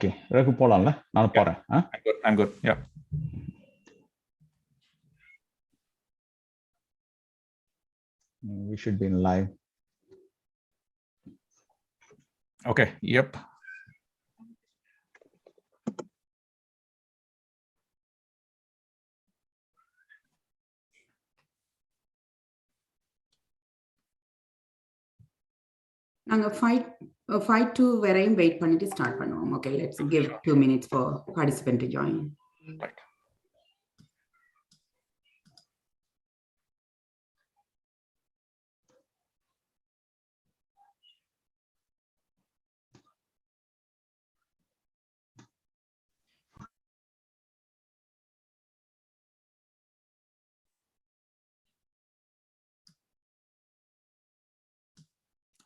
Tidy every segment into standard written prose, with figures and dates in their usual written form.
Okay, Raghu போலாம்ல, நான் போறேன். I'm good. Yeah. We should be in live. Okay. Yep. நாங்க 5 வரையும் வெயிட் பண்ணிட்டு ஸ்டார்ட் பண்ணுவோம். Okay, let's give 2 minutes for participant to join. Right.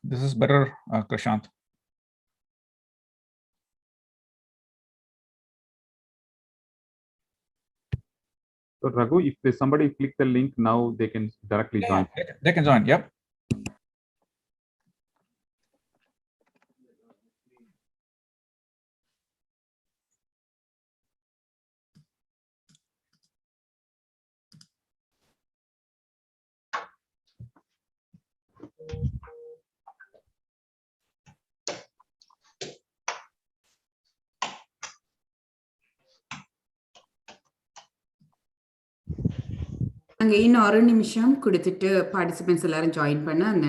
This is better, Krishant. So Raghu, if there's somebody click the link now, they can directly join. They can join. Yep. அங்கே இன்னும் ஒரு நிமிஷம் கொடுத்துட்டு participants எல்லாரும் join பண்ண அந்த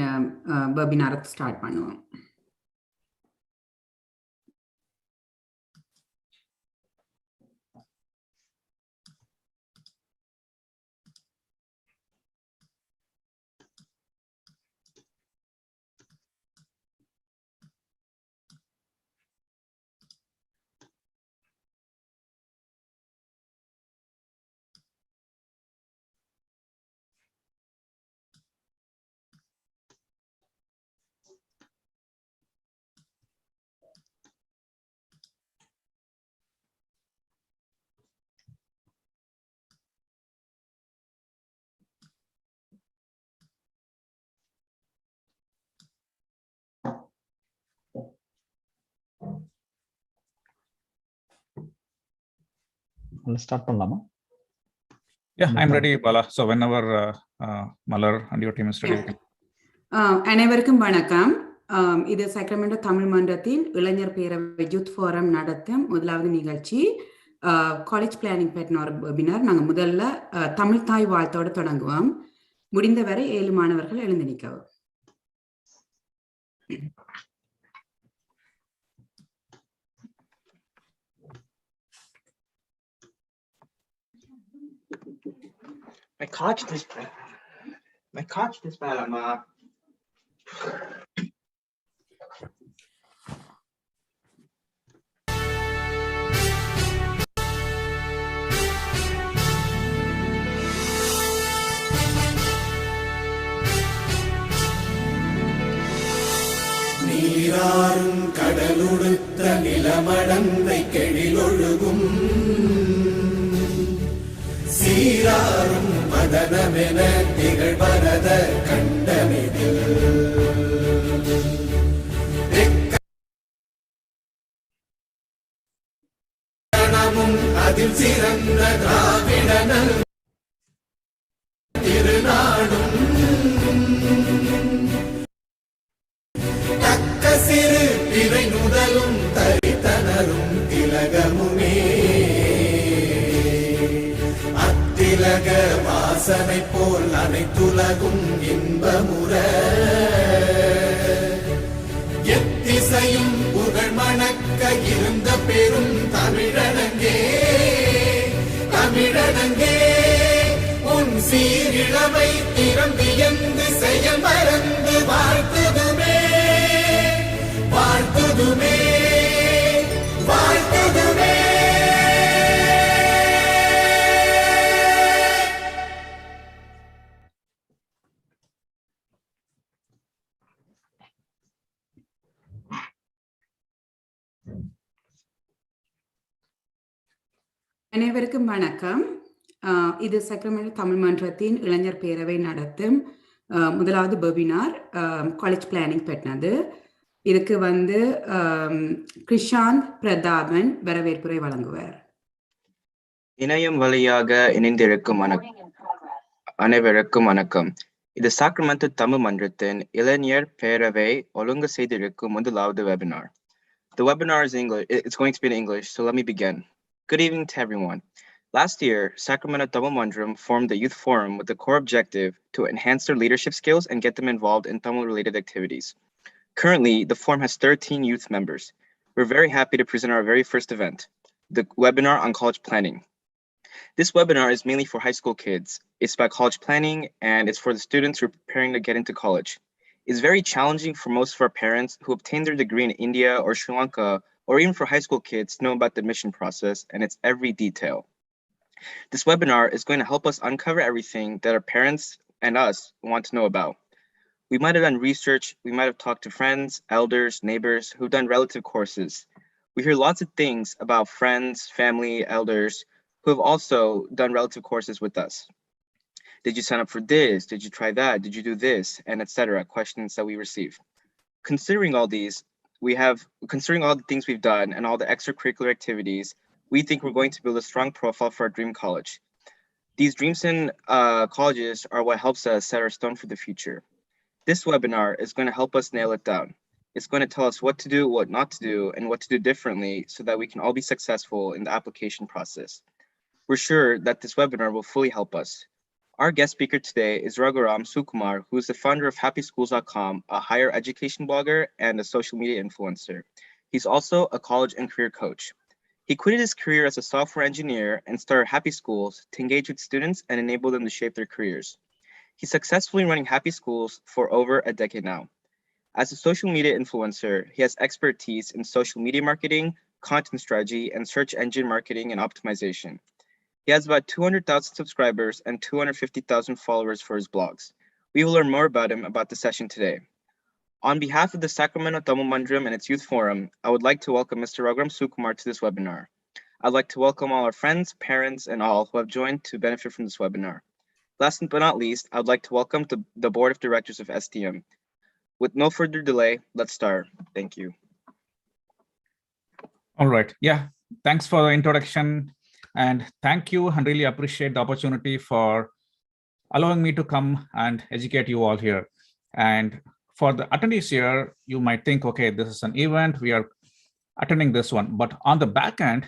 வெபினாரை start பண்ணுவோம். Start பண்ணலாமா? Yeah, I'm ready, Bala. So whenever Malar and your team is ready. அனைவருக்கும் வணக்கம். இது சக்ரமெண்டோ தமிழ் மன்றத்தின் இளைஞர் பேரவை யூத் ஃபோரம் நடத்தும் முதலாவது நிகழ்ச்சி காலேஜ் பிளானிங் பற்றின ஒரு வெபினார். நாங்கள் முதல்ல தமிழ் தாய் வாழ்த்தோடு தொடங்குவோம். முடிந்தவரை 7 மாணவர்கள் எழுந்து நிற்கவும். My couch this bad, Amma. நீராறும் கடலுடுத்த நிலமடந்தை கெழிலொழுகும் சீராரும் மதனமென திகழ்வரத கண்டமிதில் அதில் சிறந்த திராவிடனல் திருநாடும் தக்க சிறு பிறை நுதலும் தரித்தனரும் திலகமுமே அத்திலக வாசனை போல் அனைத்துலகும் இன்பமுற எத்திசையும் புகழ் மணக்க இருந்த பெரும் தமிழனங்கே தமிழனங்கே உன் சீரிழமை திறம் வியந்து செயல் மறந்து வாழ்த்துதுமே வாழ்த்துதுமே வாழ்த்துதுமே. அனைவருக்கும் வணக்கம். இது சக்ரமெண்டோ தமிழ் மன்றத்தின் இளைஞர் பேரவை நடத்தும் முதலாவது வெபினார் காலேஜ் பிளானிங் பற்றினது. இதுக்கு வந்து கிருஷாந்த் பிரதாபன் வரவேற்புரை வழங்குவார். இணையம் வழியாக இணைந்திருக்கும் அனைவருக்கும் வணக்கம். இது சாக்ரமெண்டோ தமிழ் மன்றத்தின் இளைஞர் பேரவை ஒழுங்கு செய்திருக்கும் முதலாவது webinar. The webinar is English. It's going to be in English, so let me begin. Good evening to everyone. Last year, Sacramento Tamil Mandram formed the Youth Forum with the core objective to enhance their leadership skills and get them involved in Tamil-related activities. Currently, the forum has 13 youth members. We're very happy to present our very first event, the webinar on college planning. This webinar is mainly for high school kids. It's about college planning, and it's for the students who are preparing to get into college. It's very challenging for most of our parents who obtained their degree in India or Sri Lanka, or even for high school kids to know about the admission process and its every detail. This webinar is going to help us uncover everything that our parents and us want to know about. We might have done research, we might have talked to friends, elders, neighbors who've done relative courses. We hear lots of things about friends, family, elders who have also done relative courses with us. Did you sign up for this? Did you try that? Did you do this? And etc. Questions that we receive. Considering all the things we've done and all the extracurricular activities, we think we're going to build a strong profile for our dream college. These dreams in colleges are what helps us set our stone for the future. This webinar is going to help us nail it down. It's going to tell us what to do, what not to do, and what to do differently so that we can all be successful in the application process. We're sure that this webinar will fully help us. Our guest speaker today is Raghuram Sukumar, who is the founder of HappySchools.com, a higher education blogger and a social media influencer. He's also a college and career coach. He quitted his career as a software engineer and started Happy Schools to engage with students and enable them to shape their careers. He's successfully running Happy Schools for over a decade now. As a social media influencer, he has expertise in social media marketing, content strategy, and search engine marketing and optimization. He has about 200,000 subscribers and 250,000 followers for his blogs. We will learn more about him about the session today. On behalf of the Sacramento Tamil Mandram and its youth forum, I would like to welcome Mr. Raghuram Sukumar to this webinar. I'd like to welcome all our friends, parents, and all who have joined to benefit from this webinar. Last but not least, I would like to welcome the Board of Directors of STM. With no further delay, let's start. Thank you. All right. Yeah. Thanks for the introduction. And thank you, and really appreciate the opportunity for allowing me to come and educate you all here. And for the attendees here, you might think, okay, this is an event, we are attending this one. But on the back end,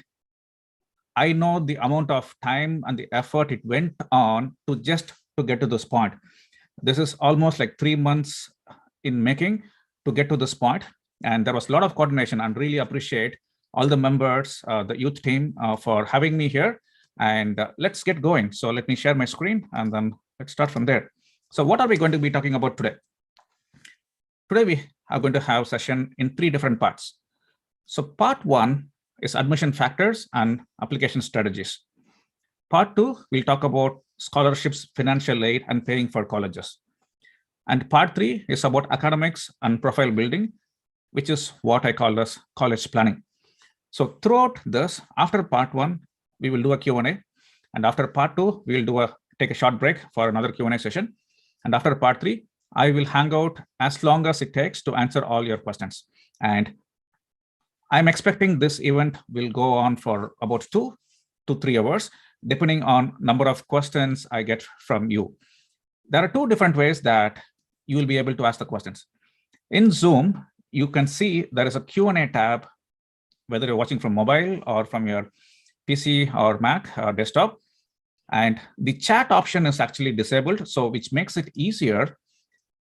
I know the amount of time and the effort it went on to get to this point. This is almost like 3 months in making to get to this point. And there was a lot of coordination, and really appreciate all the members, the youth team for having me here. And let's get going. So let me share my screen and then let's start from there. So what are we going to be talking about today? Today we are going to have a session in 3 different parts. So part 1 is admission factors and application strategies. Part 2, we'll talk about scholarships, financial aid, and paying for colleges. And part 3 is about academics and profile building, which is what I call as college planning. So throughout this, after part 1, we will do a Q&A. And after part 2, we will take a short break for another Q&A session. And after part 3, I will hang out as long as it takes to answer all your questions. And I'm expecting this event will go on for about 2 to 3 hours, depending on number of questions I get from you. There are 2 different ways that you will be able to ask the questions. In Zoom, you can see there is a Q&A tab, whether you're watching from mobile or from your PC or Mac or desktop. And the chat option is actually disabled, so which makes it easier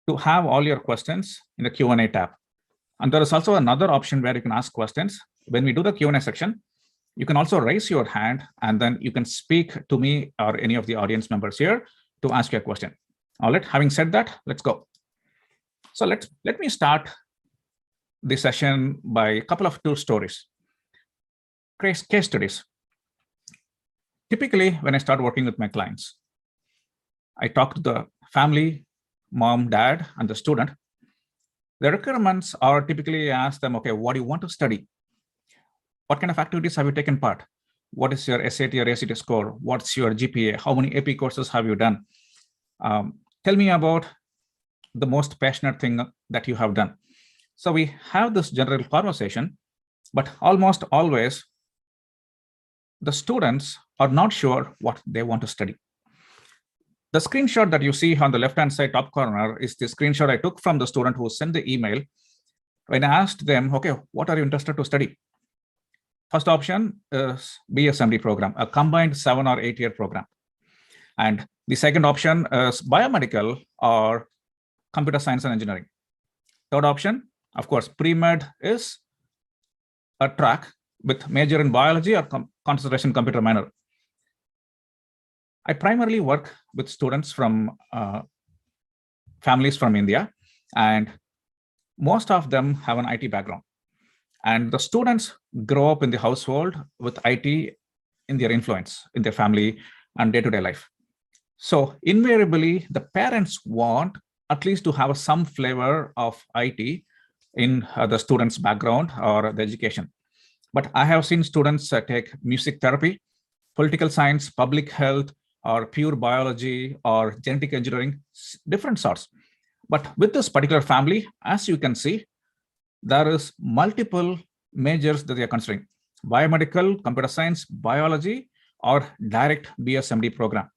to have all your questions in the Q&A tab. And there is also another option where you can ask questions. When we do the Q&A section, you can also raise your hand and then you can speak to me or any of the audience members here to ask your question. All right, having said that, let's go. So let me start the session by a couple of 2 stories. Case studies. Typically, when I start working with my clients, I talk to the family, mom, dad, and the student. The requirements are typically ask them, okay, what do you want to study? What kind of activities have you taken part? What is your SAT or ACT score? What's your GPA? How many AP courses have you done? Tell me about the most passionate thing that you have done. So we have this general conversation, but almost always the students are not sure what they want to study. The screenshot that you see on the left-hand side top corner is the screenshot I took from the student who sent the email when I asked them, okay, what are you interested to study? First option is BSMD program, a combined 7 or 8 year program. And the second option is biomedical or computer science and engineering. Third option, of course, pre-med is a track with major in biology or concentration computer minor. I primarily work with students from families from India, and most of them have an IT background. And the students grow up in the household with IT in their influence, in their family and day-to-day life. So invariably, the parents want at least to have some flavor of IT in the student's background or the education. But I have seen students take music therapy, political science, public health, or pure biology or genetic engineering, different sorts. But with this particular family, as you can see, there is multiple majors that they are considering: biomedical, computer science, biology, or direct BSMD program.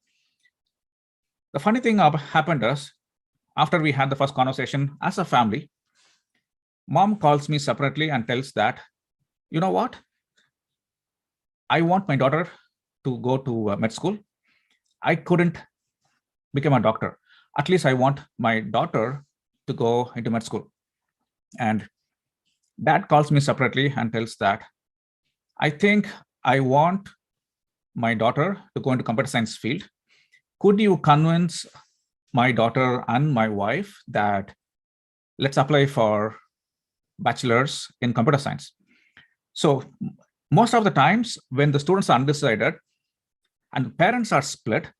The funny thing happened is, after we had the first conversation as a family, mom calls me separately and tells that, you know what? I want my daughter to go to med school. I couldn't become a doctor. At least I want my daughter to go into med school. And dad calls me separately and tells that, I think I want my daughter to go into computer science field. Could you convince my daughter and my wife that let's apply for bachelor's in computer science? So most of the times when the students are undecided and parents are split,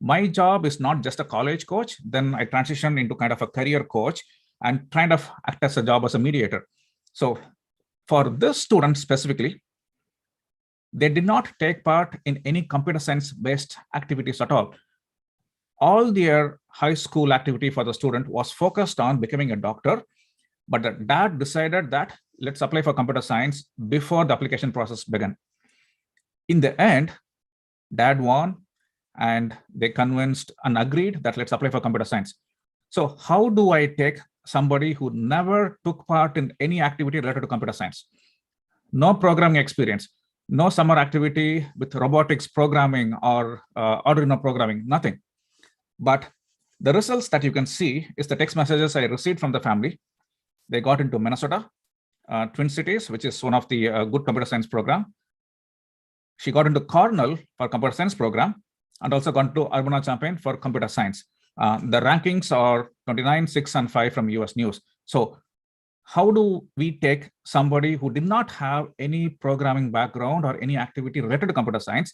my job is not just a college coach. Then I transition into kind of a career coach and kind of act as a job as a mediator. So for this student specifically, they did not take part in any computer science based activities at all. All their high school activity for the student was focused on becoming a doctor, but the dad decided that let's apply for computer science before the application process began. In the end, dad won and they convinced and agreed that let's apply for computer science. So how do I take somebody who never took part in any activity related to computer science, no programming experience, no summer activity with robotics programming or Arduino programming, nothing. But the results that you can see is the text messages I received from the family. They got into Minnesota, Twin Cities, which is one of the good computer science program. She got into Cornell for computer science program and also got to Urbana-Champaign for computer science. The rankings are 29, 6, and 5 from US News. So how do we take somebody who did not have any programming background or any activity related to computer science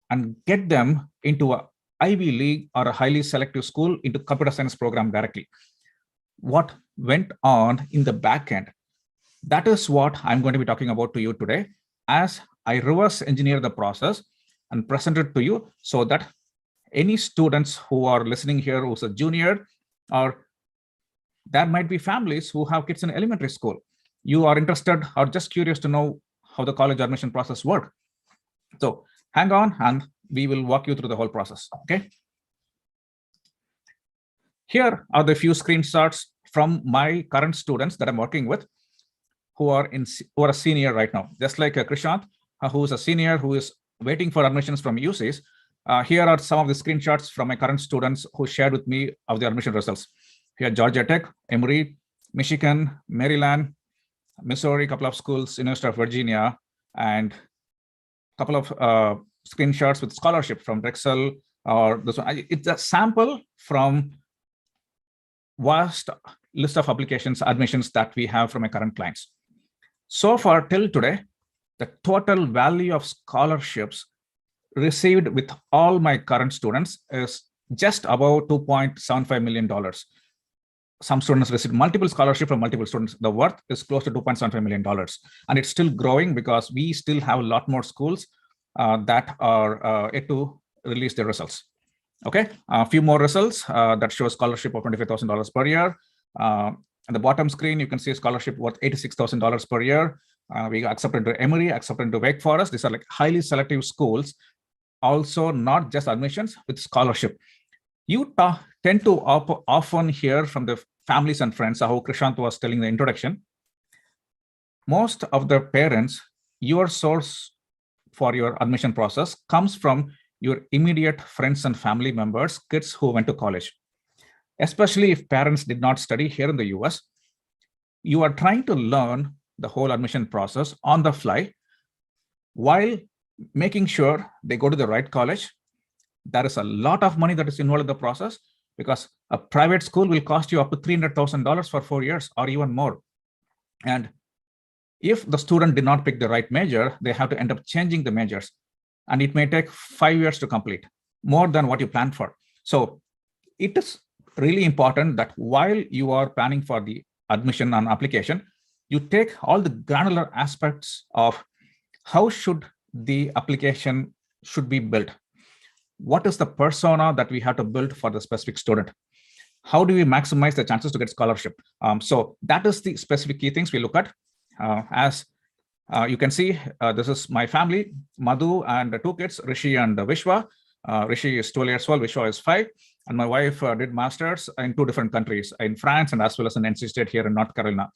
and get them into a Ivy League or a highly selective school into computer science program directly? What went on in the back end? That is what I'm going to be talking about to you today as I reverse engineer the process and present it to you so that any students who are listening here who's a junior, or there might be families who have kids in elementary school, you are interested or just curious to know how the college admission process works. So hang on and we will walk you through the whole process, okay? Here are the few screenshots from my current students that I'm working with who are a senior right now. Just like Krishant, who is a senior who is waiting for admissions from UCs. Here are some of the screenshots from my current students who shared with me of the admission results. Here, Georgia Tech, Emory, Michigan, Maryland, Missouri, couple of schools, University of Virginia, and a couple of screenshots with scholarship from Drexel or this one. It's a sample from vast list of applications, admissions that we have from my current clients. So far till today, the total value of scholarships received with all my current students is just about $2.75 million. Some students received multiple scholarships from multiple students. The worth is close to $2.75 million. And it's still growing because we still have a lot more schools that are yet to release their results. Okay, a few more results that show scholarship of $25,000 per year. At the bottom screen, you can see a scholarship worth $86,000 per year. We got accepted to Emory, accepted to Wake Forest. These are like highly selective schools. Also, not just admissions, with scholarship. You tend to often hear from the families and friends, how Krishant was telling the introduction. Most of the parents, your source for your admission process comes from your immediate friends and family members, kids who went to college. Especially if parents did not study here in the US, you are trying to learn the whole admission process on the fly while making sure they go to the right college. There is a lot of money that is involved in the process, because a private school will cost you up to $300,000 for 4 years or even more. And if the student did not pick the right major, they have to end up changing the majors. And it may take 5 years to complete, more than what you planned for. So it is really important that while you are planning for the admission and application, you take all the granular aspects of how should the application should be built. What is the persona that we have to build for the specific student? How do we maximize the chances to get scholarship? So that is the specific key things we look at. As you can see, this is my family, Madhu and the 2 kids, Rishi and Vishwa. Rishi is 12 years old, Vishwa is 5. And my wife did masters in 2 different countries, in France and as well as in NC State here in North Carolina.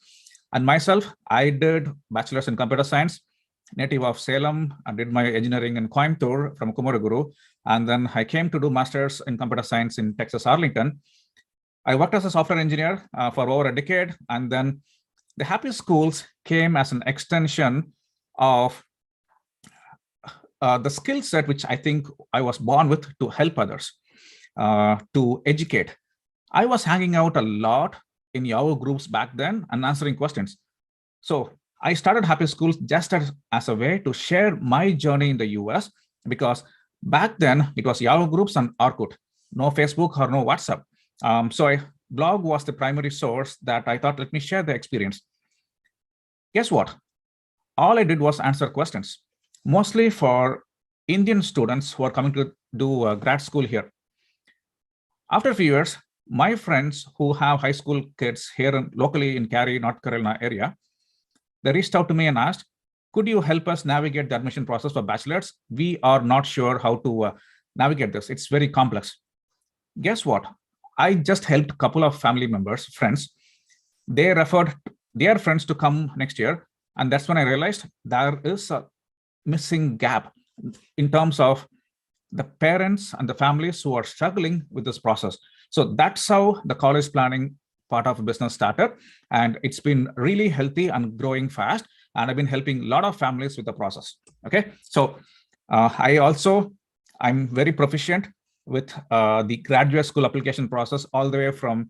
And myself, I did bachelor's in computer science, native of Salem. I did my engineering in Coimbatore from Kumaraguru. And then I came to do master's in computer science in Texas, Arlington. I worked as a software engineer for over a decade. And then the Happy Schools came as an extension of the skill set, which I think I was born with, to help others, to educate. I was hanging out a lot in Yahoo groups back then and answering questions. So I started Happy Schools just as a way to share my journey in the US, because back then it was Yahoo groups and Orkut, no Facebook or no WhatsApp. So blog was the primary source that I thought, let me share the experience. Guess what? All I did was answer questions, mostly for Indian students who are coming to do grad school here. After a few years, my friends who have high school kids here locally in Cary, North Carolina area, they reached out to me and asked, could you help us navigate the admission process for bachelors? We are not sure how to navigate this. It's very complex. Guess what? I just helped a couple of family members, friends. They referred their friends to come next year. And that's when I realized there is a missing gap in terms of the parents and the families who are struggling with this process. So that's how the college planning part of business started. And it's been really healthy and growing fast. And I've been helping a lot of families with the process. Okay. So I'm very proficient with the graduate school application process, all the way from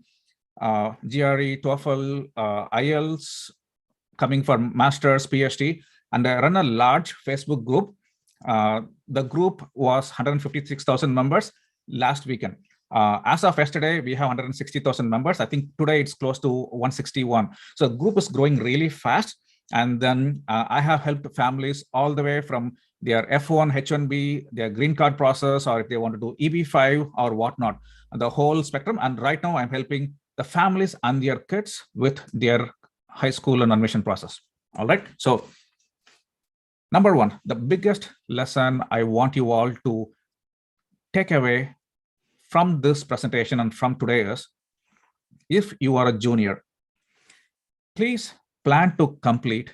GRE, TOEFL, IELTS, coming for master's, PhD. And I run a large Facebook group. The group was 156,000 members last weekend. As of yesterday, we have 160,000 members. I think today it's close to 161. So the group is growing really fast. And then I have helped families all the way from their F1, H1B, their green card process, or if they want to do EB5 or whatnot, the whole spectrum. And right now I'm helping the families and their kids with their high school and admission process. All right. So number one, the biggest lesson I want you all to take away from this presentation and from today is, if you are a junior, please plan to complete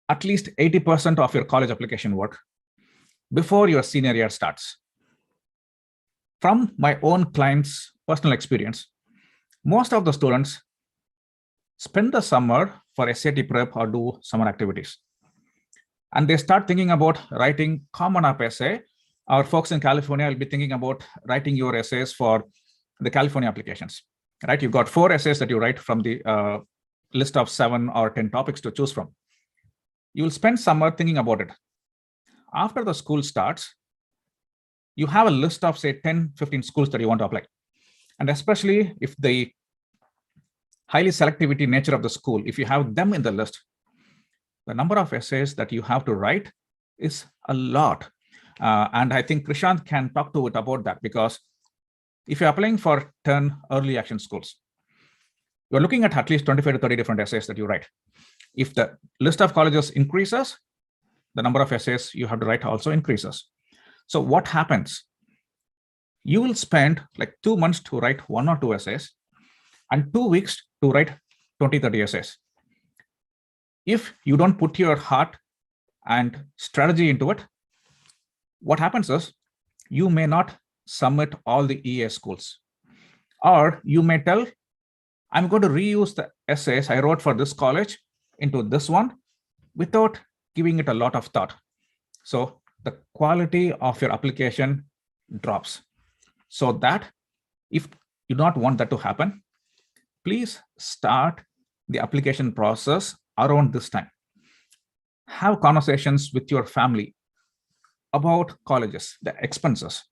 at least 80% of your college application work before your senior year starts. From my own clients' personal experience, most of the students spend the summer for SAT prep or do summer activities. And they start thinking about writing Common App essay. Our folks in California will be thinking about writing your essays for the California applications, right? You've got 4 essays that you write from the list of 7 or 10 topics to choose from. You'll spend summer thinking about it. After the school starts, you have a list of, say, 10, 15 schools that you want to apply. And especially if the highly selectivity nature of the school, if you have them in the list, the number of essays that you have to write is a lot. And I think Krishant can talk to it about that, because if you're applying for 10 early action schools, you're looking at least 25 to 30 different essays that you write. If the list of colleges increases, the number of essays you have to write also increases. So what happens? You will spend like 2 months to write 1 or 2 essays and 2 weeks to write 20, 30 essays. If you don't put your heart and strategy into it, what happens is you may not submit all the EA schools, or you may tell, I'm going to reuse the essays I wrote for this college into this one without giving it a lot of thought. So the quality of your application drops. So that if you don't want that to happen, please start the application process around this time. Have conversations with your family about colleges, the expenses,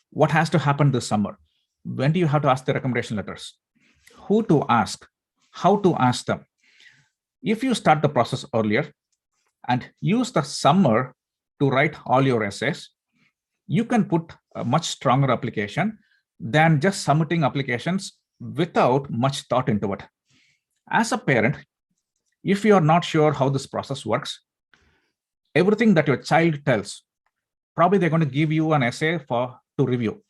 what has to happen this summer, when do you have to ask the recommendation letters, who to ask, how to ask them. If you start the process earlier and use the summer to write all your essays, you can put a much stronger application than just submitting applications without much thought into it. As a parent, if you are not sure how this process works, everything that your child tells, probably they're going to give you an essay to review.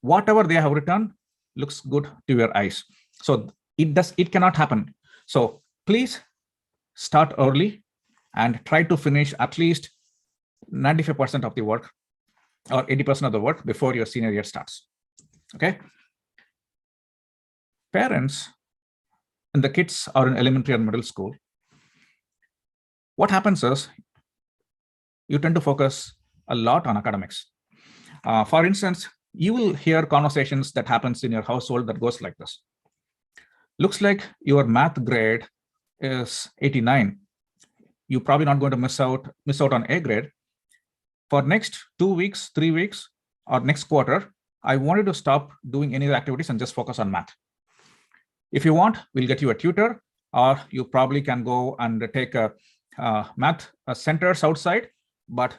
Whatever they have written looks good to your eyes. So it cannot happen. So please start early and try to finish at least 95% of the work or 80% of the work before your senior year starts. Okay. Parents and the kids are in elementary and middle school. What happens is you tend to focus a lot on academics. For instance, you will hear conversations that happens in your household that goes like this. Looks like your math grade is 89. You're probably not going to miss out on A grade. For next 2 weeks, 3 weeks, or next quarter, I wanted to stop doing any other activities and just focus on math. If you want, we'll get you a tutor, or you probably can go and take a math centers outside, but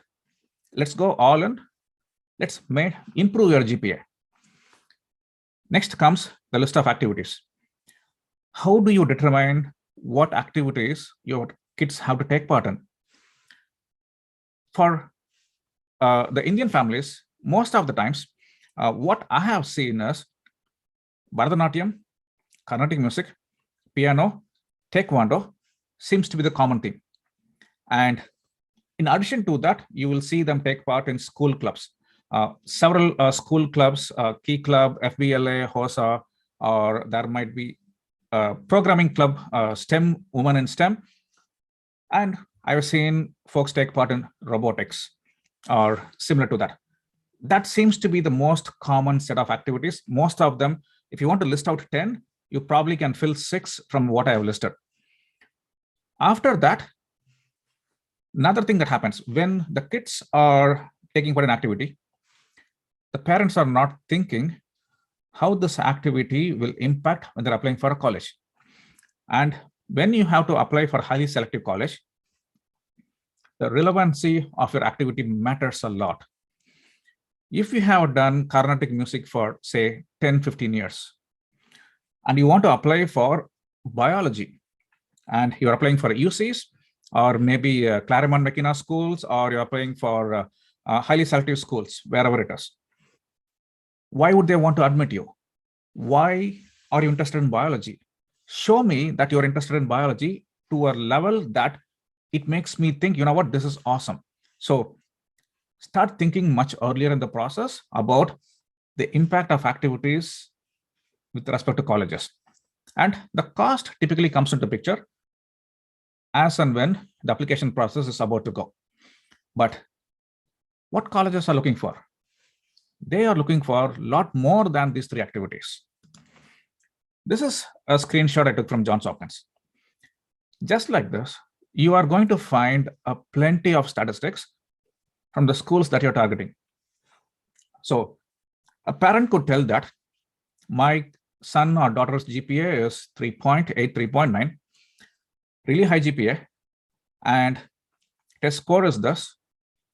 let's go all in. Let's improve your GPA. Next comes the list of activities. How do you determine what activities your kids have to take part in? For the Indian families, most of the times, what I have seen is Bharatanatyam, Carnatic music, piano, taekwondo seems to be the common theme. And in addition to that, you will see them take part in school clubs. Several school clubs, Key Club, FBLA, HOSA, or there might be programming club, STEM, Women in STEM. And I've seen folks take part in robotics or similar to that. That seems to be the most common set of activities. Most of them, if you want to list out 10, you probably can fill 6 from what I have listed. After that, another thing that happens when the kids are taking part in activity, the parents are not thinking how this activity will impact when they're applying for a college. And when you have to apply for highly selective college, the relevancy of your activity matters a lot. If you have done Carnatic music for, say, 10, 15 years, and you want to apply for biology, and you're applying for UCs, or maybe Claremont McKenna schools, or you're applying for highly selective schools, wherever it is, why would they want to admit you? Why are you interested in biology? Show me that you're interested in biology to a level that it makes me think, you know what, this is awesome. So start thinking much earlier in the process about the impact of activities with respect to colleges. And the cost typically comes into picture as and when the application process is about to go. But what colleges are looking for? They are looking for a lot more than these 3 activities. This is a screenshot I took from Johns Hopkins. Just like this, you are going to find plenty of statistics from the schools that you're targeting. So a parent could tell that my son or daughter's GPA is 3.8, 3.9, really high GPA, and test score is this,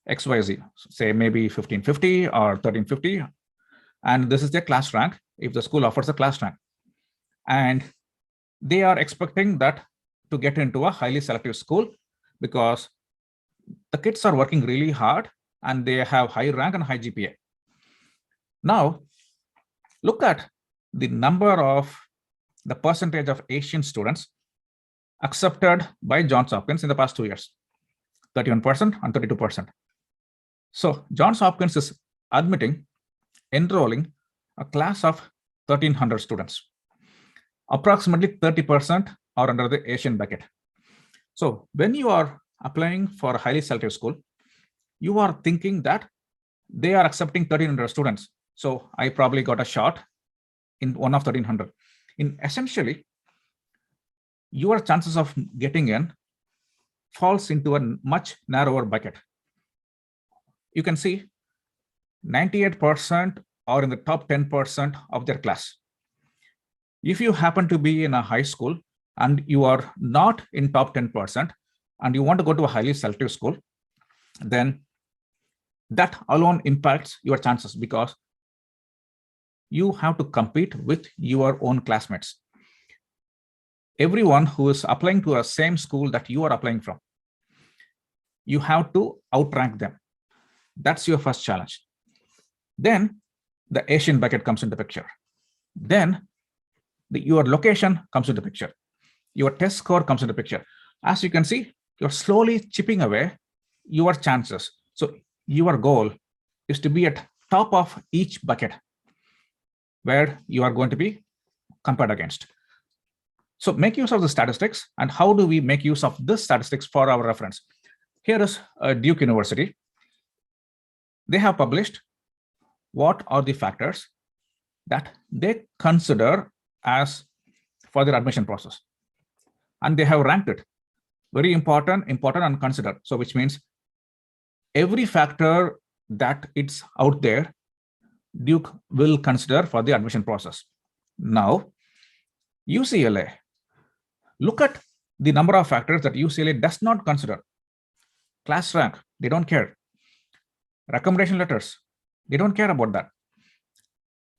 XYZ, say maybe 1550 or 1350, and this is their class rank if the school offers a class rank. And they are expecting that to get into a highly selective school because the kids are working really hard and they have high rank and high GPA. Now, look at the number of the percentage of Asian students accepted by Johns Hopkins in the past 2 years, 31% and 32%. So Johns Hopkins is enrolling a class of 1,300 students. Approximately 30% are under the Asian bucket. So when you are applying for a highly selective school, you are thinking that they are accepting 1,300 students. So I probably got a shot in one of 1,300. In essentially, your chances of getting in falls into a much narrower bucket. You can see 98% are in the top 10% of their class. If you happen to be in a high school and you are not in top 10% and you want to go to a highly selective school, then that alone impacts your chances because you have to compete with your own classmates. Everyone who is applying to a same school that you are applying from, you have to outrank them. That's your first challenge. Then the Asian bucket comes into the picture. Then your location comes into the picture. Your test score comes into the picture. As you can see, you're slowly chipping away your chances. So your goal is to be at top of each bucket where you are going to be compared against. So make use of the statistics. And how do we make use of this statistics for our reference? Here is Duke University. They have published what are the factors that they consider as for their admission process. And they have ranked it. Very important, and considered. So which means every factor that it's out there, Duke will consider for the admission process. Now, UCLA, look at the number of factors that UCLA does not consider. Class rank, they don't care. Recommendation letters, they don't care about that.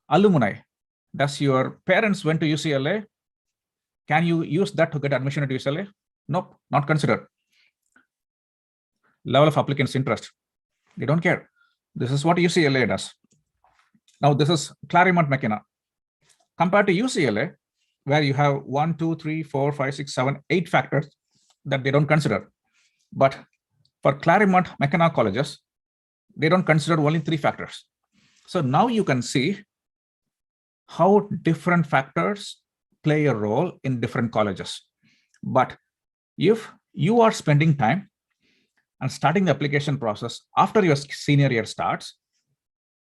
Alumni, does your parents went to UCLA? Can you use that to get admission at UCLA? Nope, not considered. Level of applicants' interest, they don't care. This is what UCLA does. Now this is Claremont McKenna. Compared to UCLA, where you have 1, 2, 3, 4, 5, 6, 7, 8 factors that they don't consider. But for Claremont McKenna colleges, they don't consider only 3 factors. So now you can see how different factors play a role in different colleges. But if you are spending time and starting the application process after your senior year starts,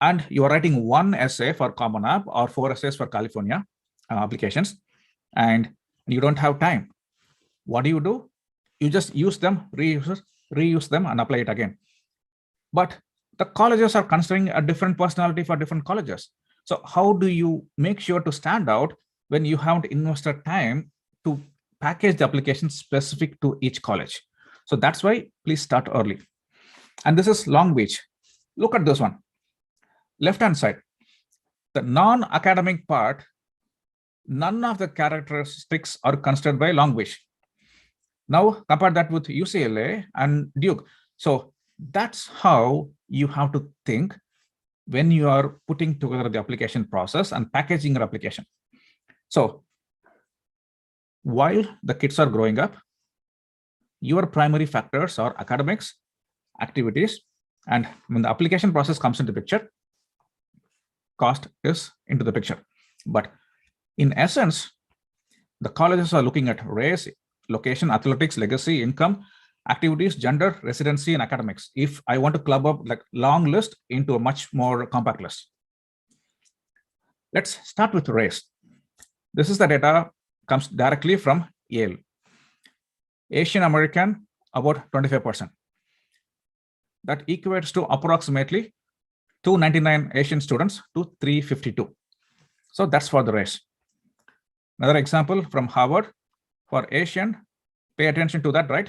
and you are writing 1 essay for Common App or 4 essays for California applications, and you don't have time, what do? You just use them, reuse them, and apply it again. But the colleges are considering a different personality for different colleges. So how do you make sure to stand out when you haven't invested time to package the application specific to each college? So that's why please start early. And this is Long Beach. Look at this one. Left-hand side, the non-academic part, none of the characteristics are considered by Long Beach. Now compare that with UCLA and Duke. So that's how you have to think when you are putting together the application process and packaging your application. So while the kids are growing up, your primary factors are academics, activities, and when the application process comes into the picture, cost is into the picture. But in essence, the colleges are looking at race, location, athletics, legacy, income, activities, gender, residency, and academics. If I want to club up like long list into a much more compact list. Let's start with race. This is the data comes directly from Yale. Asian American, about 25%. That equates to approximately 299 Asian students to 352. So that's for the race. Another example from Harvard for Asian, pay attention to that, right?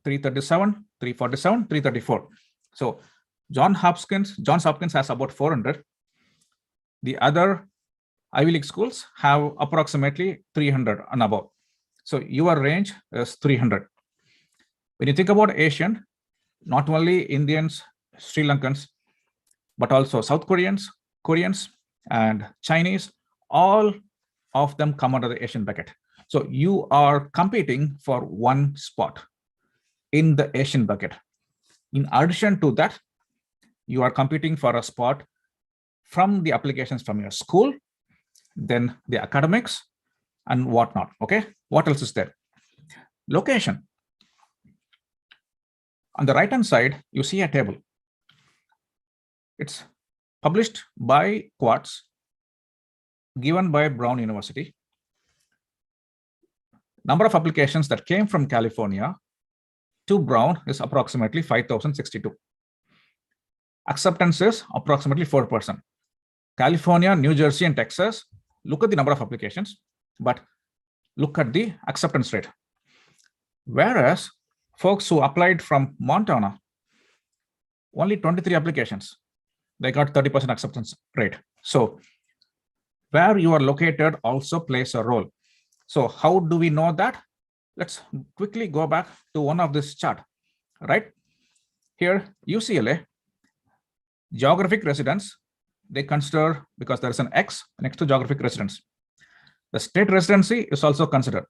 337, 347, 334. So Johns Hopkins has about 400. The other Ivy League schools have approximately 300 and above. So your range is 300. When you think about Asian, not only Indians, Sri Lankans, but also South Koreans, Koreans, and Chinese, all of them come under the Asian bucket. So you are competing for one spot in the Asian bucket. In addition to that, you are competing for a spot from the applications from your school, then the academics and whatnot. Okay, what else is there? Location. On the right hand side, you see a table. It's published by Quartz, given by Brown University. Number of applications that came from California to Brown is approximately 5,062. Acceptance is approximately 4%. California, New Jersey, and Texas, look at the number of applications, but look at the acceptance rate. Whereas folks who applied from Montana, only 23 applications, they got 30% acceptance rate. So where you are located also plays a role. So how do we know that? Let's quickly go back to one of this chart, right? Here, UCLA, geographic residence, they consider, because there is an X next to geographic residence. The state residency is also considered.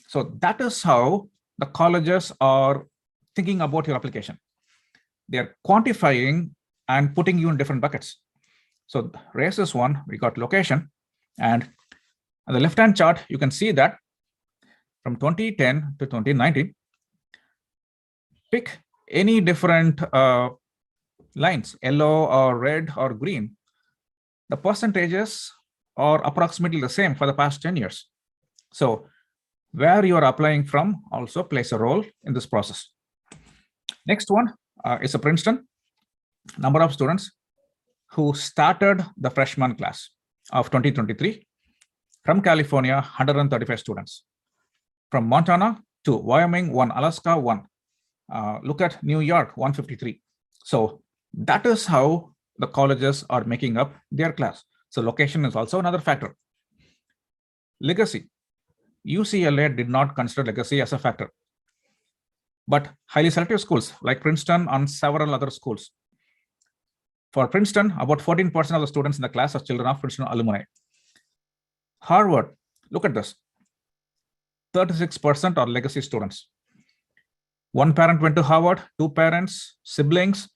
So that is how the colleges are thinking about your application. They're quantifying and putting you in different buckets. So race is one, we got location. And on the left-hand chart, you can see that from 2010 to 2019, pick any different lines, yellow or red or green. The percentages are approximately the same for the past 10 years. So where you are applying from also plays a role in this process. Next one is a Princeton. Number of students who started the freshman class of 2023. From California, 135 students. From Montana to Wyoming, 1, Alaska, 1. Look at New York, 153. So that is how the colleges are making up their class. So location is also another factor. Legacy. UCLA did not consider legacy as a factor. But highly selective schools like Princeton and several other schools. For Princeton, about 14% of the students in the class are children of Princeton alumni. Harvard, look at this. 36% are legacy students. One parent went to Harvard, two parents, siblings,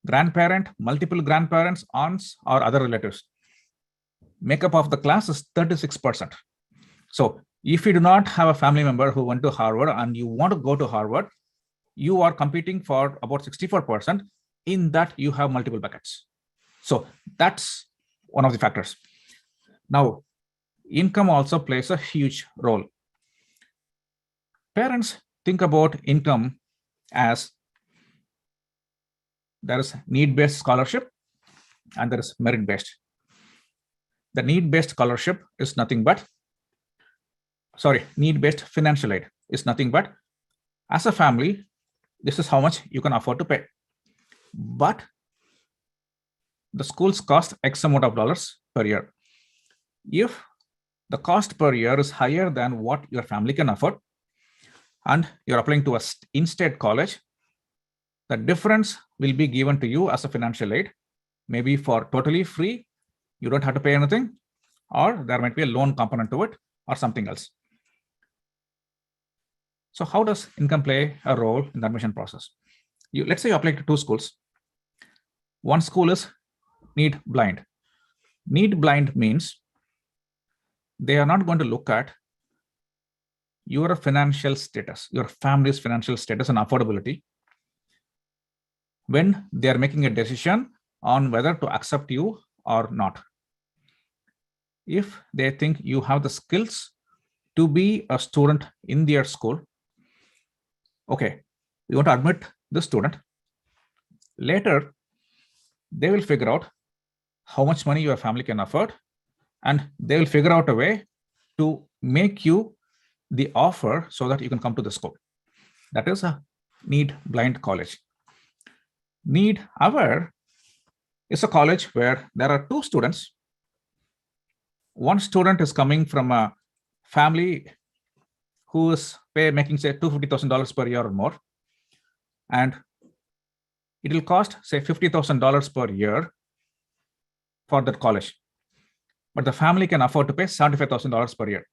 grandparent, multiple grandparents, aunts, or other relatives. Makeup of the class is 36%. So if you do not have a family member who went to Harvard and you want to go to Harvard, you are competing for about 64%. In that, you have multiple buckets. So that's one of the factors. Now, income also plays a huge role. Parents think about income as there is need-based scholarship and there is merit-based. The need-based scholarship is nothing but, need-based financial aid is nothing but, as a family, this is how much you can afford to pay. But the schools cost X amount of dollars per year. If the cost per year is higher than what your family can afford, and you're applying to an in-state college, the difference will be given to you as a financial aid, maybe for totally free, you don't have to pay anything, or there might be a loan component to it or something else. So how does income play a role in the admission process? Let's say you apply to two schools. One school is need blind. Need blind means they are not going to look at your financial status, your family's financial status and affordability when they are making a decision on whether to accept you or not. If they think you have the skills to be a student in their school, okay, we want to admit the student. Later, they will figure out how much money your family can afford, and they will figure out a way to make you the offer so that you can come to the school. That is a need blind college. Need aware is a college where there are two students. one student is coming from a family who is making say $250,000 per year or more, and it will cost say $50,000 per year for that college, but the family can afford to pay $75,000 per year.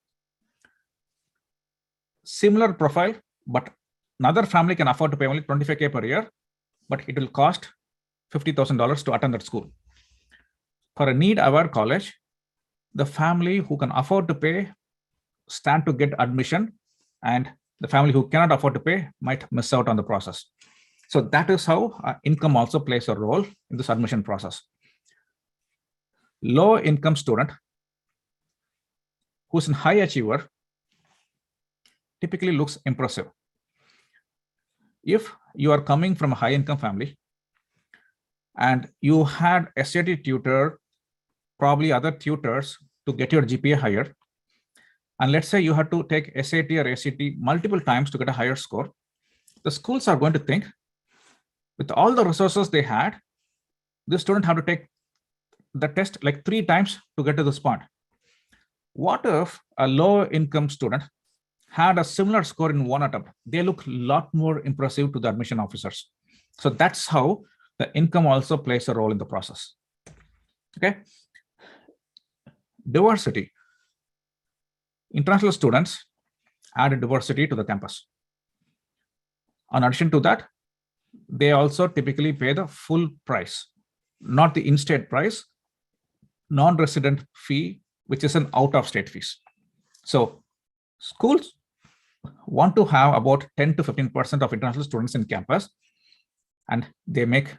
Similar profile, but another family can afford to pay only $25,000 per year, but it will cost $50,000 to attend that school. For a need-aware college, the family who can afford to pay stand to get admission, and the family who cannot afford to pay might miss out on the process. So that is how income also plays a role in this admission process. Low income student who's a high achiever typically looks impressive. If you are coming from a high income family and you had SAT tutor, probably other tutors to get your GPA higher, and let's say you had to take SAT or ACT multiple times to get a higher score, the schools are going to think, with all the resources they had, this student had to take the test like 3 times to get to this point. What if a low income student had a similar score in one attempt? They look a lot more impressive to the admission officers. So that's how the income also plays a role in the process. Okay. Diversity. International students add diversity to the campus. In addition to that, they also typically pay the full price, not the in-state price, non-resident fee, which is an out-of-state fees. So schools want to have about 10 to 15% of international students in campus, and they make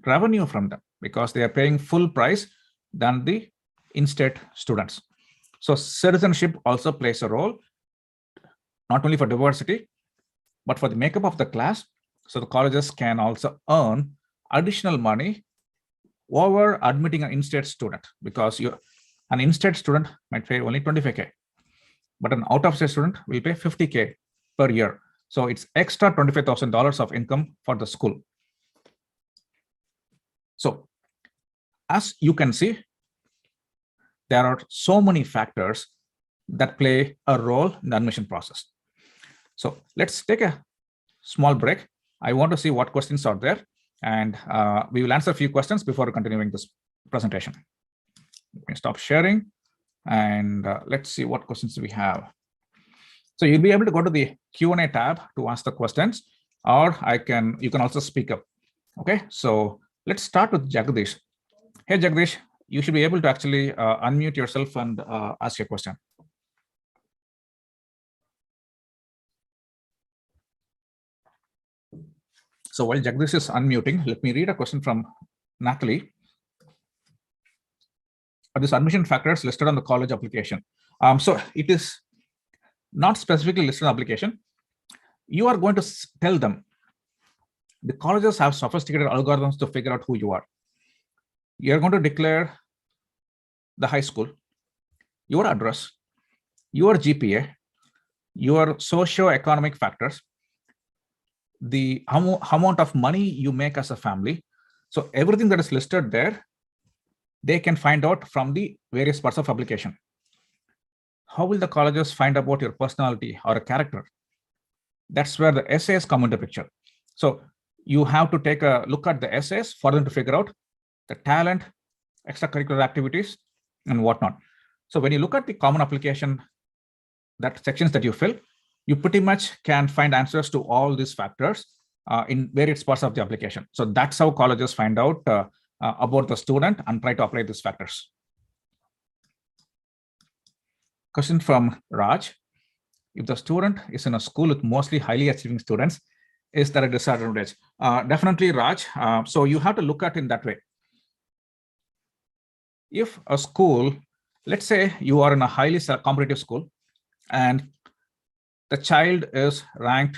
revenue from them because they are paying full price than the in-state students. So citizenship also plays a role, not only for diversity, but for the makeup of the class. So the colleges can also earn additional money over admitting an in-state student, because an in-state student might pay only $25,000, but an out-of-state student will pay $50,000 per year. So it's extra $25,000 of income for the school. So as you can see, there are so many factors that play a role in the admission process. So let's take a small break. I want to see what questions are there, and we will answer a few questions before continuing this presentation. Let me stop sharing, and let's see what questions we have. So you'll be able to go to the Q&A tab to ask the questions, or you can also speak up. Okay, so let's start with Jagdish. Hey, Jagdish, you should be able to actually unmute yourself and ask your question. So while Jagdish is unmuting, let me read a question from Natalie. Are these admission factors listed on the college application? So it is not specifically listed on the application. You are going to tell them. The colleges have sophisticated algorithms to figure out who you are. You're going to declare the high school, your address, your GPA, your socio-economic factors, the amount of money you make as a family. So everything that is listed there, they can find out from the various parts of application. How will the colleges find about your personality or a character? That's where the essays come into picture. So you have to take a look at the essays for them to figure out the talent, extracurricular activities, and whatnot. So when you look at the common application, that sections that you fill, you pretty much can find answers to all these factors in various parts of the application. So that's how colleges find out about the student and try to apply these factors. Question from Raj. If the student is in a school with mostly highly achieving students, is that a disadvantage? Definitely, Raj. So you have to look at it in that way. If a school, let's say you are in a highly competitive school and the child is ranked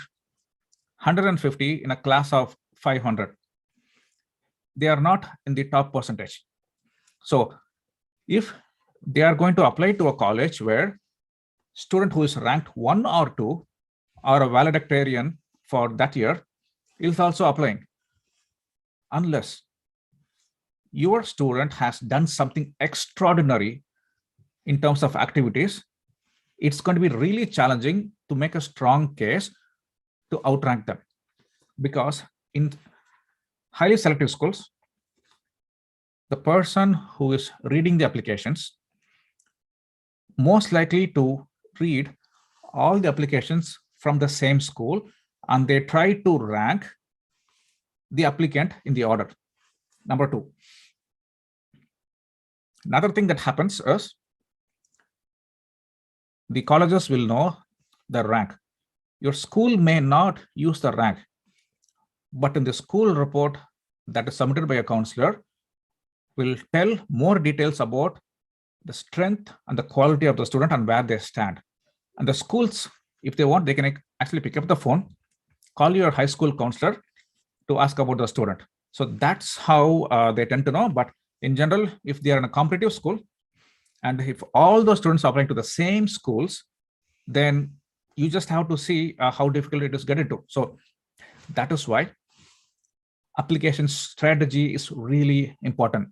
150 in a class of 500, they are not in the top percentage. So if they are going to apply to a college where student who is ranked 1 or 2 or a valedictorian for that year is also applying, unless your student has done something extraordinary in terms of activities, it's going to be really challenging to make a strong case to outrank them, because in highly selective schools, the person who is reading the applications most likely to read all the applications from the same school, and they try to rank the applicant in the order. Number two. Another thing that happens is the colleges will know the rank. Your school may not use the rank, but in the school report that is submitted by a counselor will tell more details about the strength and the quality of the student and where they stand. And the schools, if they want, they can actually pick up the phone, call your high school counselor to ask about the student. So that's how they tend to know. But in general, if they are in a competitive school, and if all those students are applying to the same schools, then you just have to see how difficult it is to get into. So that is why application strategy is really important.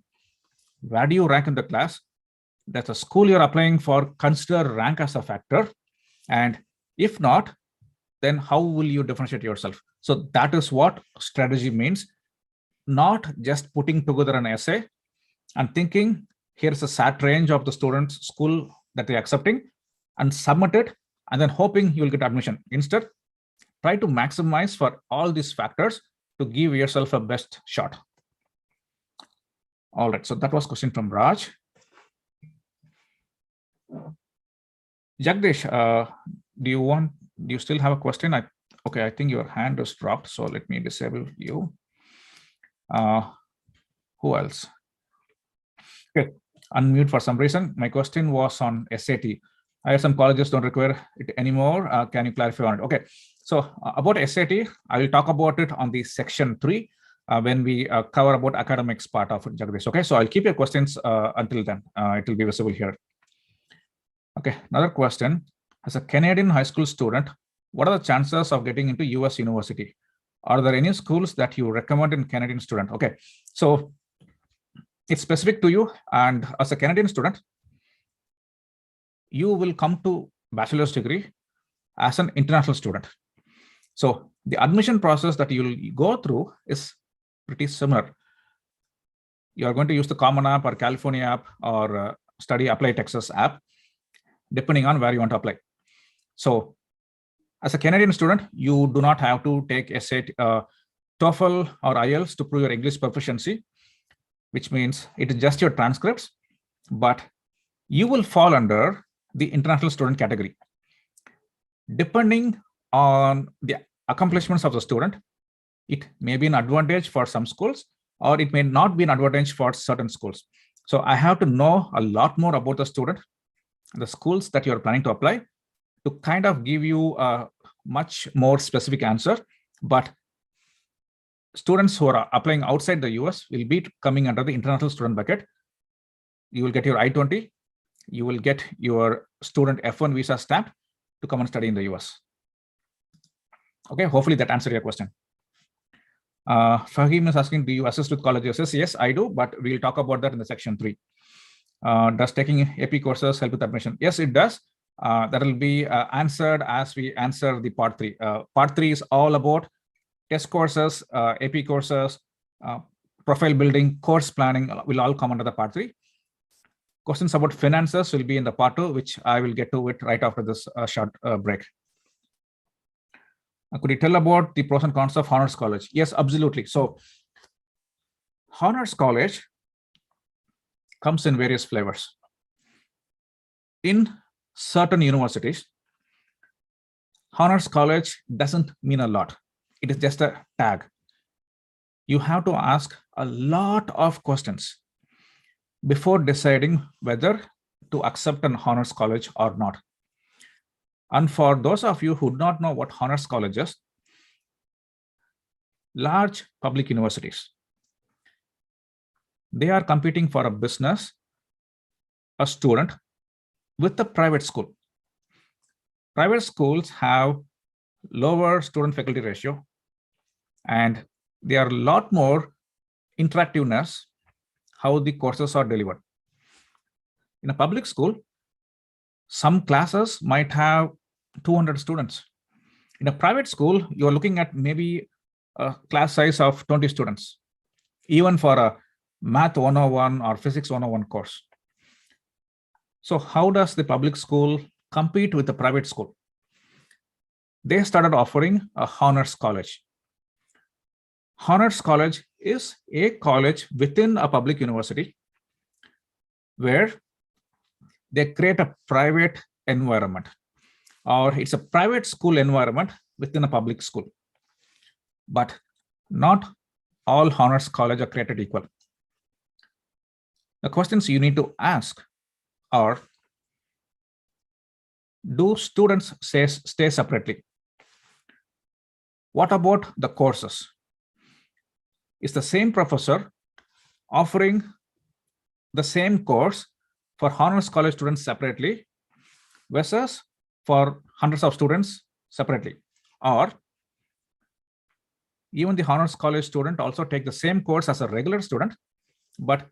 Where do you rank in the class? That's a school you're applying for, consider rank as a factor. And if not, then how will you differentiate yourself? So that is what strategy means. Not just putting together an essay and thinking, here's a SAT range of the student's school that they're accepting, and submit it, and then hoping you'll get admission. Instead, try to maximize for all these factors to give yourself a best shot. All right, so that was a question from Raj. Jagdish, do you still have a question? Okay, I think your hand is dropped, so let me disable you. Who else? Okay, unmute for some reason. My question was on SAT. I have some colleges don't require it anymore. Can you clarify on it? Okay, so about SAT, I will talk about it on the section 3 when we cover about academics part of Jagdish. Okay, so I'll keep your questions until then. It will be visible here. Okay, another question. As a Canadian high school student, what are the chances of getting into US university? Are there any schools that you recommend in Canadian student? Okay, so it's specific to you, and as a Canadian student, you will come to bachelor's degree as an international student. So the admission process that you'll go through is pretty similar. You are going to use the Common App or California app or Study Apply Texas app, depending on where you want to apply. So as a Canadian student, you do not have to take SAT, TOEFL or IELTS to prove your English proficiency, which means it is just your transcripts, but you will fall under the international student category. Depending on the accomplishments of the student, it may be an advantage for some schools, or it may not be an advantage for certain schools. So I have to know a lot more about the student, the schools that you're planning to apply, to kind of give you a much more specific answer. But students who are applying outside the US will be coming under the international student bucket. You will get your I-20, you will get your student F1 visa stamp to come and study in the US. Okay, hopefully that answered your question. Fahim is asking, do you assist with colleges? Yes, I do, but we'll talk about that in the section 3. Does taking AP courses help with admission? Yes, it does. That will be answered as we answer the part 3. Part 3 is all about test courses, AP courses, profile building, course planning will all come under the part 3. Questions about finances will be in the part 2, which I will get to it right after this short break. Could you tell about the pros and cons of Honors College? Yes, absolutely. So Honors College comes in various flavors. In certain universities, Honors College doesn't mean a lot. It is just a tag. You have to ask a lot of questions before deciding whether to accept an Honors College or not. And for those of you who do not know what Honors College is, large public universities, they are competing for a business, a student, with a private school. Private schools have lower student faculty ratio, and they are a lot more interactiveness how the courses are delivered. In a public school, Some classes might have 200 students. In a private school, you're looking at maybe a class size of 20 students, even for a math 101 or physics 101 course. So how does the public school compete with the private school? They started offering a honors college. Honors college is a college within a public university where they create a private environment, or it's a private school environment within a public school. But not all honors college are created equal. The questions you need to ask are, do students stay separately? What about the courses? Is the same professor offering the same course for honors college students separately versus for hundreds of students separately? Or even the honors college student also take the same course as a regular student, but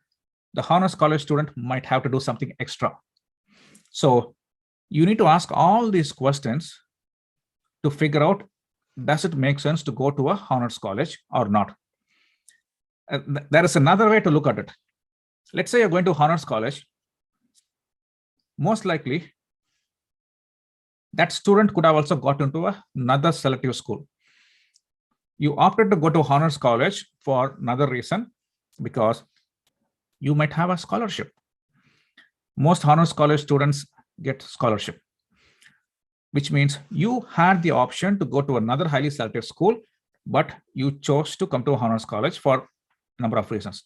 the honors college student might have to do something extra. So you need to ask all these questions to figure out, does it make sense to go to a honors college or not? There is another way to look at it. Let's say you're going to honors college. Most likely, that student could have also got into another selective school. You opted to go to honors college for another reason, because you might have a scholarship. Most honors college students get scholarship, which means you had the option to go to another highly selective school, but you chose to come to honors college for a number of reasons,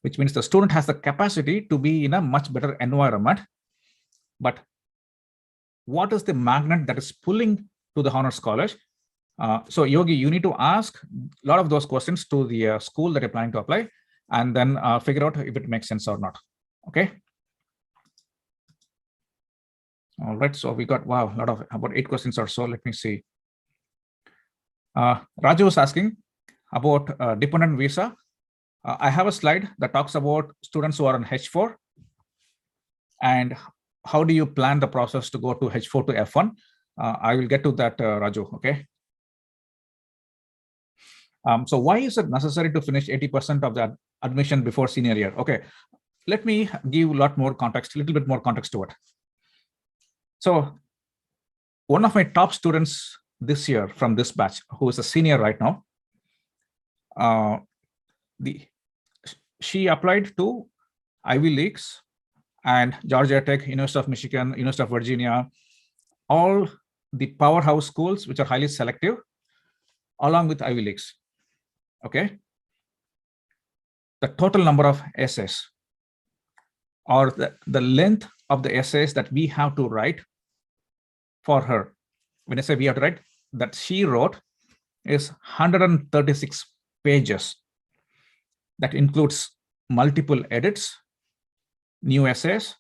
which means the student has the capacity to be in a much better environment. But what is the magnet that is pulling to the honors college? So Yogi, you need to ask a lot of those questions to the school that you're planning to apply, and then figure out if it makes sense or not. Okay. All right, so we got, wow, a lot of, about 8 questions or so. Let me see. Raju was asking about dependent visa. I have a slide that talks about students who are on H4 and how do you plan the process to go to H4 to F1. I will get to that, Raju, okay? So why is it necessary to finish 80% of the admission before senior year? Okay, let me give a little bit more context to it. So one of my top students this year from this batch, who is a senior right now, she applied to Ivy Leagues and Georgia Tech, University of Michigan, University of Virginia, all the powerhouse schools which are highly selective, along with Ivy Leagues. Okay. The total number of essays, or the length of the essays that we have to write for her, when I say we have to write, that she wrote, is 136 pages. That includes multiple edits, new essays,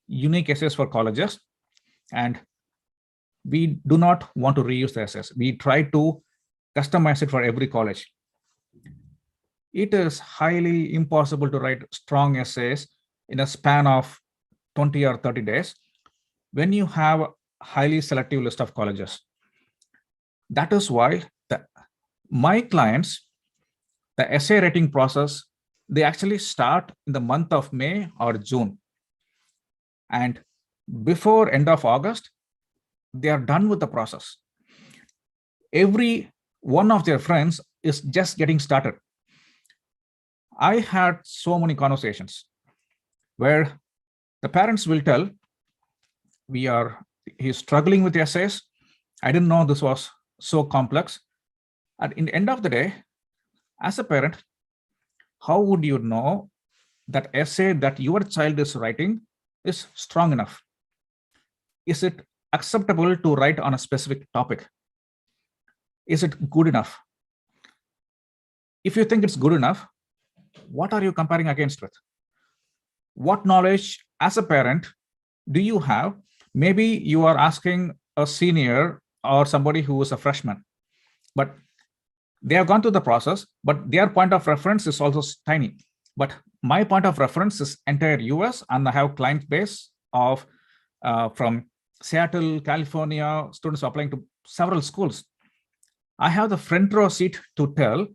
unique essays for colleges, and we do not want to reuse the essays. We try to customize it for every college. It is highly impossible to write strong essays in a span of 20 or 30 days when you have a highly selective list of colleges. That is why my clients, the essay writing process, they actually start in the month of May or June. And before end of August, they are done with the process. Every one of their friends is just getting started. I had so many conversations where the parents will tell, he's struggling with essays. I didn't know this was so complex. And in the end of the day, as a parent, how would you know that essay that your child is writing is strong enough? Is it acceptable to write on a specific topic? Is it good enough? If you think it's good enough, what are you comparing against with? What knowledge as a parent do you have? Maybe you are asking a senior or somebody who is a freshman, but they have gone through the process, but their point of reference is also tiny. But my point of reference is entire US, and I have client base of from Seattle, California, students applying to several schools. I have the front row seat to tell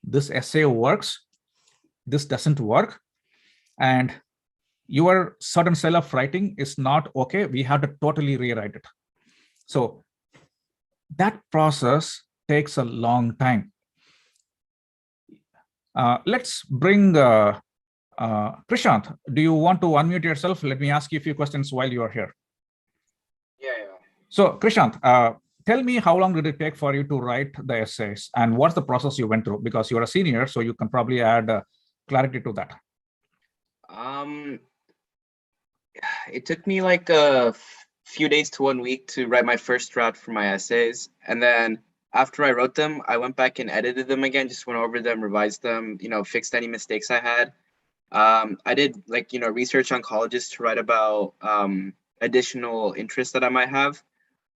this essay works, this doesn't work, and your certain style of writing is not okay. We have to totally rewrite it. So that process takes a long time. Let's bring Prashant. Do you want to unmute yourself? Let me ask you a few questions while you are here. Yeah. So Prashant, tell me, how long did it take for you to write the essays, and what's the process you went through? Because you're a senior, so you can probably add clarity to that. It took me like a few days to 1 week to write my first draft for my essays. And then after I wrote them, I went back and edited them again, just went over them, revised them, fixed any mistakes I had. I did research on colleges to write about additional interests that I might have.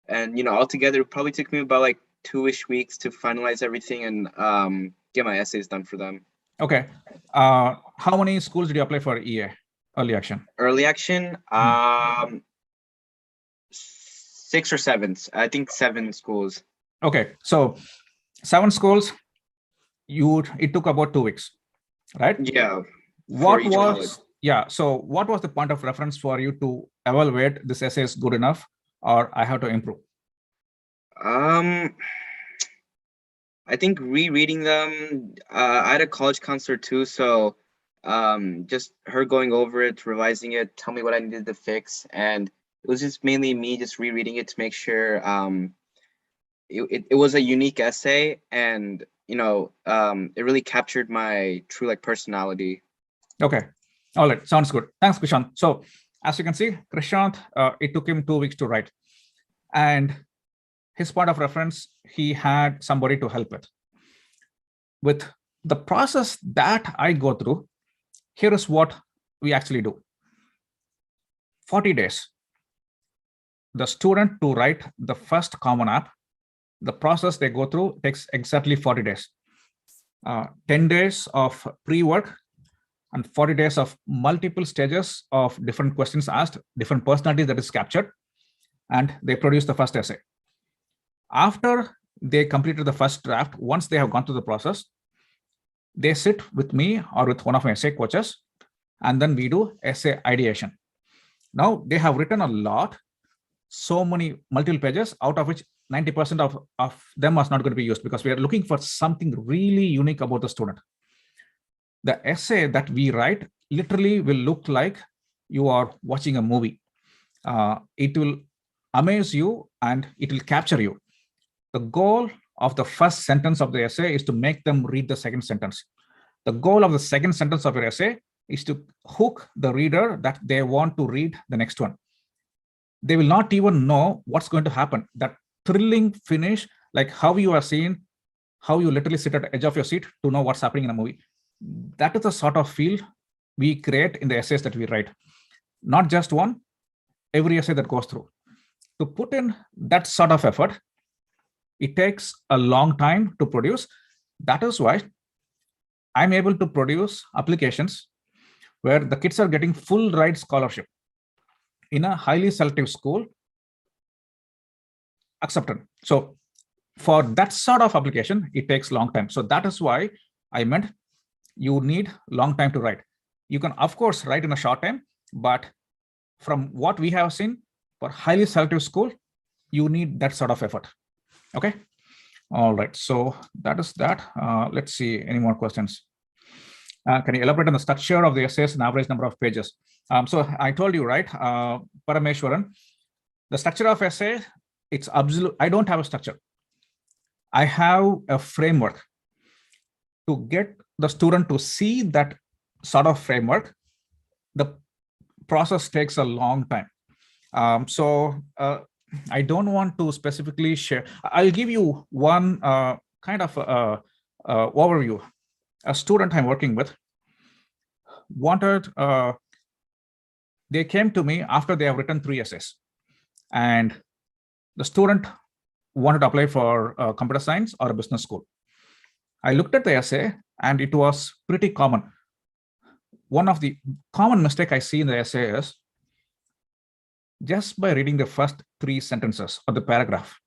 And, altogether, it probably took me about like 2-ish weeks to finalize everything and get my essays done for them. Okay. How many schools did you apply for EA, early action? Early action, 6 or 7. I think 7 schools. Okay, so 7 schools. It took about 2 weeks, right? Yeah. What was So what was the point of reference for you to evaluate this essay is good enough or I have to improve? I think rereading them. I had a college counselor too, so just her going over it, revising it, tell me what I needed to fix, and it was just mainly me just rereading it to make sure it was a unique essay, and it really captured my true personality. Okay, all right, sounds good. Thanks, Krishant. So as you can see, Krishant, it took him 2 weeks to write, and his point of reference, he had somebody to help it. With the process that I go through, here is what we actually do. 40 days. The student to write the first Common App, the process they go through takes exactly 40 days. 10 days of pre-work and 40 days of multiple stages of different questions asked, different personalities that is captured, and they produce the first essay. After they completed the first draft, once they have gone through the process, they sit with me or with one of my essay coaches, and then we do essay ideation. Now they have written a lot, so many multiple pages, out of which 90% of them was not going to be used because we are looking for something really unique about the student. The essay that we write literally will look like you are watching a movie. It will amaze you and it will capture you. The goal of the first sentence of the essay is to make them read the second sentence. The goal of the second sentence of your essay is to hook the reader that they want to read the next one. They will not even know what's going to happen. That thrilling finish, like how you are seeing, how you literally sit at the edge of your seat to know what's happening in a movie. That is the sort of feel we create in the essays that we write. Not just one, every essay that goes through. To put in that sort of effort, it takes a long time to produce. That is why I'm able to produce applications where the kids are getting full ride scholarship in a highly selective school accepted. So for that sort of application, it takes long time. So that is why I meant you need long time to write. You can, of course, write in a short time, but from what we have seen for highly selective school, you need that sort of effort. Okay. All right. So that is that. Let's see any more questions. Can you elaborate on the structure of the essays and average number of pages? So I told you, right, Parameshwaran, the structure of essay, it's absolute. I don't have a structure. I have a framework. To get the student to see that sort of framework, the process takes a long time. I don't want to specifically share. I'll give you one kind of overview. A student I'm working with wanted, they came to me after they have written 3 essays, and the student wanted to apply for computer science or a business school. I looked at the essay and it was pretty common. One of the common mistake I see in the essay is just by reading the first 3 sentences of the paragraph,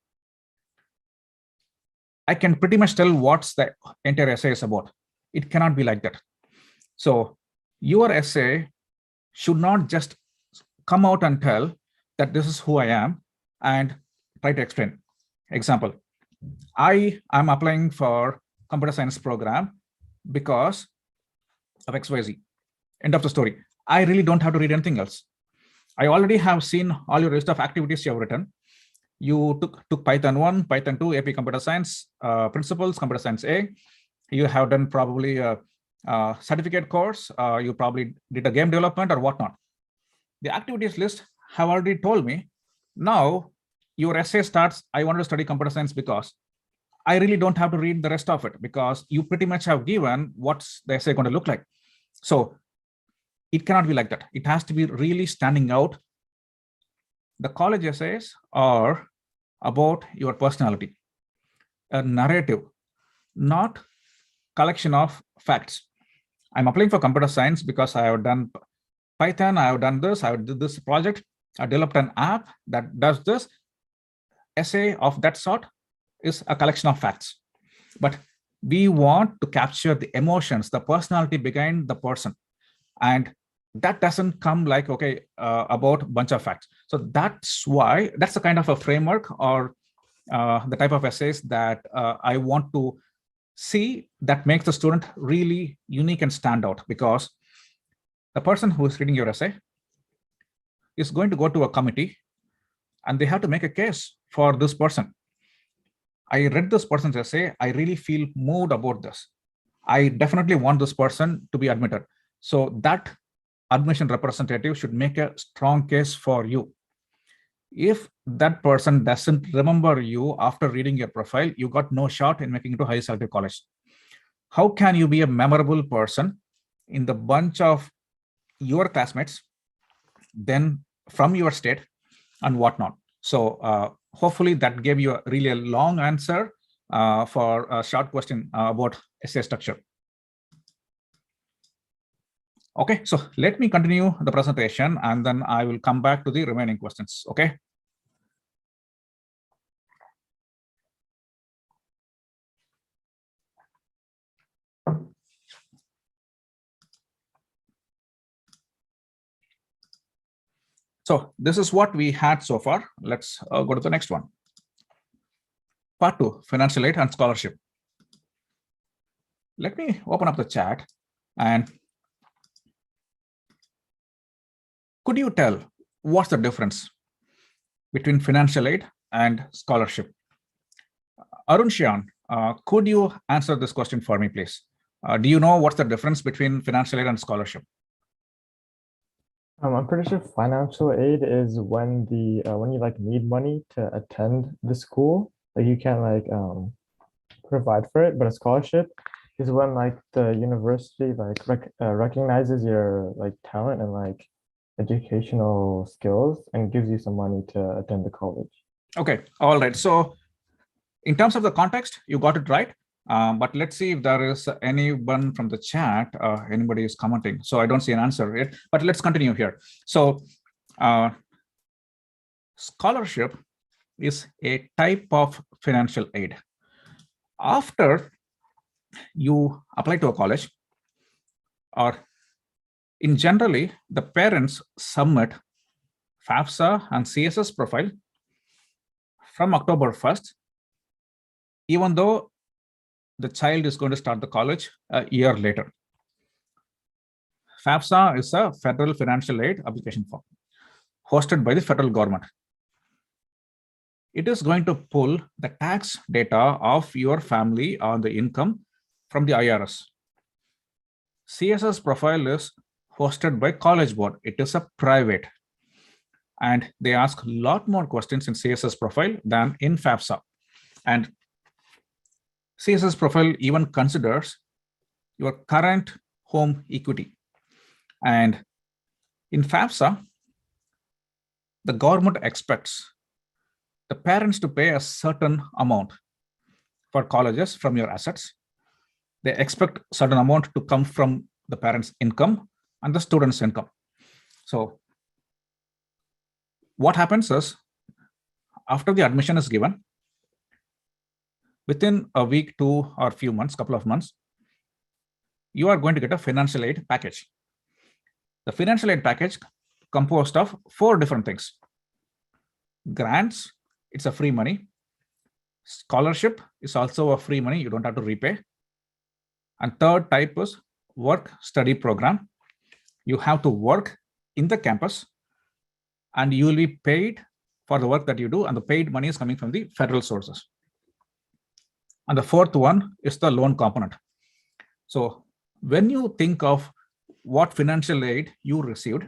I can pretty much tell what's the entire essay is about. It cannot be like that. So your essay should not just come out and tell that this is who I am and try to explain. Example, I am applying for computer science program because of XYZ. End of the story. I really don't have to read anything else. I already have seen all your list of activities you have written. You took Python 1, Python 2, AP Computer Science, Principles, Computer Science A. You have done probably a certificate course. You probably did a game development or whatnot. The activities list have already told me. Now your essay starts, I want to study computer science because I really don't have to read the rest of it because you pretty much have given what's the essay going to look like. So it cannot be like that. It has to be really standing out. The college essays are about your personality, a narrative, not collection of facts. I'm applying for computer science because I have done Python, I have done this, I have did this project, I developed an app that does this. Essay of that sort is a collection of facts. But we want to capture the emotions, the personality behind the person. And that doesn't come like, okay, about a bunch of facts. So that's why, that's the kind of a framework or the type of essays that I want to see that makes the student really unique and stand out, because the person who is reading your essay is going to go to a committee and they have to make a case for this person. I read this person's essay. I really feel moved about this. I definitely want this person to be admitted. So that admission representative should make a strong case for you. If that person doesn't remember you after reading your profile, you got no shot in making it to high selective college. How can you be a memorable person in the bunch of your classmates, then from your state and whatnot? So hopefully that gave you really a long answer for a short question about essay structure. Okay, so let me continue the presentation and then I will come back to the remaining questions. Okay. So this is what we had so far. Let's go to the next one. Part 2, financial aid and scholarship. Let me open up the chat and could you tell what's the difference between financial aid and scholarship? Arun Shian, could you answer this question for me, please? Do you know what's the difference between financial aid and scholarship? I'm pretty sure financial aid is when when you like need money to attend the school, like you can't like provide for it, but a scholarship is when like the university like recognizes your like talent and like educational skills and gives you some money to attend the college. Okay, all right. So in terms of the context, you got it right. But let's see if there is anyone from the chat, anybody is commenting. So I don't see an answer yet, but let's continue here. So scholarship is a type of financial aid. After you apply to a college, or in generally, the parents submit FAFSA and CSS profile from October 1st, even though the child is going to start the college a year later. FAFSA is a federal financial aid application form hosted by the federal government. It is going to pull the tax data of your family on the income from the IRS. CSS profile is hosted by College Board. It is a private. And they ask a lot more questions in CSS profile than in FAFSA. And CSS profile even considers your current home equity. And in FAFSA, the government expects the parents to pay a certain amount for colleges from your assets. They expect a certain amount to come from the parents' income and the student's income. So what happens is, after the admission is given, within a week, 2 or few months, couple of months, you are going to get a financial aid package. The financial aid package composed of 4 different things. Grants, it's a free money. Scholarship is also a free money, you don't have to repay. And third type is work study program. You have to work in the campus and you will be paid for the work that you do, and the paid money is coming from the federal sources. And the fourth one is the loan component. So when you think of what financial aid you received,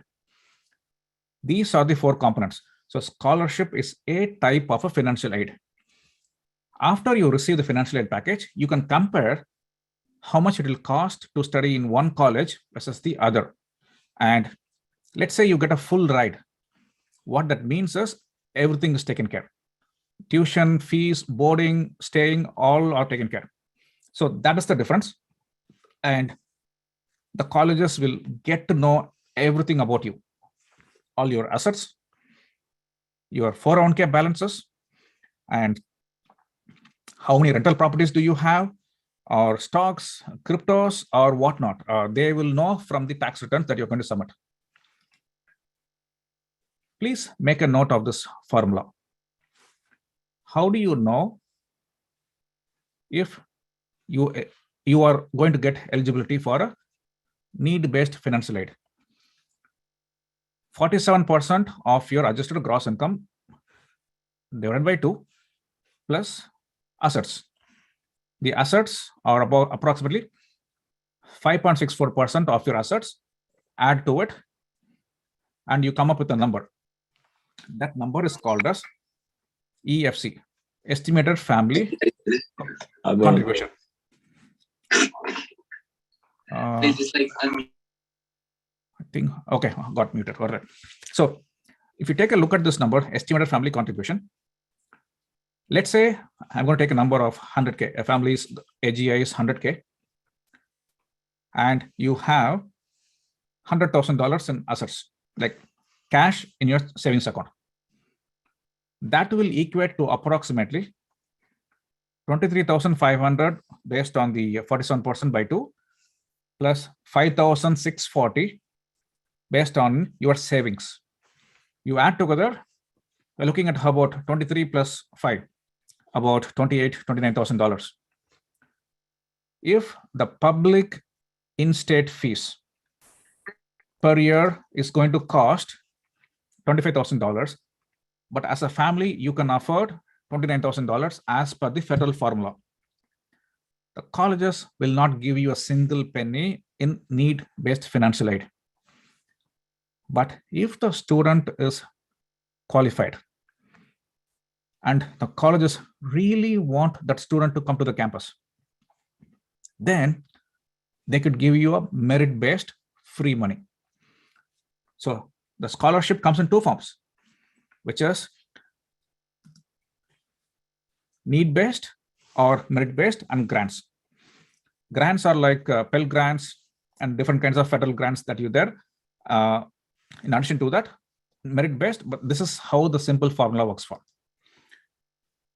these are the 4 components. So scholarship is a type of a financial aid. After you receive the financial aid package, you can compare how much it will cost to study in one college versus the other. And let's say you get a full ride. What that means is everything is taken care. Tuition, fees, boarding, staying, all are taken care. So that is the difference. And the colleges will get to know everything about you. All your assets, your 401k balances, and how many rental properties do you have, or stocks, cryptos, or whatnot. They will know from the tax returns that you're going to submit. Please make a note of this formula. How do you know if you are going to get eligibility for a need-based financial aid? 47% of your adjusted gross income divided by 2 plus assets. The assets are about approximately 5.64% of your assets. Add to it and you come up with a number. That number is called as EFC, Estimated Family Contribution. I think, okay, got muted. All right. So if you take a look at this number, estimated family contribution, let's say I'm going to take a number of 100K, a family's AGI is 100K, and you have $100,000 in assets, like cash in your savings account. That will equate to approximately 23,500 based on the 47% by 2 plus 5,640 based on your savings. You add together, we're looking at about 23 plus 5, about $29,000. If the public in-state fees per year is going to cost $25,000, but as a family, you can afford $29,000 as per the federal formula. The colleges will not give you a single penny in need-based financial aid. But if the student is qualified and the colleges really want that student to come to the campus, then they could give you a merit-based free money. So the scholarship comes in 2 forms, which is need-based or merit-based, and grants. Grants are like Pell grants and different kinds of federal grants that you there. In addition to that, merit-based, but this is how the simple formula works for.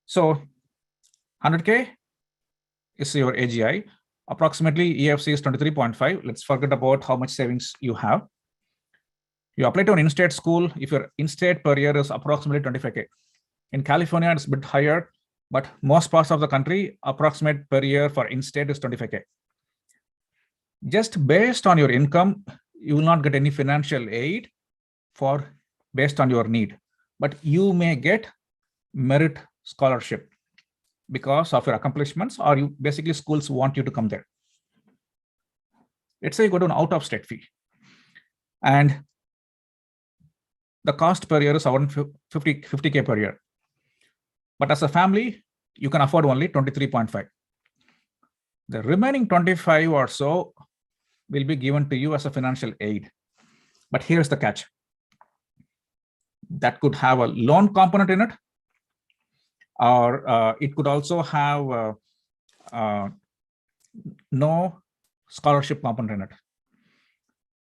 So 100K is your AGI. Approximately EFC is 23.5. Let's forget about how much savings you have. You apply to an in-state school. If your in-state per year is approximately 25K. In California, it's a bit higher, but most parts of the country, approximate per year for in-state is 25K. Just based on your income, you will not get any financial aid for based on your need, but you may get merit scholarship because of your accomplishments, or you basically schools want you to come there. Let's say you go to an out-of-state fee and the cost per year is around 50K per year. But as a family, you can afford only 23.5. The remaining 25 or so will be given to you as a financial aid. But here's the catch. That could have a loan component in it, or it could also have no scholarship component in it.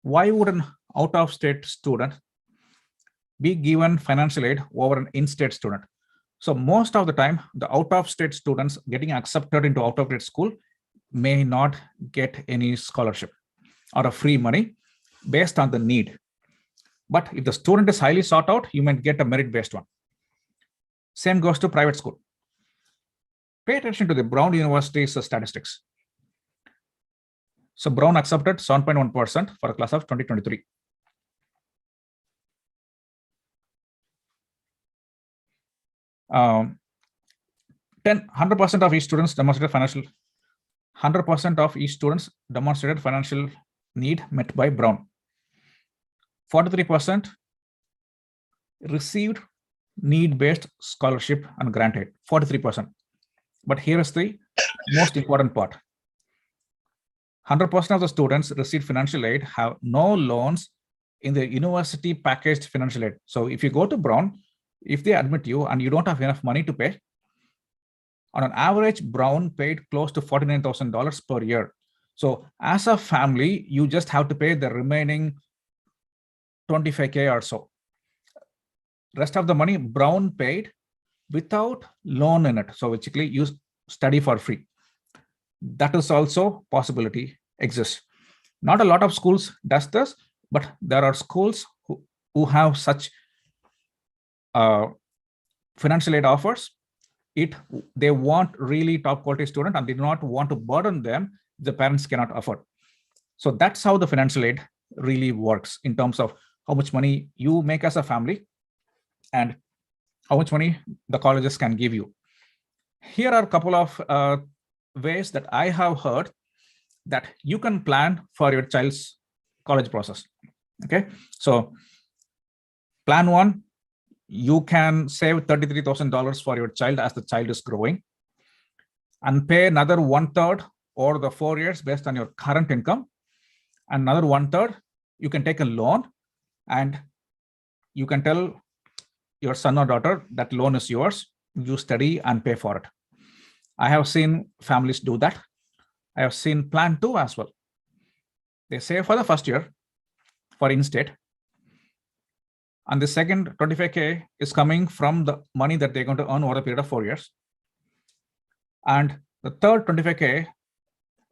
Why would an out-of-state student be given financial aid over an in-state student. So most of the time, the out-of-state students getting accepted into out-of-state school may not get any scholarship or a free money based on the need. But if the student is highly sought out, you might get a merit-based one. Same goes to private school. Pay attention to the Brown University's statistics. So Brown accepted 7.1% for a class of 2023. Um, 100% of each students demonstrated financial. 100% of each students demonstrated financial need met by Brown. 43% received need-based scholarship and grant aid. 43%. But here is the most important part. 100% of the students received financial aid have no loans in the university packaged financial aid. So if you go to Brown, if they admit you and you don't have enough money to pay, on an average, Brown paid close to $49,000 per year. So as a family, you just have to pay the remaining 25K or so. Rest of the money Brown paid without loan in it. So basically you study for free. That is also possibility exists. Not a lot of schools does this, but there are schools who have such financial aid offers. They want really top quality student and they do not want to burden them. The parents cannot afford. So that's how the financial aid really works in terms of how much money you make as a family and how much money the colleges can give you. Here are a couple of ways that I have heard that you can plan for your child's college process. Okay, so plan one, you can save $33,000 for your child as the child is growing and pay another 1/3 over the 4 years based on your current income. And another 1/3, you can take a loan and you can tell your son or daughter that loan is yours. You study and pay for it. I have seen families do that. I have seen plan two as well. They save for the first year for in-state. And the second 25K is coming from the money that they're going to earn over a period of 4 years. And the third 25K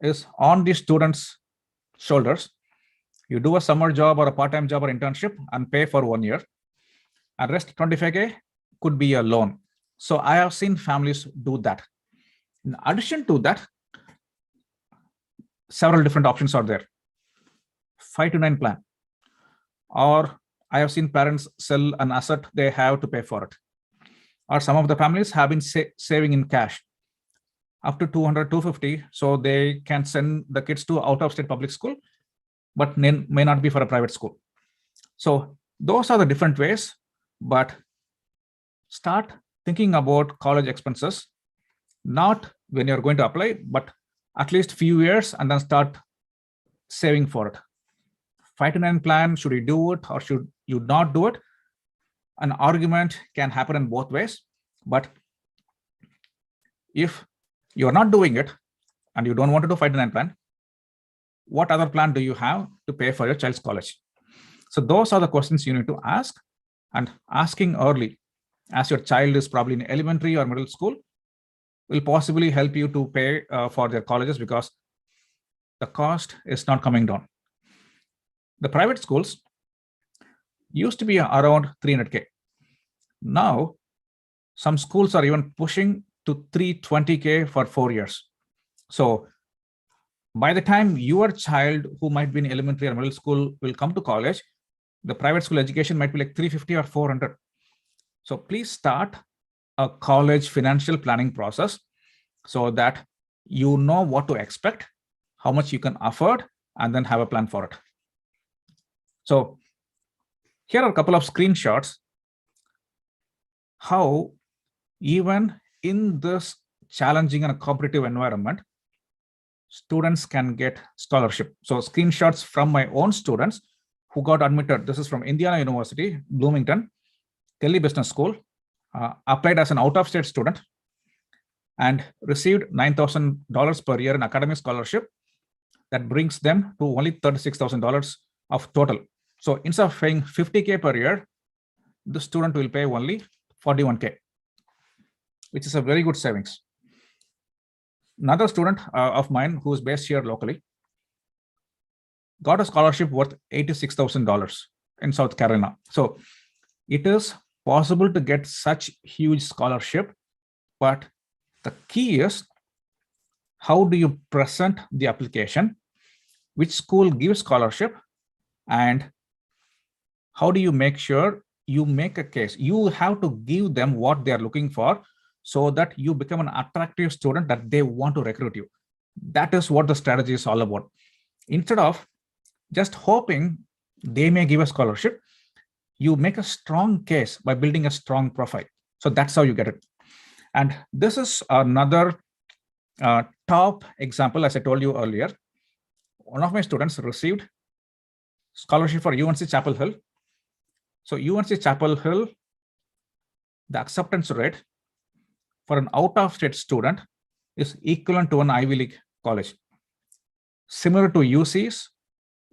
is on the student's shoulders. You do a summer job or a part-time job or internship and pay for 1 year. And rest 25K could be a loan. So I have seen families do that. In addition to that, several different options are there. 5-9 plan. Or I have seen parents sell an asset they have to pay for it. Or some of the families have been saving in cash up to 200, 250, so they can send the kids to out-of-state public school, but may not be for a private school. So those are the different ways, but start thinking about college expenses, not when you're going to apply, but at least few years and then start saving for it. 5-9 plan, should you do it or should you not do it? An argument can happen in both ways, but if you're not doing it and you don't want to do 5-9 plan, what other plan do you have to pay for your child's college? So those are the questions you need to ask, and asking early, as your child is probably in elementary or middle school, will possibly help you to pay for their colleges because the cost is not coming down. The private schools used to be around 300K. Now, some schools are even pushing to 320K for 4 years. So by the time your child who might be in elementary or middle school will come to college, the private school education might be like 350 or 400. So please start a college financial planning process so that you know what to expect, how much you can afford, and then have a plan for it. So here are a couple of screenshots how even in this challenging and competitive environment, students can get scholarship. So screenshots from my own students who got admitted. This is from Indiana University, Bloomington, Kelly Business School, applied as an out-of-state student and received $9,000 per year in academic scholarship. That brings them to only $36,000 of total. So instead of paying $50K per year, the student will pay only 41K, which is a very good savings. Another student of mine who is based here locally got a scholarship worth $86,000 in South Carolina. So it is possible to get such huge scholarship, but the key is how do you present the application, which school gives scholarship, and how do you make sure you make a case. You have to give them what they are looking for so that you become an attractive student that they want to recruit you. That is what the strategy is all about. Instead of just hoping they may give a scholarship, you make a strong case by building a strong profile. So that's how you get it. And this is another top example. As I told you earlier, one of my students received scholarship for UNC Chapel Hill. So UNC Chapel Hill, the acceptance rate for an out-of-state student is equivalent to an Ivy League college. Similar to UCs,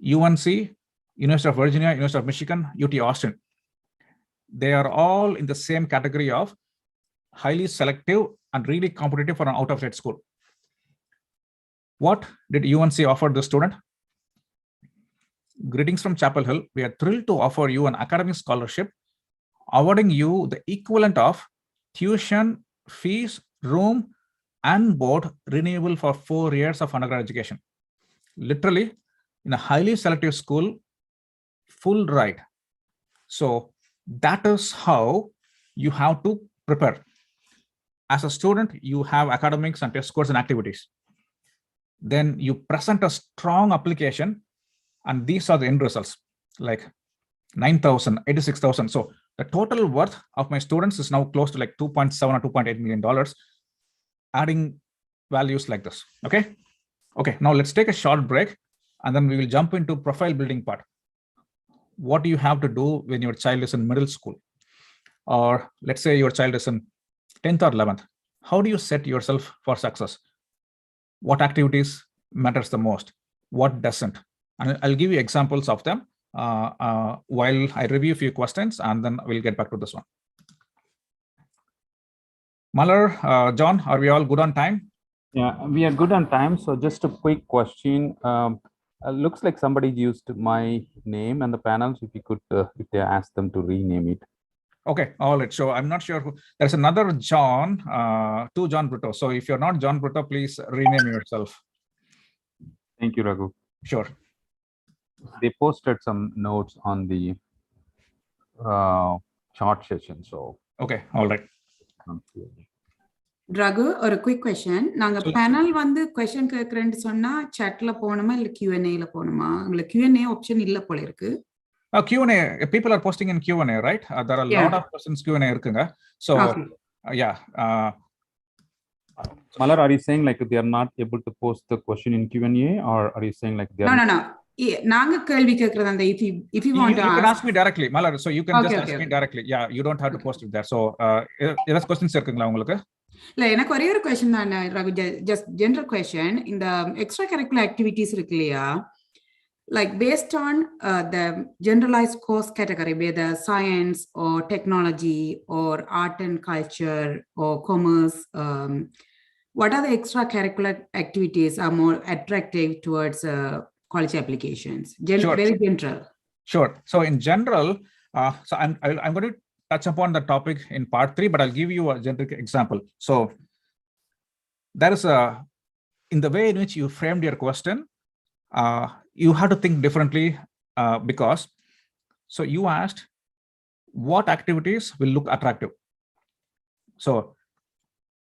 UNC, University of Virginia, University of Michigan, UT Austin. They are all in the same category of highly selective and really competitive for an out-of-state school. What did UNC offer the student? Greetings from Chapel Hill. We are thrilled to offer you an academic scholarship, awarding you the equivalent of tuition, fees, room, and board renewable for 4 years of undergrad education. Literally, in a highly selective school, full ride. So that is how you have to prepare. As a student, you have academics and test scores and activities. Then you present a strong application, and these are the end results, like 9,000, 86,000. So the total worth of my students is now close to like 2.7 or $2.8 million, adding values like this. Okay. Now let's take a short break, and then we will jump into profile building part. What do you have to do when your child is in middle school? Or let's say your child is in 10th or 11th. How do you set yourself for success? What activities matters the most? What doesn't? And I'll give you examples of them while I review a few questions, and then we'll get back to this one. Malar, John, are we all good on time? Yeah, we are good on time. So just a quick question. Looks like somebody used my name and the panels. If you could, if they ask them to rename it. Okay, all right. So I'm not sure who. There's another John, two John Brutto. So if you're not John Brutto, please rename yourself. Thank you, Raghu. Sure. They posted some notes on the chart session. So okay, all right. Raghu, or a quick question. நாங்க panel வந்து question கேக்குறேன்னு சொன்னா chatல போணுமா இல்ல Q&A ல போணுமா? இல்ல Q&A option இல்ல போல இருக்கு. Q&A, people are posting in Q&A, right? There are a lot of questions Q&A இருக்குங்க. So yeah. Malar, are you saying like they are not able to post the question in Q&A, or are you saying like they are? No. நாங்க கேள்வி கேக்குறது அந்த if you want to you can ask me directly, Malar. So you can just ask me directly. Yeah, you don't have to post it there. So ஏதாவது questions இருக்குங்களா உங்களுக்கு? இல்ல எனக்கு ஒரே ஒரு क्वेश्चन தான் ரகு, just general question. இந்த extra curricular activities இருக்கு இல்லையா, like based on the generalized course category, whether science or technology or art and culture or commerce, what are the extracurricular activities are more attractive towards college applications? Sure. Very general. Sure. So in general, so I'm going to touch upon the topic in part 3, but I'll give you a generic example. So there is in the way in which you framed your question, you have to think differently because, so you asked what activities will look attractive. So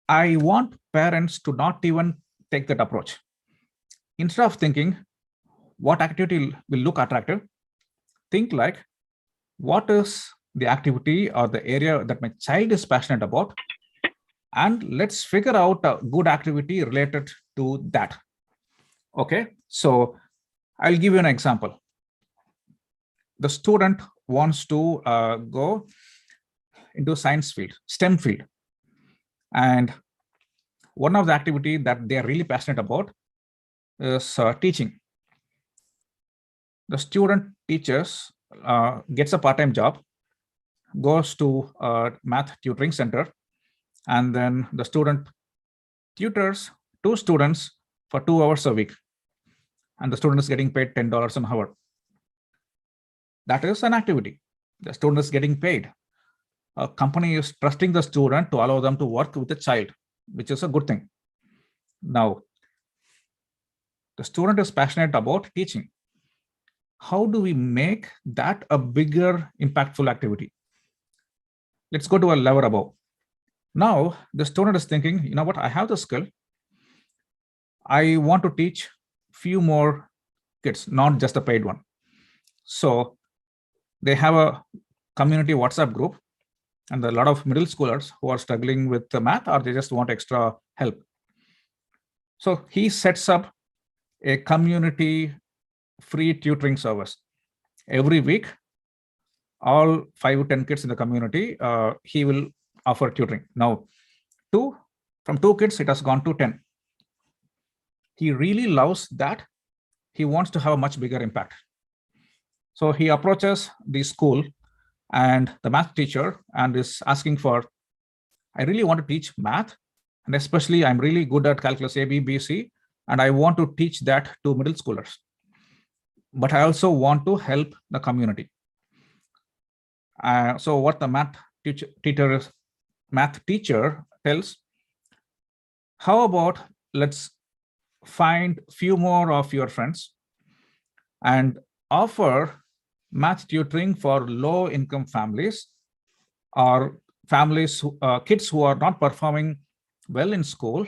I want parents to not even take that approach. Instead of thinking what activity will look attractive, think like, what is the activity or the area that my child is passionate about, and let's figure out a good activity related to that. Okay, so I'll give you an example. The student wants to go into science field, STEM field, and one of the activity that they're really passionate about is teaching. The student teaches, gets a part-time job, goes to a math tutoring center, and then the student tutors 2 students for 2 hours a week, and the student is getting paid $10 an hour. That is an activity. The student is getting paid. A company is trusting the student to allow them to work with the child, which is a good thing. Now, the student is passionate about teaching. How do we make that a bigger, impactful activity? Let's go to a level above. Now, the student is thinking, you know what, I have the skill. I want to teach few more kids, not just the paid one. So they have a community WhatsApp group, and there are a lot of middle schoolers who are struggling with the math, or they just want extra help. So he sets up a community free tutoring service. Every week, all 5 to 10 kids in the community, he will offer tutoring. Now, from 2 kids, it has gone to 10. He really loves that. He wants to have a much bigger impact. So he approaches the school and the math teacher and is asking for, I really want to teach math, and especially I'm really good at calculus A, B, B, C, and I want to teach that to middle schoolers. But I also want to help the community. So what the math teacher tells, how about let's find few more of your friends and offer math tutoring for low income families or families, kids who are not performing well in school.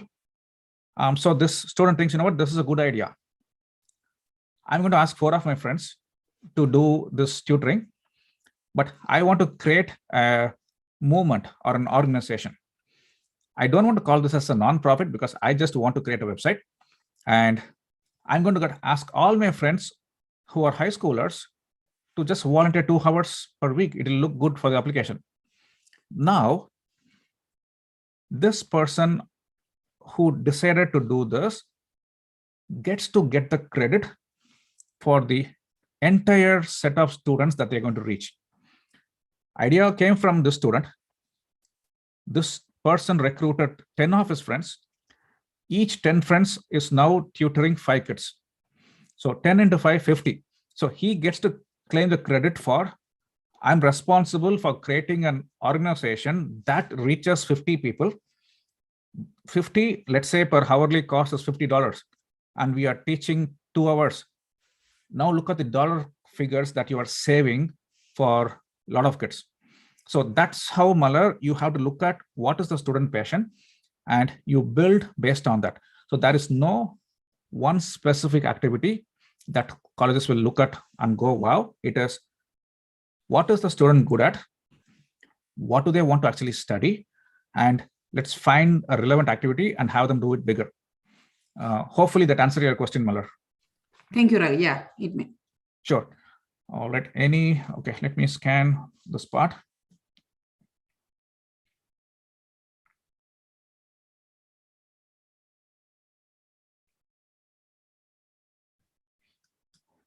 So this student thinks, you know what, this is a good idea. I'm going to ask 4 of my friends to do this tutoring, but I want to create a movement or an organization. I don't want to call this as a non-profit because I just want to create a website, and I'm going to ask all my friends who are high schoolers to just volunteer 2 hours per week. It will look good for the application. Now, this person who decided to do this gets to get the credit for the entire set of students that they're going to reach. Idea came from this student. This person recruited 10 of his friends. Each 10 friends is now tutoring 5 kids. So 10 into 5, 50. So he gets to claim the credit for, I'm responsible for creating an organization that reaches 50 people. 50, let's say per hourly cost is $50, and we are teaching 2 hours. Now look at the dollar figures that you are saving for a lot of kids. So that's how, Malar, you have to look at what is the student passion, and you build based on that. So there is no one specific activity that colleges will look at and go, wow. It is, what is the student good at? What do they want to actually study? And let's find a relevant activity and have them do it bigger. Hopefully that answers your question, Malar. Thank you, Ravi. Yeah, it may. Sure. All right. Okay, let me scan this part.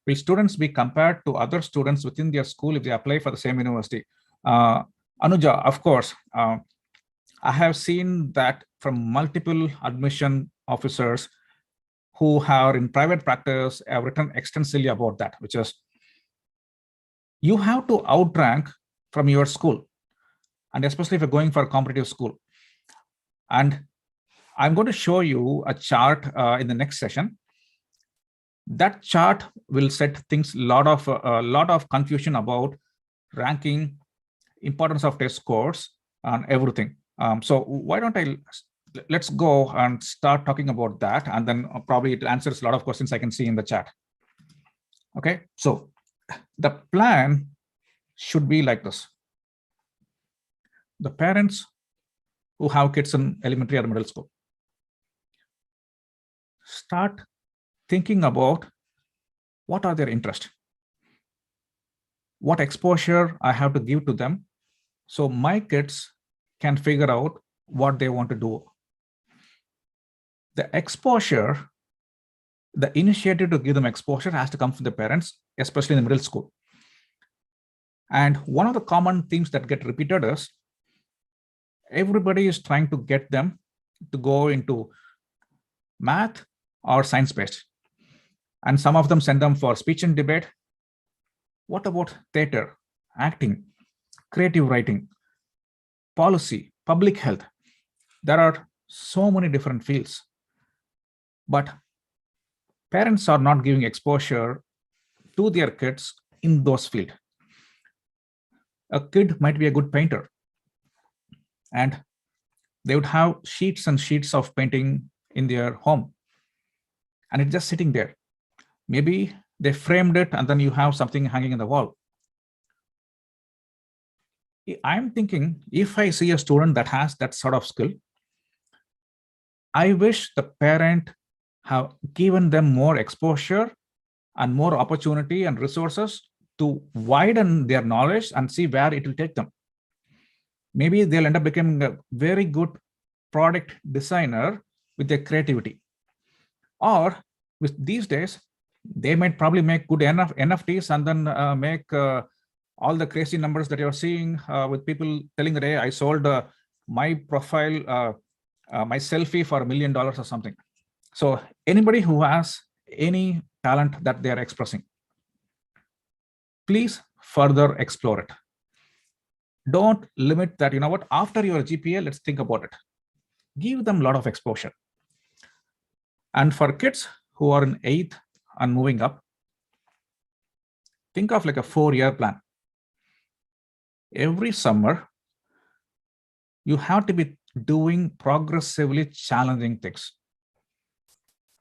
Will students be compared to other students within their school if they apply for the same university? Anuja, of course. I have seen that from multiple admission officers who are in private practice have written extensively about that, which is you have to outrank from your school, and especially if you're going for a competitive school. And I'm going to show you a chart in the next session. That chart will set things a lot of confusion about ranking, importance of test scores, and everything. So why don't let's go and start talking about that, and then probably it answers a lot of questions I can see in the chat. Okay, so the plan should be like this. The parents who have kids in elementary or middle school, start thinking about what are their interests, what exposure I have to give to them so my kids can figure out what they want to do. The exposure, the initiative to give them exposure has to come from the parents, especially in the middle school. And one of the common themes that get repeated is everybody is trying to get them to go into math or science-based. And some of them send them for speech and debate. What about theater, acting, creative writing, policy, public health? There are so many different fields, but parents are not giving exposure to their kids in those fields. A kid might be a good painter, and they would have sheets and sheets of painting in their home, and it's just sitting there. Maybe they framed it, and then you have something hanging in the wall. I'm thinking, if I see a student that has that sort of skill, I wish the parent have given them more exposure and more opportunity and resources to widen their knowledge and see where it will take them. Maybe they'll end up becoming a very good product designer with their creativity. Or with these days, they might probably make good enough NFTs and then make all the crazy numbers that you're seeing with people telling that, hey, I sold my profile, my selfie for $1 million or something. So anybody who has any talent that they are expressing, please further explore it. Don't limit that, you know what, after your GPA, let's think about it. Give them a lot of exposure. And for kids who are in 8th and moving up, think of like a 4-year plan. Every summer, you have to be doing progressively challenging things.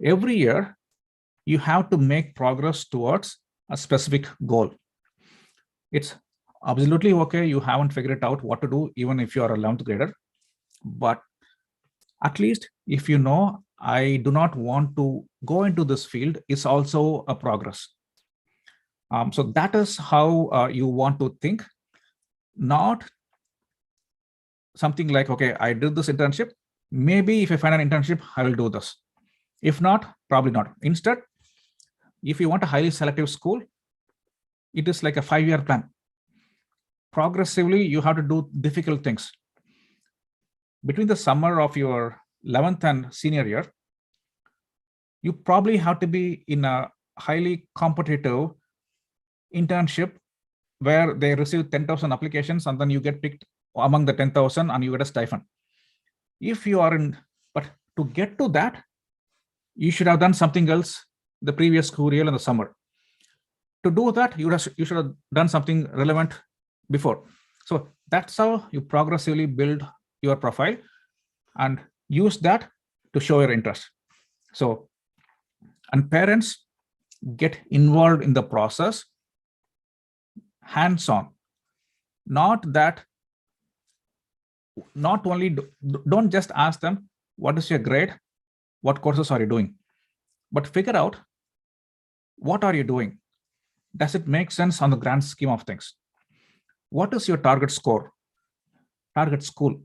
Every year, you have to make progress towards a specific goal. It's absolutely okay, you haven't figured out what to do, even if you are a 11th grader. But at least if you know, I do not want to go into this field, it's also a progress. So that is how you want to think, not something like, okay, I did this internship. Maybe if I find an internship, I will do this. If not, probably not. Instead, if you want a highly selective school, it is like a 5-year plan. Progressively, you have to do difficult things. Between the summer of your 11th and senior year, you probably have to be in a highly competitive internship where they receive 10,000 applications and then you get picked among the 10,000 and you get a stipend. If you are in, but to get to that, you should have done something else the previous school year in the summer. To do that, you should have done something relevant before. So that's how you progressively build your profile and use that to show your interest. So, and parents get involved in the process hands-on. Not only, don't just ask them, what is your grade? What courses are you doing? But figure out, what are you doing? Does it make sense on the grand scheme of things? What is your target score? Target school?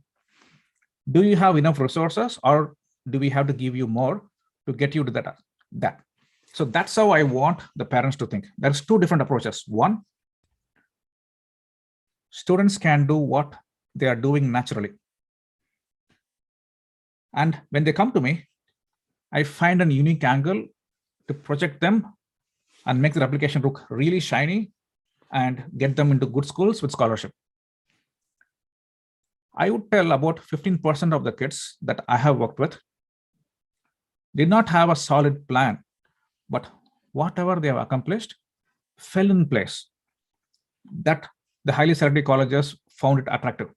Do you have enough resources, or do we have to give you more to get you to that? So that's how I want the parents to think. There's 2 different approaches. One, students can do what they are doing naturally. And when they come to me, I find a unique angle to project them and make their application look really shiny and get them into good schools with scholarship. I would tell about 15% of the kids that I have worked with did not have a solid plan, but whatever they have accomplished fell in place. That the highly selective colleges found it attractive.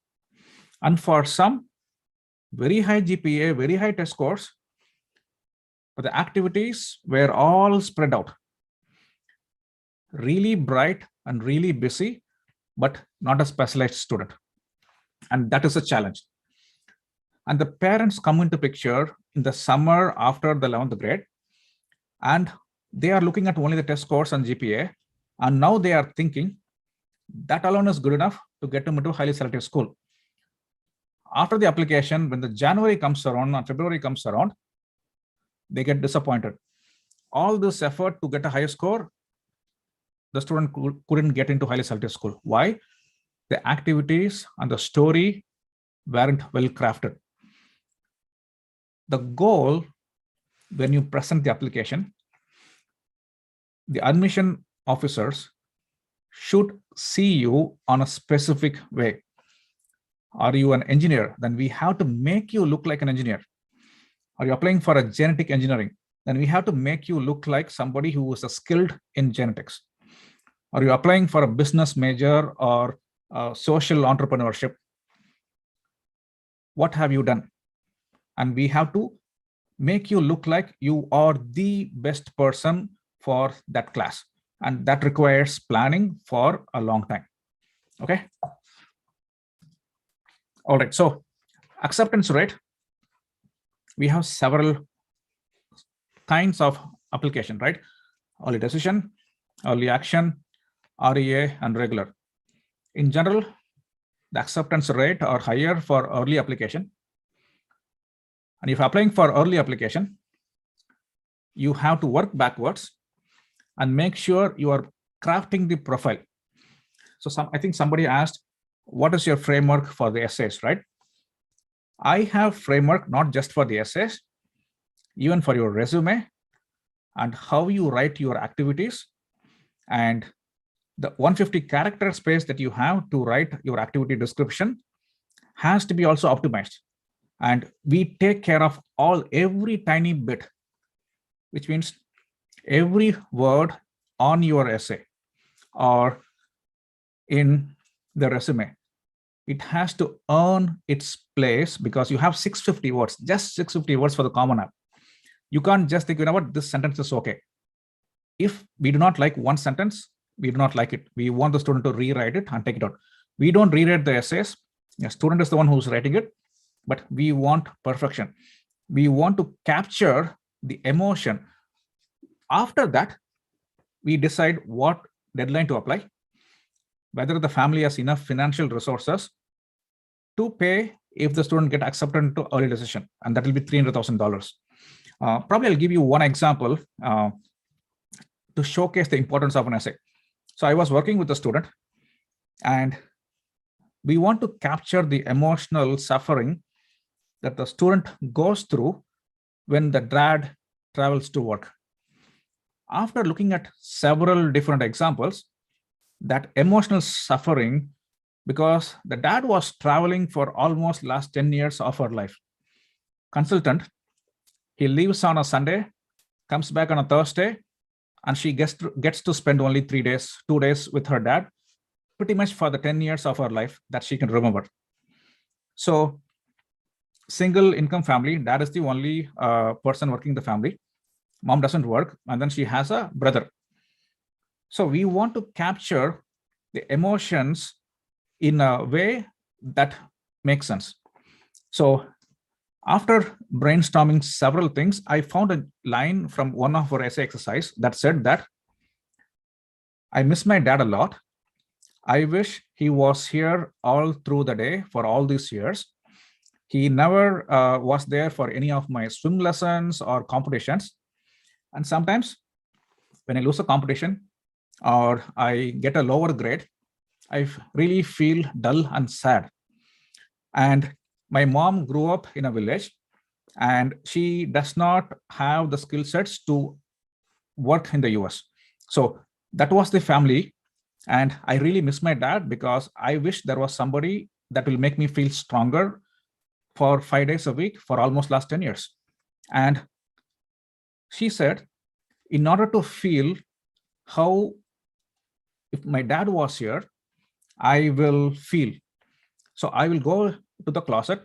And for some, very high GPA, very high test scores, but the activities were all spread out. Really bright and really busy, but not a specialized student. And that is a challenge. And the parents come into picture in the summer after the 11th grade, and they are looking at only the test scores and GPA. And now they are thinking that alone is good enough to get them into a highly selective school. After the application, when the January comes around and February comes around, they get disappointed. All this effort to get a higher score the student couldn't get into highly selective school. Why? The activities and the story weren't well crafted. The goal, when you present the application, the admission officers should see you on a specific way. Are you an engineer? Then we have to make you look like an engineer. Are you applying for a genetic engineering? Then we have to make you look like somebody who is skilled in genetics. Are you applying for a business major or social entrepreneurship? What have you done? And we have to make you look like you are the best person for that class. And that requires planning for a long time. Okay. All right. So acceptance rate, we have several kinds of application, right? Early decision, early action, REA, and regular. In general, the acceptance rate are higher for early application. And if applying for early application, you have to work backwards and make sure you are crafting the profile. So I think somebody asked, what is your framework for the essays, right? I have framework not just for the essays, even for your resume and how you write your activities, and the 150 character space that you have to write your activity description has to be also optimized. And we take care of every tiny bit, which means every word on your essay or in the resume, it has to earn its place, because you have 650 words, just 650 words for the Common App. You can't just think, you know what, this sentence is okay. If we do not like one sentence, we do not like it. We want the student to rewrite it and take it out. We don't rewrite the essays. The student is the one who's writing it, but we want perfection. We want to capture the emotion. After that, we decide what deadline to apply, whether the family has enough financial resources to pay if the student get accepted into early decision, and that will be $300,000. Probably I'll give you one example to showcase the importance of an essay. So I was working with a student, and we want to capture the emotional suffering that the student goes through when the dad travels to work. After looking at several different examples, that emotional suffering, because the dad was traveling for almost last 10 years of her life. Consultant, he leaves on a Sunday, comes back on a Thursday, and she gets to spend only 2 days with her dad, pretty much for the 10 years of her life that she can remember. So single income family, dad is the only person working the family. Mom doesn't work, and then she has a brother. So we want to capture the emotions in a way that makes sense. So after brainstorming several things, I found a line from one of our essay exercise that said that I miss my dad a lot. I wish he was here all through the day for all these years. He never was there for any of my swim lessons or competitions. And sometimes when I lose a competition or I get a lower grade, I really feel dull and sad. And my mom grew up in a village, and she does not have the skill sets to work in the US. So that was the family. And I really miss my dad, because I wish there was somebody that will make me feel stronger for 5 days a week for almost last 10 years. And she said, in order to feel how if my dad was here, I will feel. So I will go to the closet.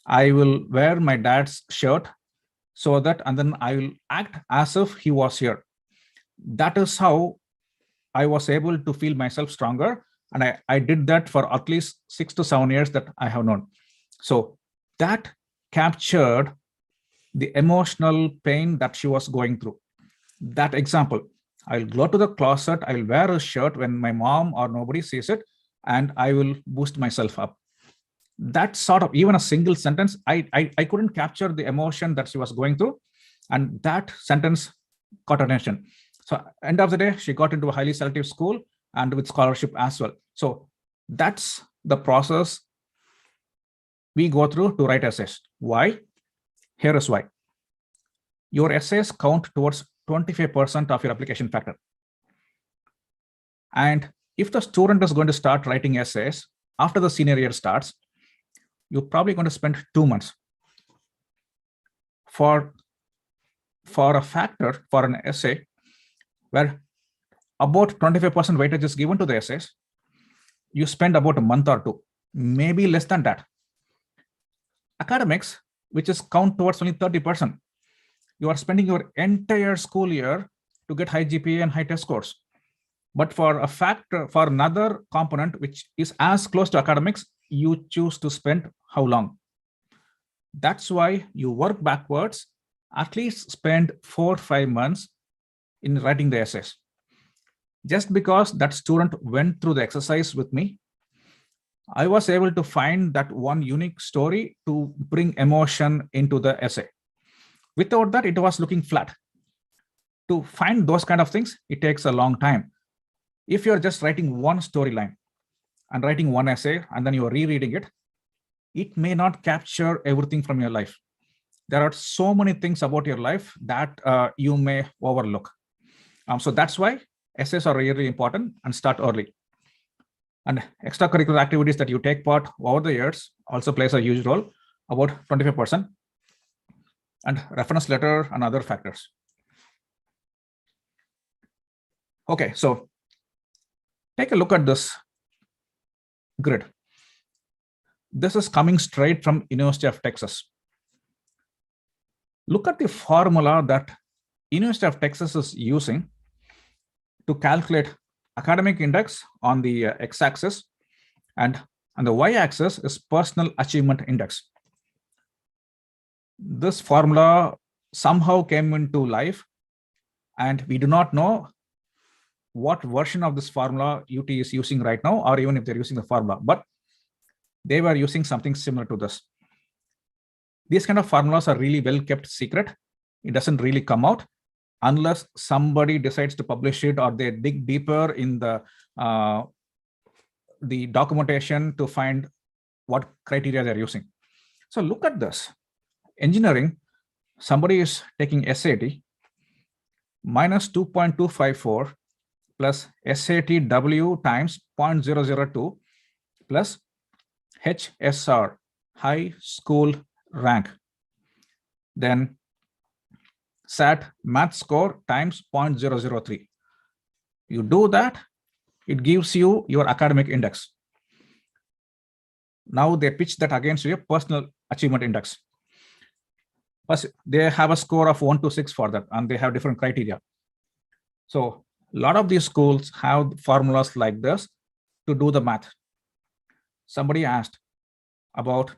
I will wear my dad's shirt so that, and then I will act as if he was here. That is how I was able to feel myself stronger. And I did that for at least 6 to 7 years that I have known. So that captured the emotional pain that she was going through. That example, I'll go to the closet, I'll wear a shirt when my mom or nobody sees it, and I will boost myself up. That sort of, even a single sentence, I couldn't capture the emotion that she was going through. And that sentence caught attention. So end of the day, she got into a highly selective school and with scholarship as well. So that's the process we go through to write essays. Why? Here is why. Your essays count towards 25% of your application factor. And if the student is going to start writing essays after the senior year starts, you're probably going to spend 2 months. For a factor, for an essay, where about 25% weightage is given to the essays, you spend about a month or 2, maybe less than that. Academics, which is count towards only 30%, you are spending your entire school year to get high GPA and high test scores. But for a factor, for another component, which is as close to academics, you choose to spend how long? That's why you work backwards, at least spend 4 or 5 months in writing the essays. Just because that student went through the exercise with me, I was able to find that one unique story to bring emotion into the essay. Without that, it was looking flat. To find those kind of things, it takes a long time. If you're just writing one storyline and writing one essay, and then you're rereading it, it may not capture everything from your life. There are so many things about your life that you may overlook. So that's why essays are really important and start early. And extracurricular activities that you take part over the years also plays a huge role, about 25%, and reference letter and other factors. Okay, so take a look at this grid. This is coming straight from University of Texas. Look at the formula that University of Texas is using to calculate academic index on the x-axis, and on the y-axis is personal achievement index. This formula somehow came into life, and we do not know what version of this formula UT is using right now, or even if they're using the formula, but they were using something similar to this. These kind of formulas are really well kept secret. It doesn't really come out unless somebody decides to publish it, or they dig deeper in the documentation to find what criteria they're using. So look at this. Engineering, somebody is taking SAT minus 2.254 plus SAT W times 0.002 plus HSR, high school rank. Then SAT math score times 0.003. You do that, it gives you your academic index. Now they pitch that against your personal achievement index. Plus they have a score of 1 to 6 for that, and they have different criteria. So a lot of these schools have formulas like this to do the math. Somebody asked about,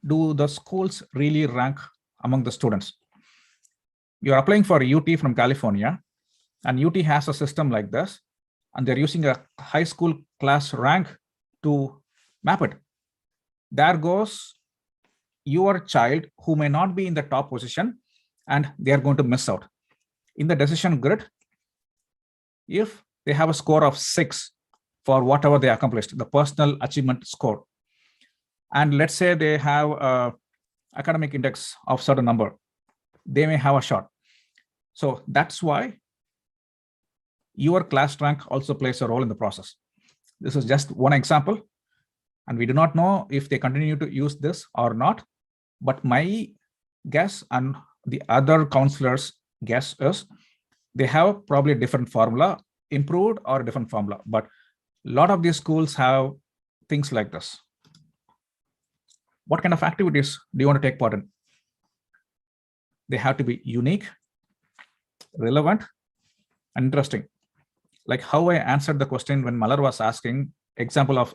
do the schools really rank among the students? You're applying for UT from California, and UT has a system like this, and they're using a high school class rank to map it. There goes your child who may not be in the top position, and they are going to miss out. In the decision grid, if they have a score of 6 for whatever they accomplished, the personal achievement score, and let's say they have an academic index of certain number, they may have a shot. So that's why your class rank also plays a role in the process. This is just one example, and we do not know if they continue to use this or not. But my guess and the other counselors' guess is they have probably a different formula, improved or a different formula. But a lot of these schools have things like this. What kind of activities do you want to take part in? They have to be unique, relevant, and interesting. Like how I answered the question when Malar was asking, example of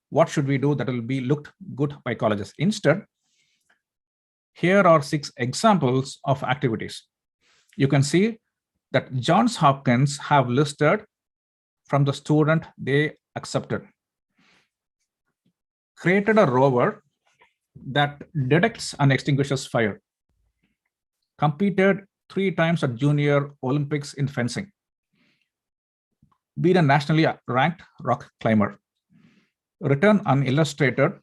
what should we do that will be looked good by colleges. Instead, here are 6 examples of activities. You can see that Johns Hopkins have listed from the student they accepted. Created a rover that detects and extinguishes fire. Competed 3 times at Junior Olympics in fencing. been a nationally ranked rock climber, written and illustrated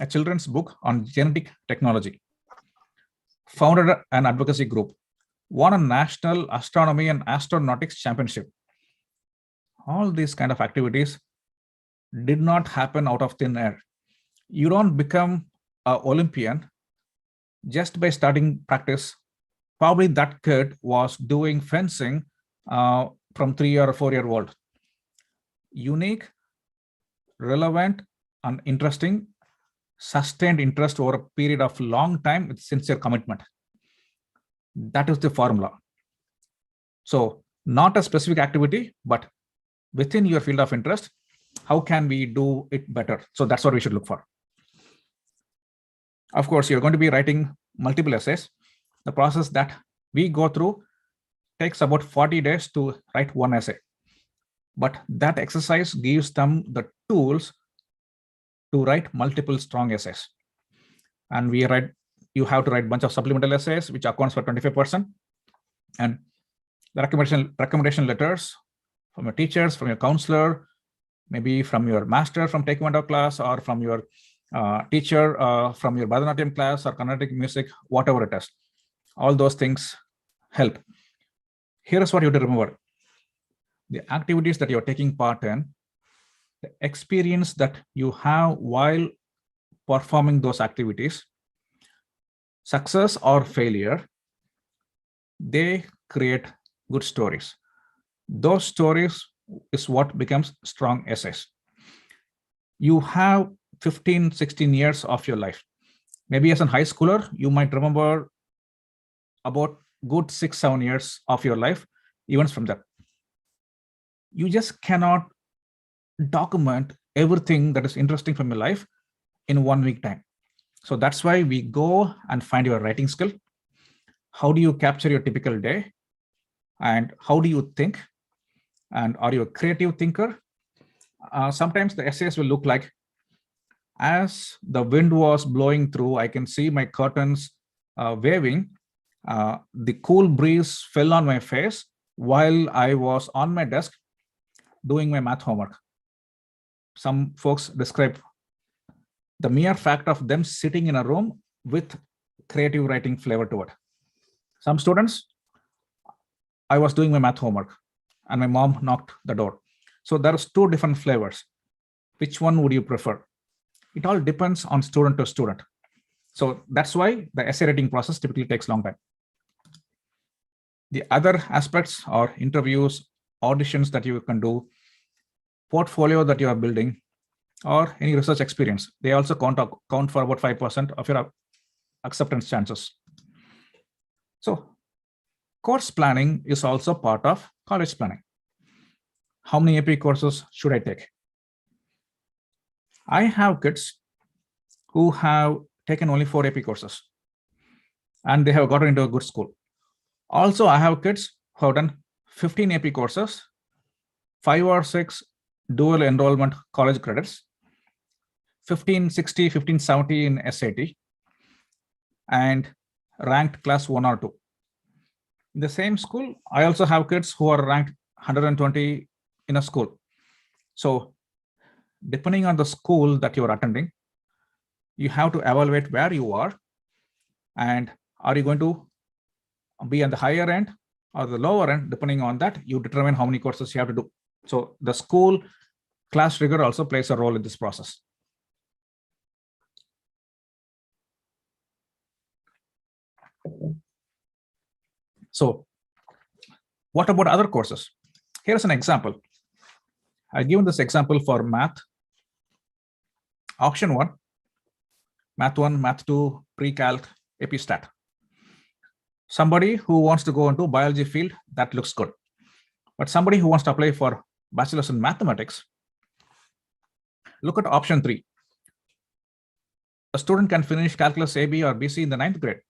a children's book on genetic technology, founded an advocacy group, won a national astronomy and astronautics championship. All these kind of activities did not happen out of thin air. You don't become an Olympian just by starting practice. Probably that kid was doing fencing from 3 or 4 year old. Unique, relevant, and interesting, sustained interest over a period of long time with sincere commitment. That is the formula. So not a specific activity, but within your field of interest, how can we do it better? So that's what we should look for. Of course, you're going to be writing multiple essays. The process that we go through takes about 40 days to write one essay. But that exercise gives them the tools to write multiple strong essays. And you have to write a bunch of supplemental essays, which accounts for 25%. And the recommendation letters from your teachers, from your counselor, maybe from your master from Taekwondo class, or from your teacher from your Bharatanatyam class or Carnatic music, whatever it is. All those things help. Here is what you have to remember. The activities that you're taking part in, the experience that you have while performing those activities, success or failure, they create good stories. Those stories is what becomes strong essays. You have 15, 16 years of your life. Maybe as a high schooler, you might remember about good 6, 7 years of your life, events from that. You just cannot document everything that is interesting from your life in 1 week time. So that's why we go and find your writing skill. How do you capture your typical day? And how do you think? And are you a creative thinker? Sometimes the essays will look like, as the wind was blowing through, I can see my curtains waving. The cool breeze fell on my face while I was on my desk doing my math homework. Some folks describe the mere fact of them sitting in a room with creative writing flavor to it. Some students, I was doing my math homework and my mom knocked the door. So there's 2 different flavors. Which one would you prefer? It all depends on student to student. So that's why the essay writing process typically takes a long time. The other aspects are interviews, auditions that you can do, portfolio that you are building, or any research experience. They also count for about 5% of your acceptance chances. So course planning is also part of college planning. How many AP courses should I take? I have kids who have taken only 4 AP courses and they have gotten into a good school. Also, I have kids who have done 15 AP courses, 5 or 6 dual enrollment college credits, 1560, 1570 in SAT, and ranked class 1 or 2. In the same school, I also have kids who are ranked 120 in a school. So depending on the school that you are attending, you have to evaluate where you are, and are you going to be on the higher end or the lower end. Depending on that, you determine how many courses you have to do. So the school class rigor also plays a role in this process. So what about other courses? Here's an example. I've given this example for math. Option 1, math 1, math 2, pre-calc, AP Stat. Somebody who wants to go into biology field, that looks good. But somebody who wants to apply for bachelor's in mathematics, look at option 3. A student can finish calculus AB or BC in the 9th grade,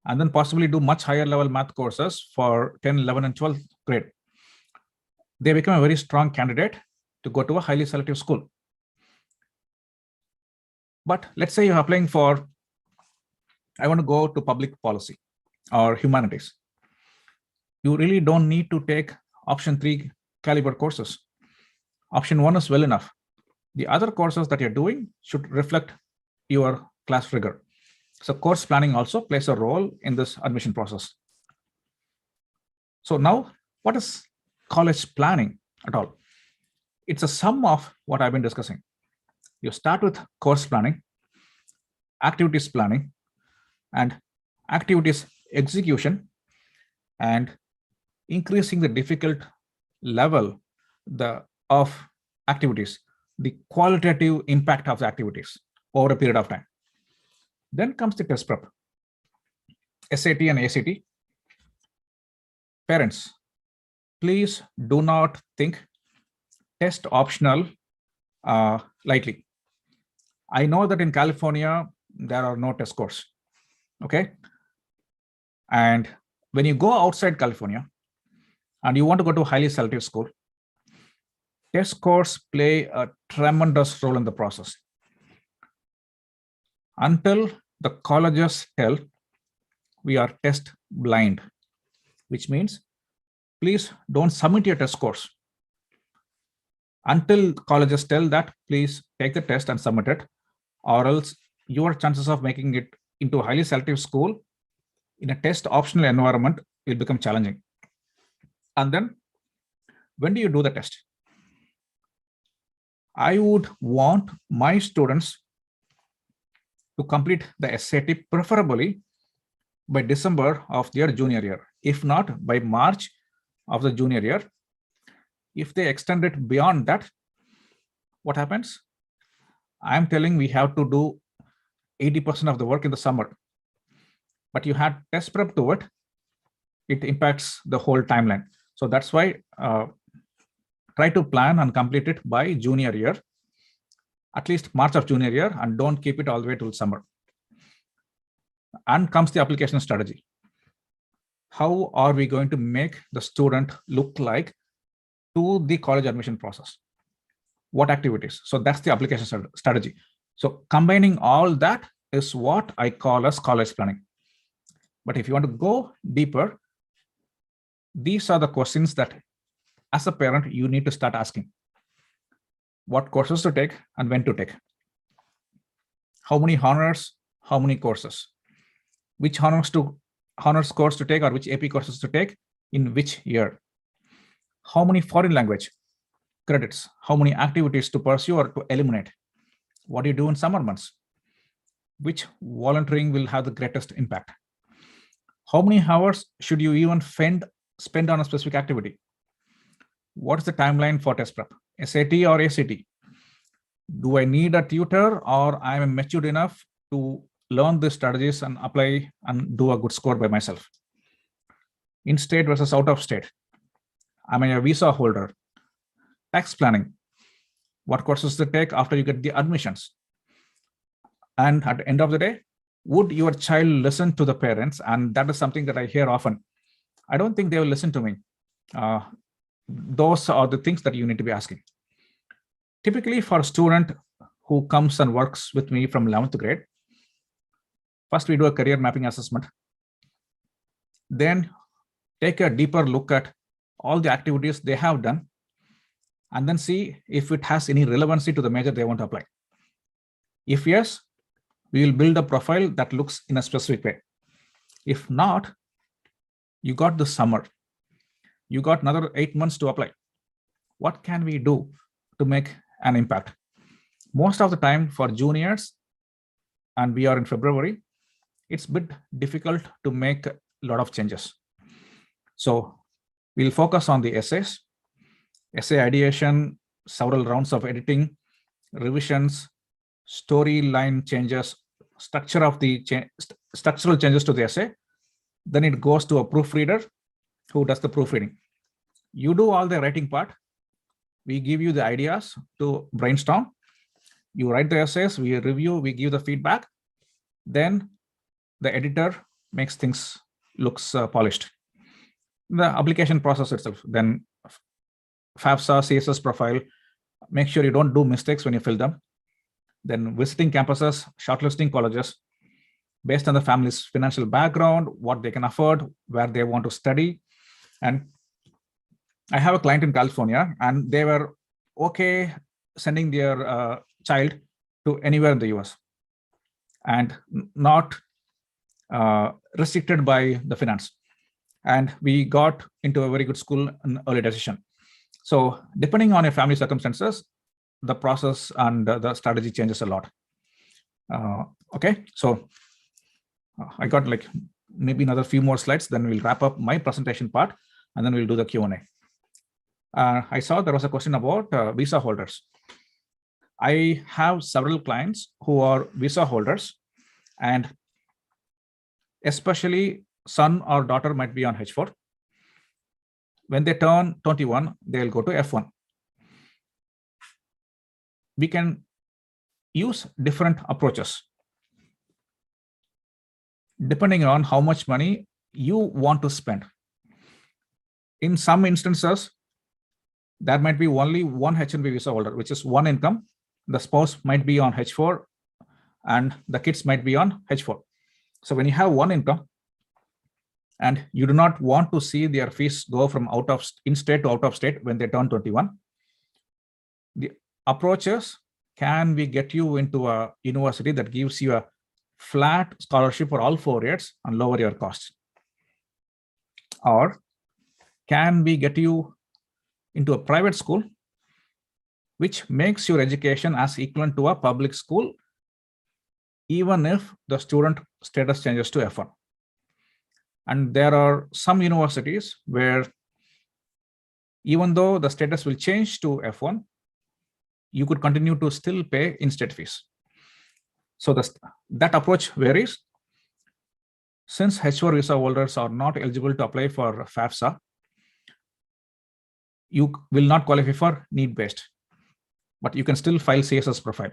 and then possibly do much higher level math courses for 10, 11, and 12th grade. They become a very strong candidate to go to a highly selective school. But let's say you're applying for, I want to go to public policy or humanities. You really don't need to take option 3 caliber courses. Option 1 is well enough. The other courses that you're doing should reflect your class rigor. So course planning also plays a role in this admission process. So now, what is college planning at all? It's a sum of what I've been discussing. You start with course planning, activities planning, and activities execution, and increasing the difficult level of activities, the qualitative impact of the activities over a period of time. Then comes the test prep, SAT and ACT. Parents, please do not think test optional lightly. I know that in California, there are no test scores, okay? And when you go outside California and you want to go to a highly selective school, test scores play a tremendous role in the process. Until the colleges tell we are test blind, which means please don't submit your test scores. Until colleges tell that, please take the test and submit it, or else your chances of making it into a highly selective school in a test optional environment will become challenging. And then when do you do the test? I would want my students to complete the SAT preferably by December of their junior year, if not by March of the junior year. If they extend it beyond that, what happens? I'm telling we have to do 80% of the work in the summer, but you had test prep to it, it impacts the whole timeline. So that's why try to plan and complete it by junior year, at least March of junior year, and don't keep it all the way till summer. And comes the application strategy. How are we going to make the student look like to the college admission process? What activities? So that's the application strategy. So combining all that is what I call as college planning. But if you want to go deeper, these are the questions that as a parent, you need to start asking. What courses to take and when to take? How many honors, how many courses? Which honors course to take or which AP courses to take in which year? How many foreign language credits? How many activities to pursue or to eliminate? What do you do in summer months? Which volunteering will have the greatest impact? How many hours should you even spend on a specific activity? What's the timeline for test prep? SAT or ACT? Do I need a tutor, or I am matured enough to learn the strategies and apply and do a good score by myself? In-state versus out of state. Am I a visa holder? Tax planning. What courses to take after you get the admissions? And at the end of the day, would your child listen to the parents? And that is something that I hear often. I don't think they will listen to me. Those are the things that you need to be asking. Typically for a student who comes and works with me from 11th grade, first we do a career mapping assessment. Then take a deeper look at all the activities they have done, and then see if it has any relevancy to the major they want to apply. If yes, we will build a profile that looks in a specific way. If not, you got the summer. You got another 8 months to apply. What can we do to make an impact? Most of the time for juniors, and we are in February, it's a bit difficult to make a lot of changes. So we'll focus on the essays, essay ideation, several rounds of editing, revisions, storyline changes, structural changes to the essay. Then it goes to a proofreader who does the proofreading. You do all the writing part. We give you the ideas to brainstorm. You write the essays, we review, we give the feedback. Then the editor makes things looks polished. The application process itself, then FAFSA, CSS profile, make sure you don't do mistakes when you fill them. Then visiting campuses, shortlisting colleges based on the family's financial background, what they can afford, where they want to study, and I have a client in California, and they were okay sending their child to anywhere in the US and not restricted by the finance. And we got into a very good school in early decision. So depending on your family circumstances, the process and the strategy changes a lot. Okay, so I got like maybe another few more slides, then we'll wrap up my presentation part, and then we'll do the Q&A. I saw there was a question about visa holders. I have several clients who are visa holders, and especially son or daughter might be on H4. When they turn 21, they'll go to F1. We can use different approaches depending on how much money you want to spend. In some instances, there might be only one H1B visa holder, which is one income. The spouse might be on H4 and the kids might be on H4. So when you have one income and you do not want to see their fees go from in-state to out of state when they turn 21, the approaches, can we get you into a university that gives you a flat scholarship for all 4 years and lower your costs? Or can we get you into a private school which makes your education as equivalent to a public school, even if the student status changes to F1? And there are some universities where even though the status will change to F1, you could continue to still pay in-state fees. So that approach varies. Since H4 visa holders are not eligible to apply for FAFSA, you will not qualify for need-based, but you can still file CSS profile.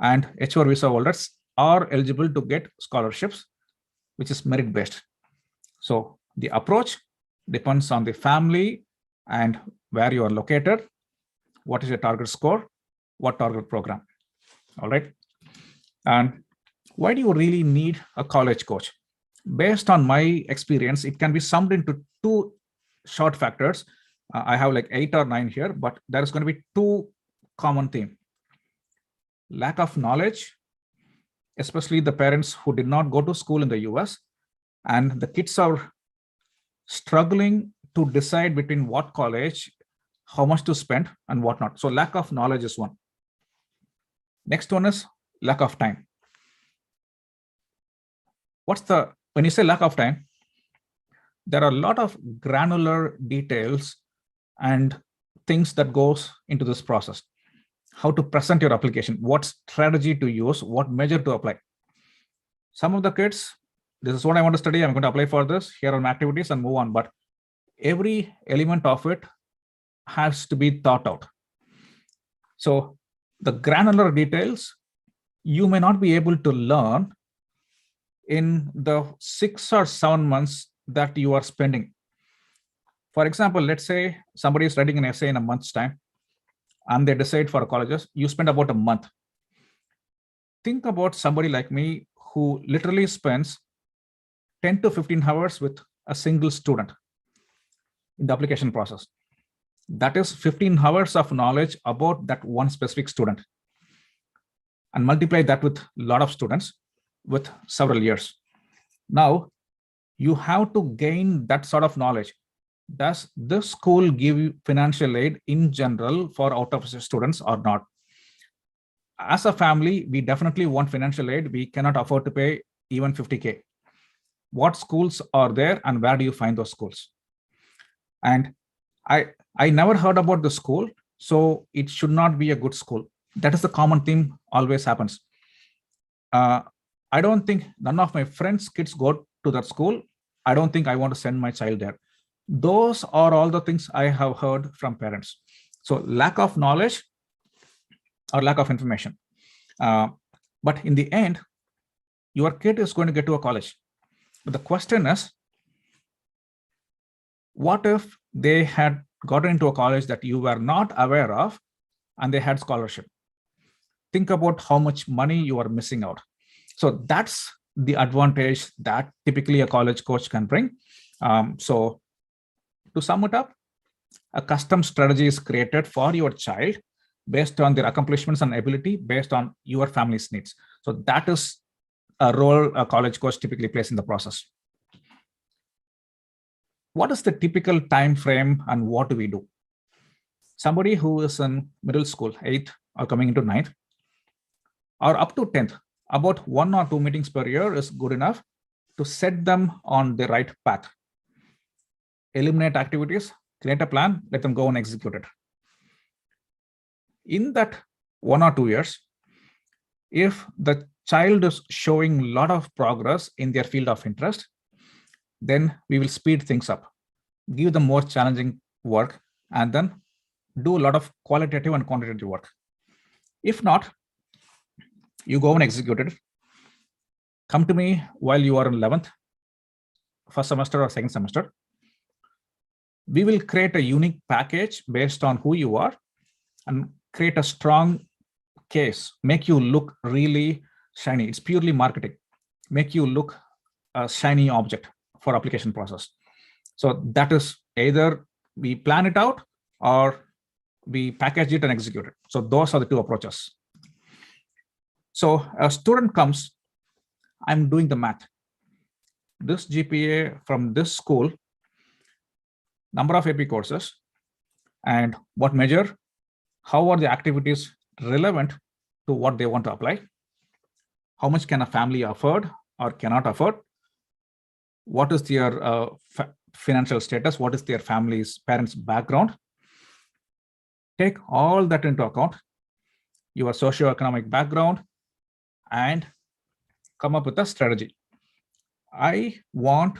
And H4 visa holders are eligible to get scholarships, which is merit-based. So the approach depends on the family and where you are located, what is your target score, what target program. All right. And why do you really need a college coach? Based on my experience, it can be summed into 2 short factors. I have like 8 or 9 here, but there is going to be 2 common themes. Lack of knowledge, especially the parents who did not go to school in the US, and the kids are struggling to decide between what college, how much to spend, and whatnot. So lack of knowledge is one. Next one is lack of time. When you say lack of time, there are a lot of granular details and things that goes into this process. How to present your application, what strategy to use, what measure to apply. Some of the kids, this is what I want to study, I'm going to apply for this, here are my activities and move on. But every element of it has to be thought out. So the granular details, you may not be able to learn in the 6 or 7 months that you are spending. For example, let's say somebody is writing an essay in a month's time and they decide for colleges, you spend about a month. Think about somebody like me who literally spends 10 to 15 hours with a single student in the application process. That is 15 hours of knowledge about that one specific student. And multiply that with a lot of students with several years. Now, you have to gain that sort of knowledge. Does this school give you financial aid in general for out-of-state students or not? As a family, we definitely want financial aid. We cannot afford to pay even 50K. What schools are there and where do you find those schools? And I never heard about the school, so it should not be a good school. That is the common theme always happens. I don't think none of my friends' kids go to that school. I don't think I want to send my child there. Those are all the things I have heard from parents. So lack of knowledge or lack of information. But in the end, your kid is going to get to a college. But the question is, what if they had gotten into a college that you were not aware of and they had scholarship? Think about how much money you are missing out. So that's the advantage that typically a college coach can bring. So to sum it up, a custom strategy is created for your child based on their accomplishments and ability based on your family's needs. So that is a role a college coach typically plays in the process. What is the typical time frame and what do we do? Somebody who is in middle school, 8th or coming into 9th, or up to 10th, about 1 or 2 meetings per year is good enough to set them on the right path. Eliminate activities, create a plan, let them go and execute it. In that 1 or 2 years, if the child is showing a lot of progress in their field of interest, then we will speed things up, give them more challenging work, and then do a lot of qualitative and quantitative work. If not, you go and execute it. Come to me while you are in 11th, first semester or second semester. We will create a unique package based on who you are and create a strong case, make you look really shiny. It's purely marketing, make you look a shiny object for application process. So that is either we plan it out or we package it and execute it. So those are the two approaches. So a student comes, I'm doing the math. This GPA from this school, number of AP courses, and what major, how are the activities relevant to what they want to apply? How much can a family afford or cannot afford? What is their financial status? What is their family's parents' background? Take all that into account, your socioeconomic background, and come up with a strategy. I want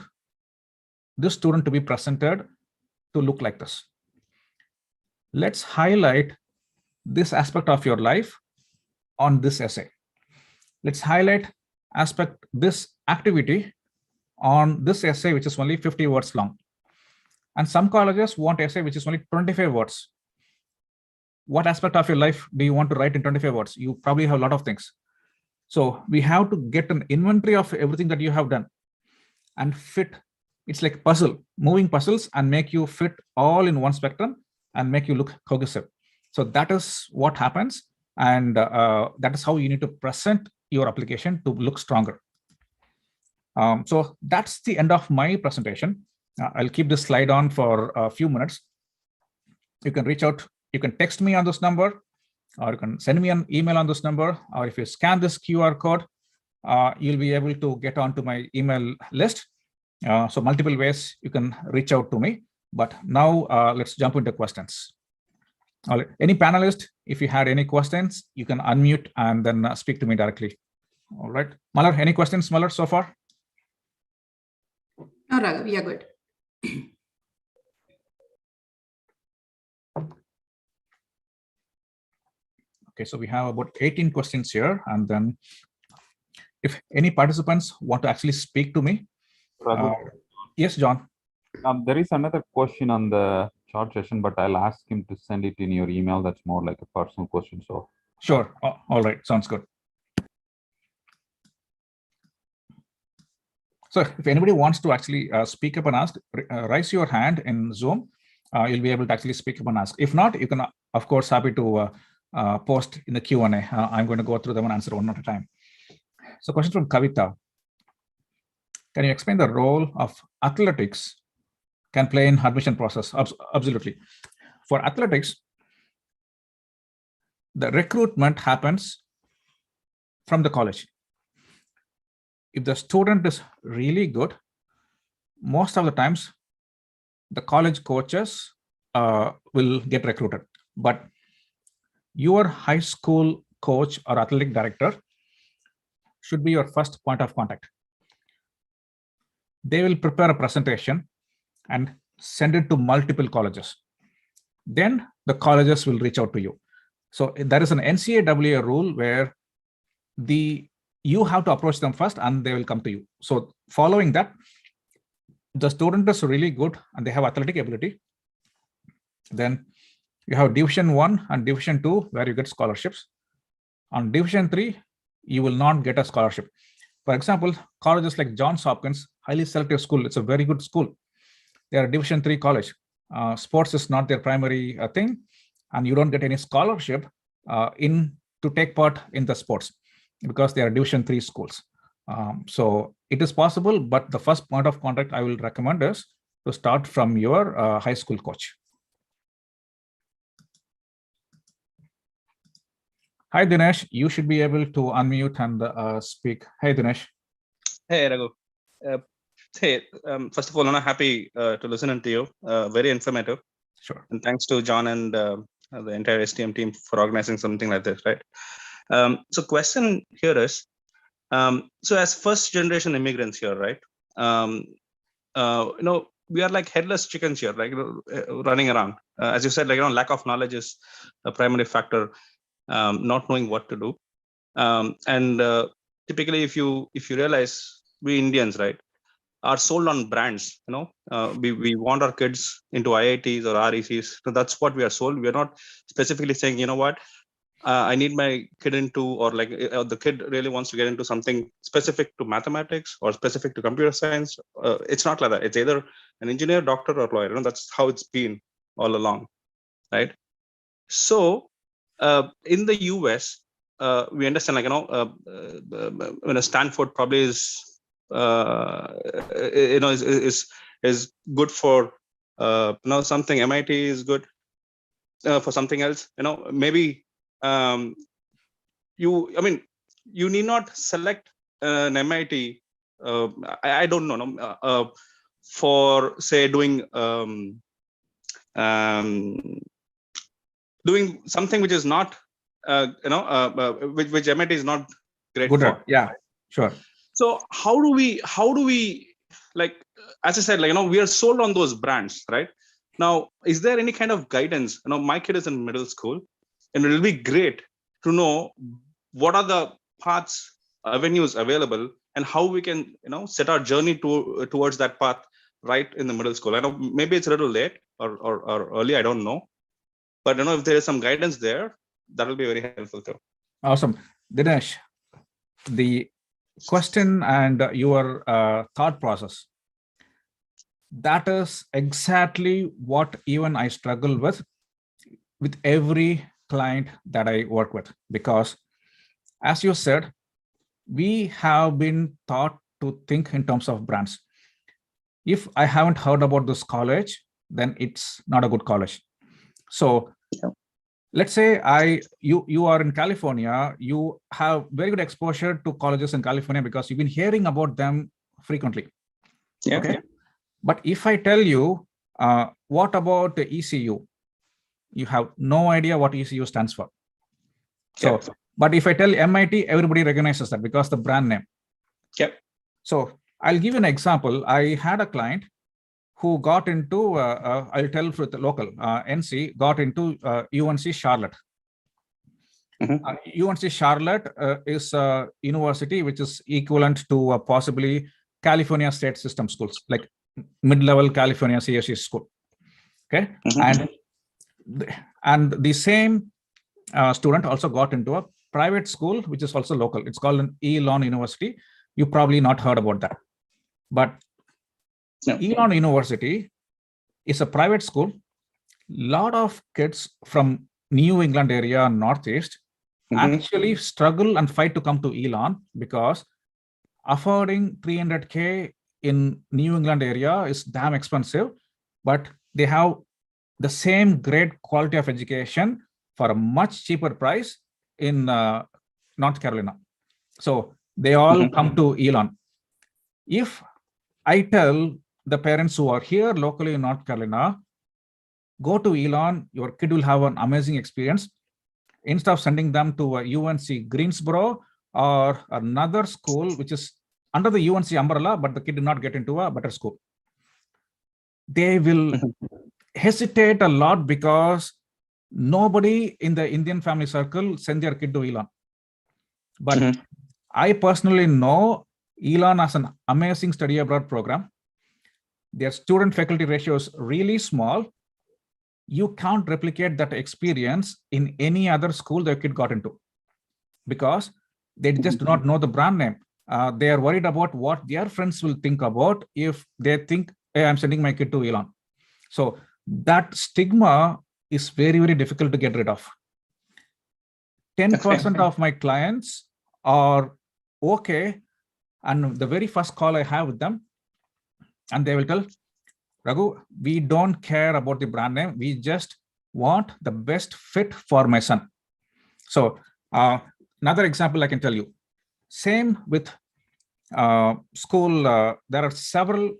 this student to be presented to look like this. Let's highlight this aspect of your life on this essay. Let's highlight this activity on this essay, which is only 50 words long. And some colleges want essay which is only 25 words. What aspect of your life do you want to write in 25 words? You probably have a lot of things. So we have to get an inventory of everything that you have done and fit. It's like puzzle, moving puzzles, and make you fit all in one spectrum and make you look cohesive. So that is what happens. And that is how you need to present your application to look stronger. So that's the end of my presentation. I'll keep this slide on for a few minutes. You can reach out, you can text me on this number, or you can send me an email on this number, or if you scan this QR code, you'll be able to get onto my email list. So multiple ways you can reach out to me. But now let's jump into questions. All right. Any panelist, if you had any questions, you can unmute and then speak to me directly. All right. Malar, any questions, Malar, so far? No, Raghav, we are good. Okay, so we have about 18 questions here. And then if any participants want to actually speak to me. Yes, John. There is another question on the chat session, but I'll ask him to send it in your email. That's more like a personal question. So sure. All right. Sounds good. So if anybody wants to actually speak up and ask, raise your hand in Zoom. You'll be able to actually speak up and ask. If not, you can, of course, happy to post in the Q&A. I'm going to go through them and answer one at a time. So question from Kavita. Can you explain the role of athletics can play in admission process? Absolutely. For athletics, the recruitment happens from the college. If the student is really good, most of the times the college coaches will get recruited. But your high school coach or athletic director should be your first point of contact. They will prepare a presentation and send it to multiple colleges. Then the colleges will reach out to you. So there is an NCAA rule where you have to approach them first and they will come to you. So following that, the student is really good and they have athletic ability. Then you have Division 1 and Division 2 where you get scholarships. On Division 3, you will not get a scholarship. For example, colleges like Johns Hopkins, highly selective school, it's a very good school. They are a Division 3 college. sports is not their primary thing, and you don't get any scholarship to take part in the sports because they are Division 3 schools. So it is possible, but the first point of contact I will recommend is to start from your high school coach. Hi, Dinesh. You should be able to unmute and speak. Hey, Dinesh. Hey, Raghu. First of all, I'm happy to listen to you. Very informative. Sure. And thanks to John and the entire STM team for organizing something like this, right? So question here is, so as first generation immigrants here, right? We are like headless chickens here, like running around. As you said, like lack of knowledge is a primary factor. Not knowing what to do, and typically, if you realize, we Indians, right, are sold on brands. We want our kids into IITs or RECs. So that's what we are sold. We are not specifically saying, you know what, I need my kid into, or like the kid really wants to get into something specific to mathematics or specific to computer science. It's not like that. It's either an engineer, doctor, or lawyer. That's how it's been all along, right? So in the US, we understand, like, when a Stanford probably is good for something. MIT is good for something else. Maybe you need not select an MIT. I don't know, for say doing something which is not which MIT is not great Good. for. Yeah, sure. So how do we like, as I said, like, we are sold on those brands, right? Now, is there any kind of guidance? My kid is in middle school, and it will be great to know what are the paths, avenues available, and how we can, set our journey towards that path right in the middle school. I know maybe it's a little late or early, I don't know. But if there is some guidance there, that will be very helpful too. Awesome. Dinesh, the question and your thought process, that is exactly what even I struggle with every client that I work with. Because as you said, we have been taught to think in terms of brands. If I haven't heard about this college, then it's not a good college. So let's say you are in California, you have very good exposure to colleges in California because you've been hearing about them frequently. Yeah. Okay. But if I tell you, what about the ECU? You have no idea what ECU stands for. So, but if I tell MIT, everybody recognizes that because the brand name. Yep. So I'll give you an example. I had a client who got into, I'll tell for the local, NC, got into UNC Charlotte. Mm-hmm. UNC Charlotte is a university which is equivalent to possibly California state system schools, like mid-level California CSE school. Okay. Mm-hmm. And the same student also got into a private school, which is also local. It's called an Elon University. You probably not heard about that. But no. Elon University is a private school. Lot of kids from New England area, Northeast, actually struggle and fight to come to Elon because affording $300K in New England area is damn expensive, but they have the same great quality of education for a much cheaper price in North Carolina. So they all come to Elon. If I tell the parents who are here locally in North Carolina, go to Elon, your kid will have an amazing experience. Instead of sending them to a UNC Greensboro or another school, which is under the UNC umbrella, but the kid did not get into a better school, they will hesitate a lot because nobody in the Indian family circle send their kid to Elon. But I personally know Elon has an amazing study abroad program. Their student faculty ratio is really small. You can't replicate that experience in any other school their kid got into because they just do not know the brand name. They are worried about what their friends will think about if they think, hey, I'm sending my kid to Elon. So that stigma is very, very difficult to get rid of. 10% of my clients are okay. And the very first call I have with them, and they will tell, Raghu, we don't care about the brand name. We just want the best fit for my son. So another example I can tell you, same with school. There are several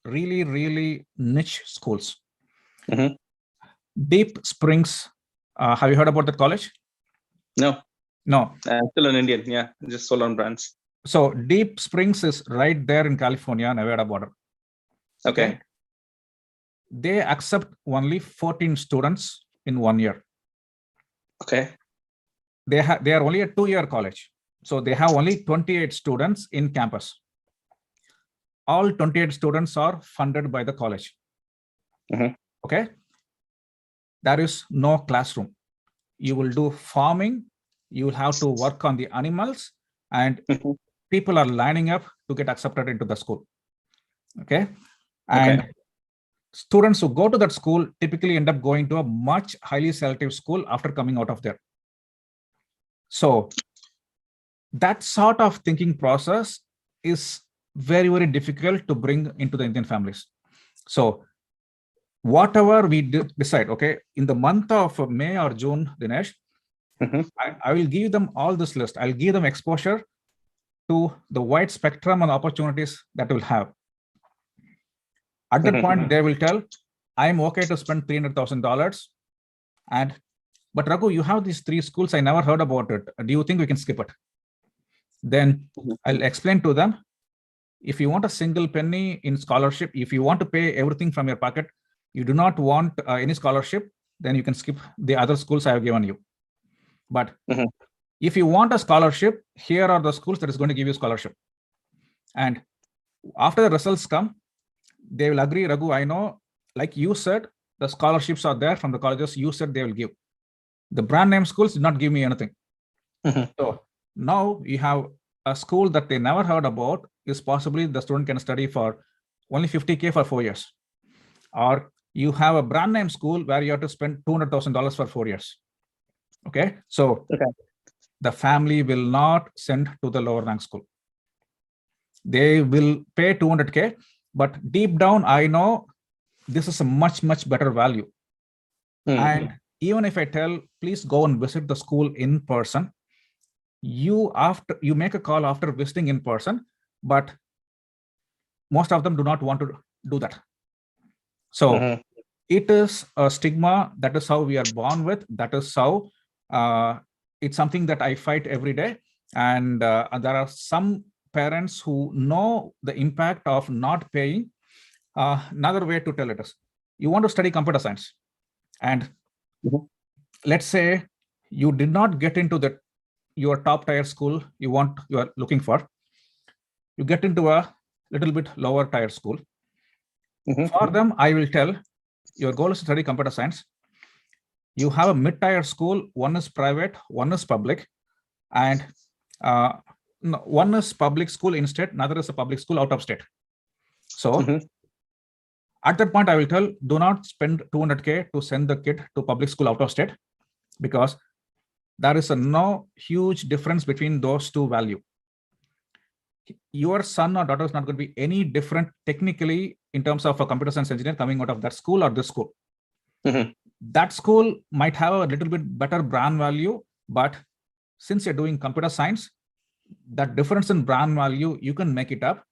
really, really niche schools. Deep Springs. Have you heard about that college? No. No. Still an Indian. Yeah. Just Solon brands. So Deep Springs is right there in California, Nevada border. Okay. They accept only 14 students in 1 year. Okay. They are only a 2-year college. So they have only 28 students in campus. All 28 students are funded by the college. Okay. There is no classroom. You will do farming. You will have to work on the animals, and people are lining up to get accepted into the school. Okay. And students who go to that school typically end up going to a much highly selective school after coming out of there. So that sort of thinking process is very, very difficult to bring into the Indian families. So whatever we decide, okay, in the month of May or June, Dinesh, I will give them all this list. I'll give them exposure to the wide spectrum of opportunities that will have. At that point, they will tell, I'm okay to spend $300,000. But Raghu, you have these 3 schools. I never heard about it. Do you think we can skip it? Then I'll explain to them, if you want a single penny in scholarship, if you want to pay everything from your pocket, you do not want any scholarship, then you can skip the other schools I have given you. But if you want a scholarship, here are the schools that is going to give you scholarship. And after the results come, they will agree, Raghu, I know, like you said, the scholarships are there from the colleges you said they will give. The brand name schools did not give me anything. So now you have a school that they never heard about, is possibly the student can study for only $50K for 4 years. Or you have a brand name school where you have to spend $200,000 for 4 years. Okay. So the family will not send to the lower rank school. They will pay $200K, but deep down, I know this is a much, much better value. And even if I tell, please go and visit the school in person, you make a call after visiting in person, but most of them do not want to do that. So it is a stigma. That is how we are born with. That is how it's something that I fight every day. And there are some parents who know the impact of not paying. Another way to tell it is, you want to study computer science, and let's say you did not get into your top tier school you are looking for. You get into a little bit lower tier school. For them, I will tell, your goal is to study computer science. You have a mid-tier school. One is private, one is public, and one is public school in state, another is a public school out of state. So at that point, I will tell, do not spend $200K to send the kid to public school out of state, because there is no huge difference between those two values. Your son or daughter is not going to be any different technically in terms of a computer science engineer coming out of that school or this school. That school might have a little bit better brand value, but since you're doing computer science, that difference in brand value, you can make it up.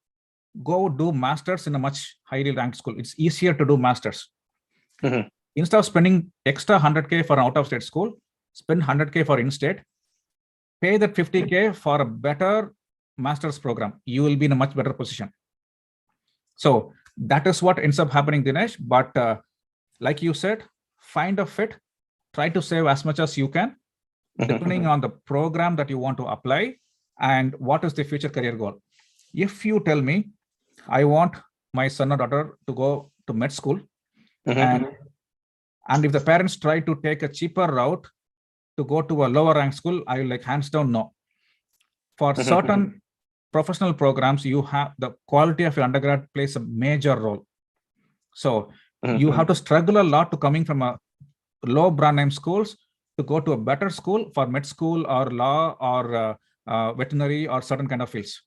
Go do masters in a much highly ranked school. It's easier to do masters. Instead of spending extra $100K for an out-of-state school, spend $100K for in-state, pay that $50K for a better master's program. You will be in a much better position. So that is what ends up happening, Dinesh. But like you said, find a fit, try to save as much as you can, depending on the program that you want to apply and what is the future career goal. If you tell me, I want my son or daughter to go to med school, and if the parents try to take a cheaper route to go to a lower rank school, I will like hands down no. For certain professional programs, you have the quality of your undergrad plays a major role. So You have to struggle a lot to coming from a low brand name schools to go to a better school for med school or law or veterinary or certain kind of fields.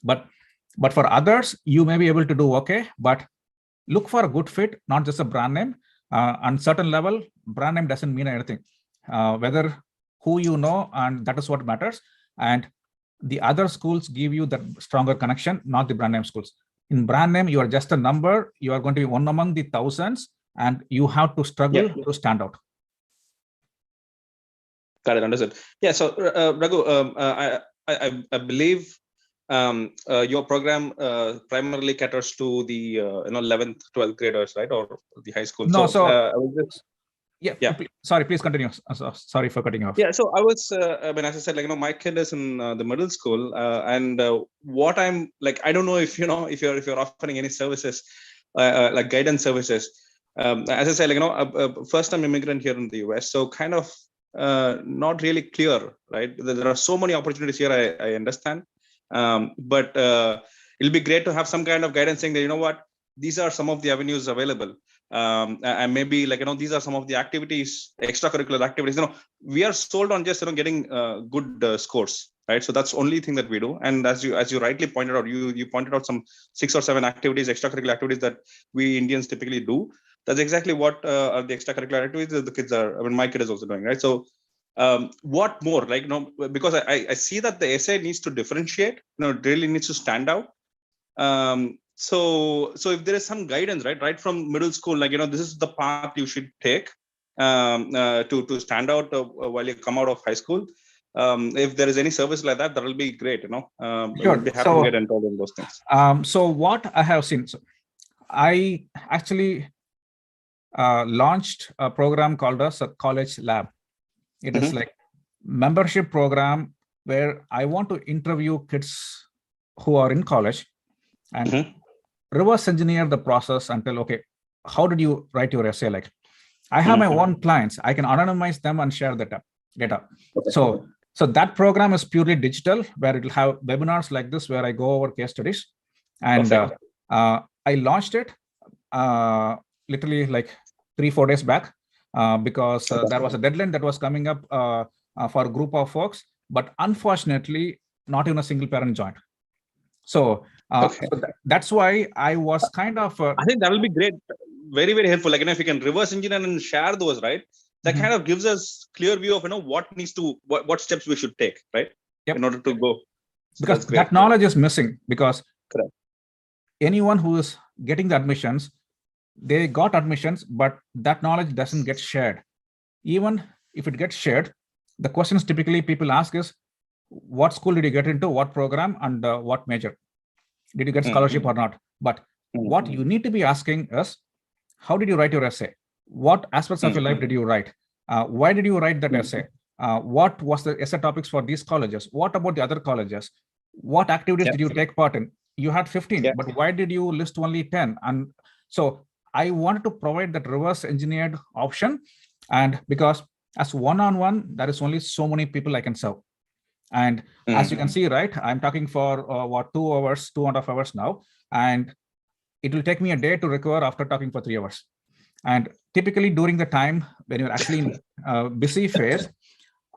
But for others, you may be able to do okay, but look for a good fit, not just a brand name. On certain level, brand name doesn't mean anything. Whether who you know, and that is what matters. And the other schools give you that stronger connection, not the brand name schools. In brand name, you are just a number. You are going to be one among the thousands, and you have to struggle to stand out. Got it. Understood. Yeah. So, Raghu, I believe your program primarily caters to the 11th, 12th graders, right, or the high school. No, I was just Sorry, please continue. Sorry for cutting you off. Yeah, so I was, as I said, my kid is in the middle school, and what I'm like, I don't know if if you're offering any services, like guidance services. As I said, first-time immigrant here in the US, so kind of not really clear, right? There are so many opportunities here. I understand, but it'll be great to have some kind of guidance saying that what, these are some of the avenues available. And maybe these are some of the activities, extracurricular activities. We are sold on just getting good scores, right? So that's the only thing that we do. And as you rightly pointed out, you pointed out some 6 or 7 activities, extracurricular activities that we Indians typically do. That's exactly what are the extracurricular activities that the kids are. I mean, my kid is also doing, right? So what more, because I see that the essay needs to differentiate. It really needs to stand out. So if there is some guidance, right from middle school, this is the path you should take to stand out while you come out of high school. If there is any service like that, that will be great. Sure. We'll be happy to get involved in those things. So what I have seen, I actually launched a program called as a college lab. It is like membership program where I want to interview kids who are in college and reverse engineer the process until, okay, how did you write your essay? Like, I have my own clients. I can anonymize them and share the data. Okay. So that program is purely digital, where it will have webinars like this, where I go over case studies. And I launched it literally like 3-4 days back because there was a deadline that was coming up for a group of folks, but unfortunately, not even a single parent joined. So that's why I was kind of. I think that will be great, very, very helpful. If you can reverse engineer and share those, right? That kind of gives us clear view of what steps we should take, right? In order to go. So because that knowledge is missing. Because anyone who is getting the admissions, they got admissions, but that knowledge doesn't get shared. Even if it gets shared, the questions typically people ask is, what school did you get into, what program, and what major? Did you get scholarship or not? But what you need to be asking is, how did you write your essay? What aspects of your life did you write? Why did you write that essay? What was the essay topics for these colleges? What about the other colleges? What activities did you take part in? You had 15, but why did you list only 10? And so I wanted to provide that reverse engineered option. And because as one-on-one, there is only so many people I can serve. And as you can see, right, I'm talking for 2 hours, 2.5 hours now, and it will take me a day to recover after talking for 3 hours. And typically during the time when you're actually in a busy phase,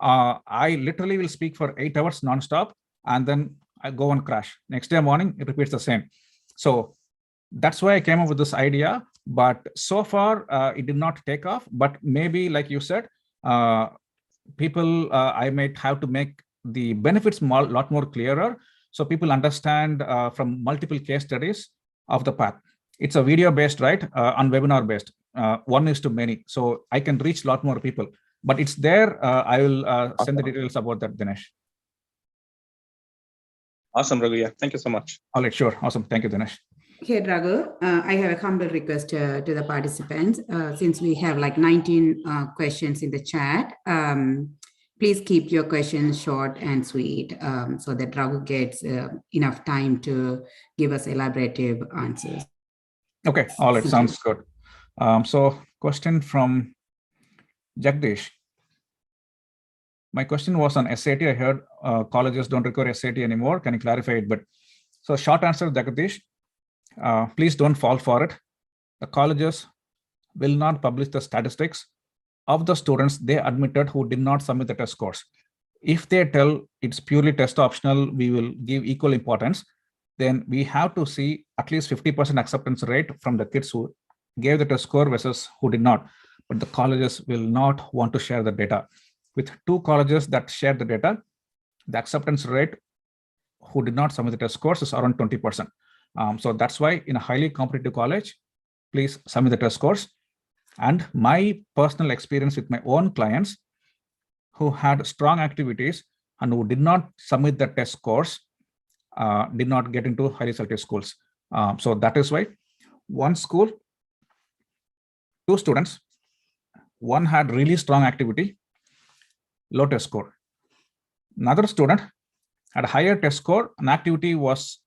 I literally will speak for 8 hours nonstop, and then I go and crash. Next day morning, it repeats the same. So that's why I came up with this idea. But so far, it did not take off. But maybe, like you said, people, I might have to make the benefits a lot more clearer, so people understand from multiple case studies of the path. It's a video based, right? On webinar based, 1:many. So I can reach a lot more people, but it's there. I will send the details about that, Dinesh. Awesome, Raghu. Yeah, thank you so much. All right, sure. Awesome. Thank you, Dinesh. Okay, Raghu, I have a humble request to the participants. Since we have like 19 questions in the chat, please keep your questions short and sweet so that Raghu gets enough time to give us elaborative answers. Okay, all right, sounds good. So question from Jagdish. My question was on SAT. I heard colleges don't require SAT anymore. Can you clarify it? But so short answer, Jagdish, please don't fall for it. the colleges will not publish the statistics of the students they admitted who did not submit the test scores. If they tell it's purely test optional, we will give equal importance, then we have to see at least 50% acceptance rate from the kids who gave the test score versus who did not. But the colleges will not want to share the data. With 2 colleges that share the data, the acceptance rate who did not submit the test scores is around 20%. So that's why in a highly competitive college, please submit the test scores. And my personal experience with my own clients who had strong activities and who did not submit the test scores did not get into highly selective schools. So that is why one school, 2 students, one had really strong activity, low test score. Another student had a higher test score, and activity was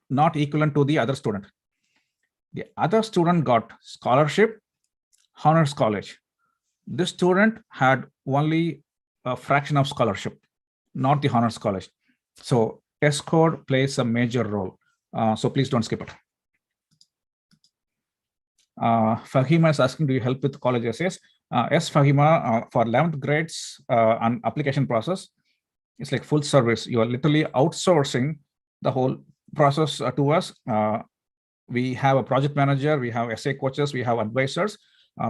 not equivalent to the other student. The other student got scholarship, honors college. This student had only a fraction of scholarship, not the honors college. So test score plays a major role. So please don't skip it. Fahima is asking, do you help with college essays? Yes, Fahima, for 11th grades and application process, it's like full service. You are literally outsourcing the whole process to us. We have a project manager, we have essay coaches, we have advisors.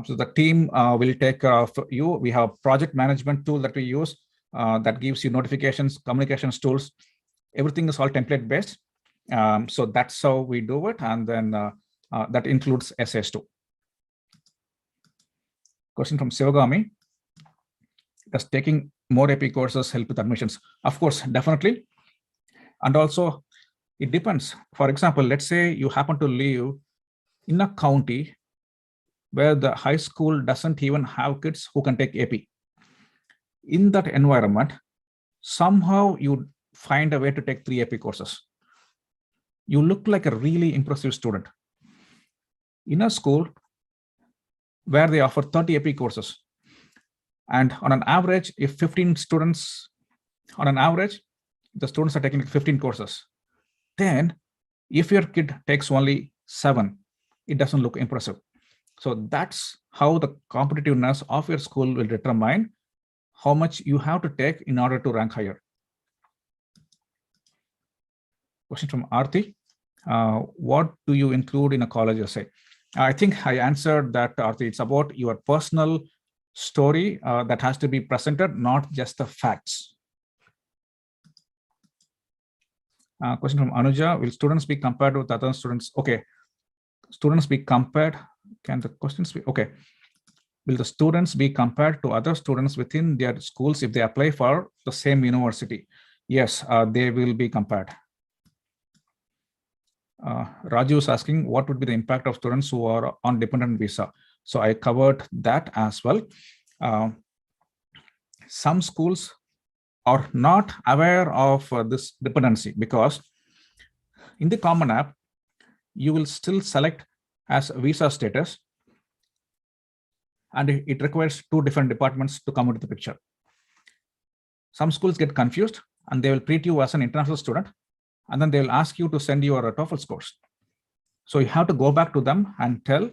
So the team will take care of you. We have a project management tool that we use that gives you notifications, communications tools. Everything is all template based. So that's how we do it. And then that includes essays too. Question from Sivagami. Does taking more AP courses help with admissions? Of course, definitely. And also, it depends. For example, let's say you happen to live in a county where the high school doesn't even have kids who can take AP. In that environment, somehow you find a way to take 3 AP courses. You look like a really impressive student. In a school where they offer 30 AP courses, and on an average, if 15 students, on an average, the students are taking 15 courses, then if your kid takes only 7, it doesn't look impressive. So that's how the competitiveness of your school will determine how much you have to take in order to rank higher. Question from Aarti. What do you include in a college essay? I think I answered that, Aarti. It's about your personal story that has to be presented, not just the facts. Question from Anuja. Will students be compared with other students? Okay. Students be compared. Can the questions be? Okay. Will the students be compared to other students within their schools if they apply for the same university? Yes, they will be compared. Raju is asking, what would be the impact of students who are on dependent visa? So I covered that as well. Some schools are not aware of this dependency because in the Common App, you will still select as visa status, and it requires 2 different departments to come into the picture. Some schools get confused and they will treat you as an international student, and then they will ask you to send your TOEFL scores. So you have to go back to them and tell,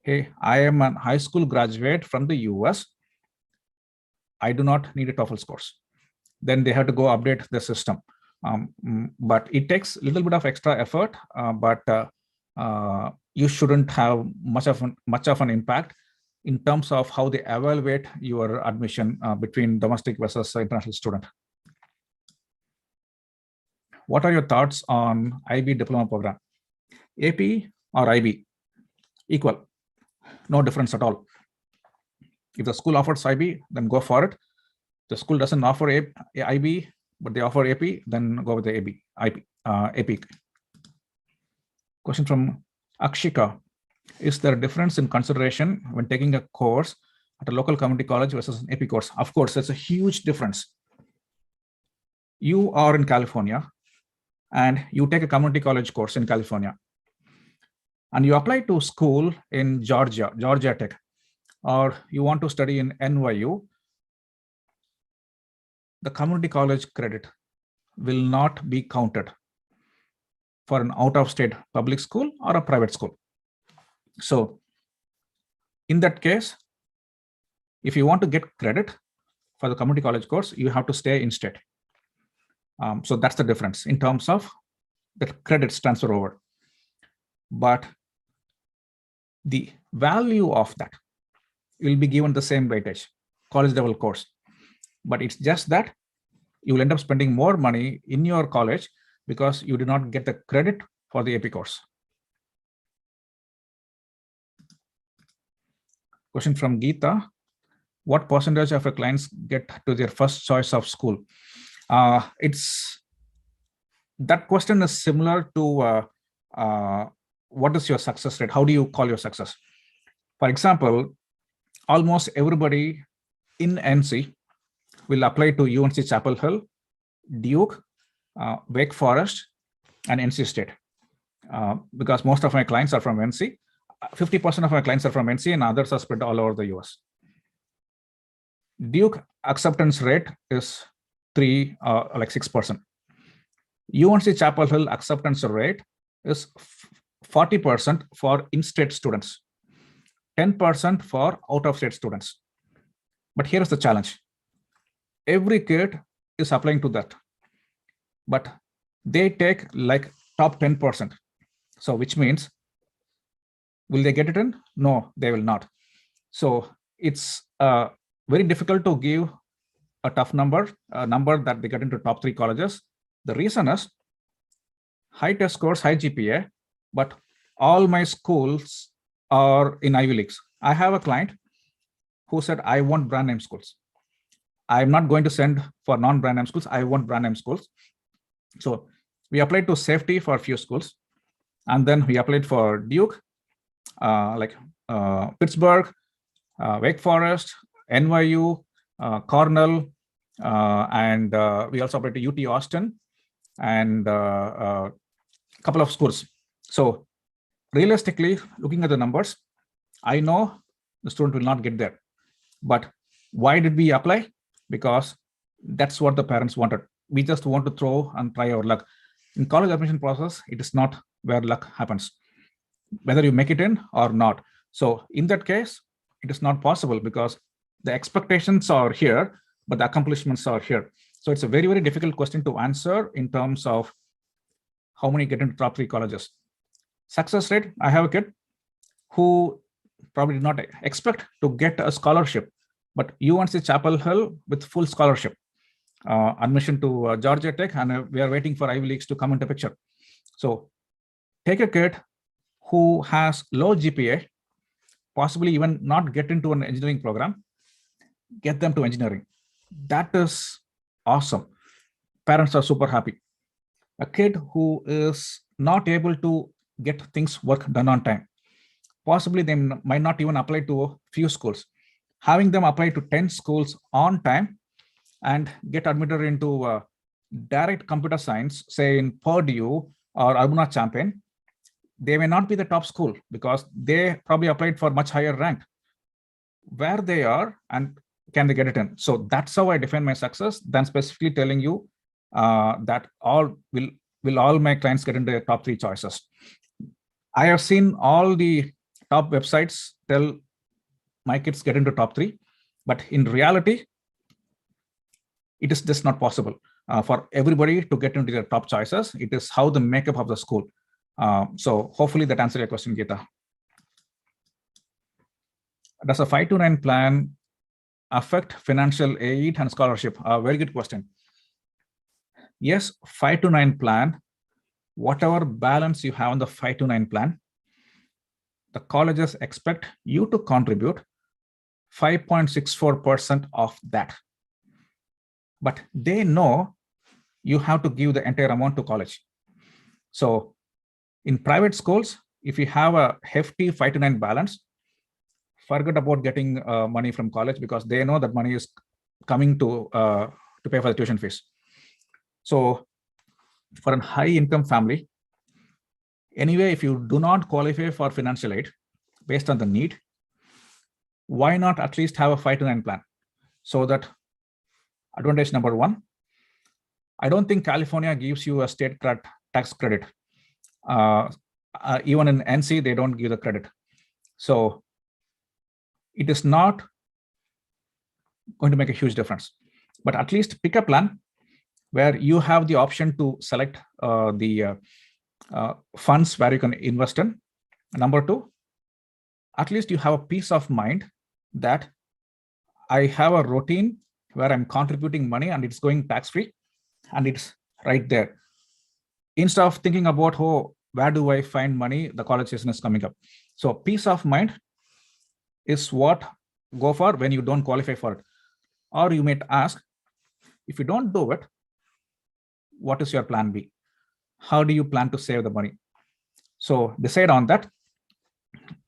hey, I am a high school graduate from the US. I do not need a TOEFL scores. Then they have to go update the system. But it takes a little bit of extra effort, but you shouldn't have much of an impact in terms of how they evaluate your admission between domestic versus international student. What are your thoughts on IB diploma program? AP or IB? Equal, no difference at all. If the school offers IB, then go for it. The school doesn't offer IB, but they offer AP, then go with the AP. Question from Akshika. Is there a difference in consideration when taking a course at a local community college versus an AP course? Of course, there's a huge difference. You are in California and you take a community college course in California, and you apply to school in Georgia Tech, or you want to study in NYU, the community college credit will not be counted for an out-of-state public school or a private school. So in that case, if you want to get credit for the community college course, you have to stay in state. So that's the difference in terms of the credits transfer over. But the value of that will be given the same weightage, college level course. But it's just that you will end up spending more money in your college because you do not get the credit for the AP course. Question from Geeta. What percentage of your clients get to their first choice of school? That question is similar to what is your success rate? How do you call your success? For example, almost everybody in NC will apply to UNC Chapel Hill, Duke, Wake Forest, and NC State. Because most of my clients are from NC. 50% of my clients are from NC and others are spread all over the US. Duke acceptance rate is 6%. UNC Chapel Hill acceptance rate is 40% for in-state students, 10% for out-of-state students. But here is the challenge. Every kid is applying to that, but they take like top 10%. So which means, will they get it in? No, they will not. So it's very difficult to give a tough number, a number that they get into top 3 colleges. The reason is high test scores, high GPA, but all my schools are in Ivy Leagues. I have a client who said, I want brand name schools. I'm not going to send for non-brand name schools. I want brand name schools. So we applied to safety for a few schools. And then we applied for Duke, Pittsburgh, Wake Forest, NYU, Cornell, and we also applied to UT Austin and a couple of schools. So realistically, looking at the numbers, I know the student will not get there. But why did we apply? Because that's what the parents wanted. We just want to throw and try our luck. In college admission process, it is not where luck happens, whether you make it in or not. So in that case, it is not possible because the expectations are here, but the accomplishments are here. So it's a very, very difficult question to answer in terms of how many get into top 3 colleges. Success rate, I have a kid who probably did not expect to get a scholarship, but UNC Chapel Hill with full scholarship, admission to Georgia Tech, and we are waiting for Ivy Leagues to come into picture. So take a kid who has low GPA, possibly even not get into an engineering program, get them to engineering. That is awesome. Parents are super happy. A kid who is not able to get things work done on time, possibly they might not even apply to a few schools. Having them apply to 10 schools on time and get admitted into direct computer science, say in Purdue or Urbana-Champaign, they may not be the top school because they probably applied for much higher rank. Where they are and can they get it in? So that's how I define my success, than specifically telling you that will all my clients get into the top 3 choices. I have seen all the top websites tell my kids get into top 3, but in reality, it is just not possible for everybody to get into their top choices. It is how the makeup of the school. So hopefully that answers your question, Geeta. Does a 529 plan affect financial aid and scholarship? Very good question. Yes, 529 plan, whatever balance you have on the 529 plan, the colleges expect you to contribute 5.64% of that. But they know you have to give the entire amount to college. So in private schools, if you have a hefty 529 balance, forget about getting money from college because they know that money is coming to pay for the tuition fees. So for a high income family, anyway, if you do not qualify for financial aid based on the need, why not at least have a 529 plan? So that advantage number 1, I don't think California gives you a state tax credit. Even in NC, they don't give the credit. So it is not going to make a huge difference, but at least pick a plan where you have the option to select the funds where you can invest in. Number two, at least you have a peace of mind that I have a routine where I'm contributing money and it's going tax-free and it's right there. Instead of thinking about, oh, where do I find money? The college season is coming up. So peace of mind is what go for when you don't qualify for it. Or you might ask, if you don't do it, what is your plan B? How do you plan to save the money? So decide on that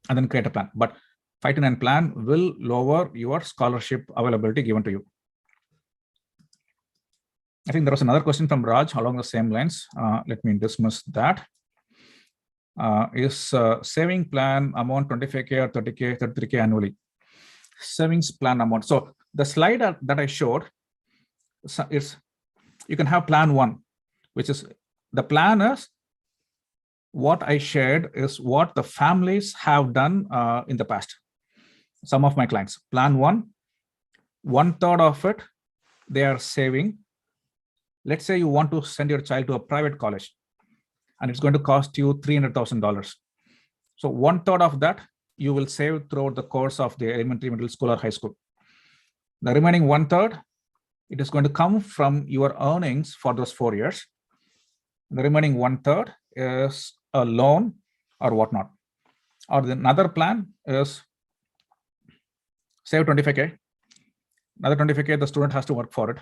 and then create a plan. But 5-9 plan will lower your scholarship availability given to you. I think there was another question from Raj along the same lines. Let me dismiss that. Is saving plan amount 25K or 30K, 33K annually? Savings plan amount. So the slide that I showed is you can have plan 1, which is the plan is what I shared is what the families have done in the past. Some of my clients, plan 1/3 of it, they are saving. Let's say you want to send your child to a private college and it's going to cost you $300,000. So 1/3 of that you will save throughout the course of the elementary, middle school or high school. The remaining 1/3, it is going to come from your earnings for those 4 years. The remaining 1/3 is a loan or whatnot. Or another plan is save 25K. Another 25K, the student has to work for it.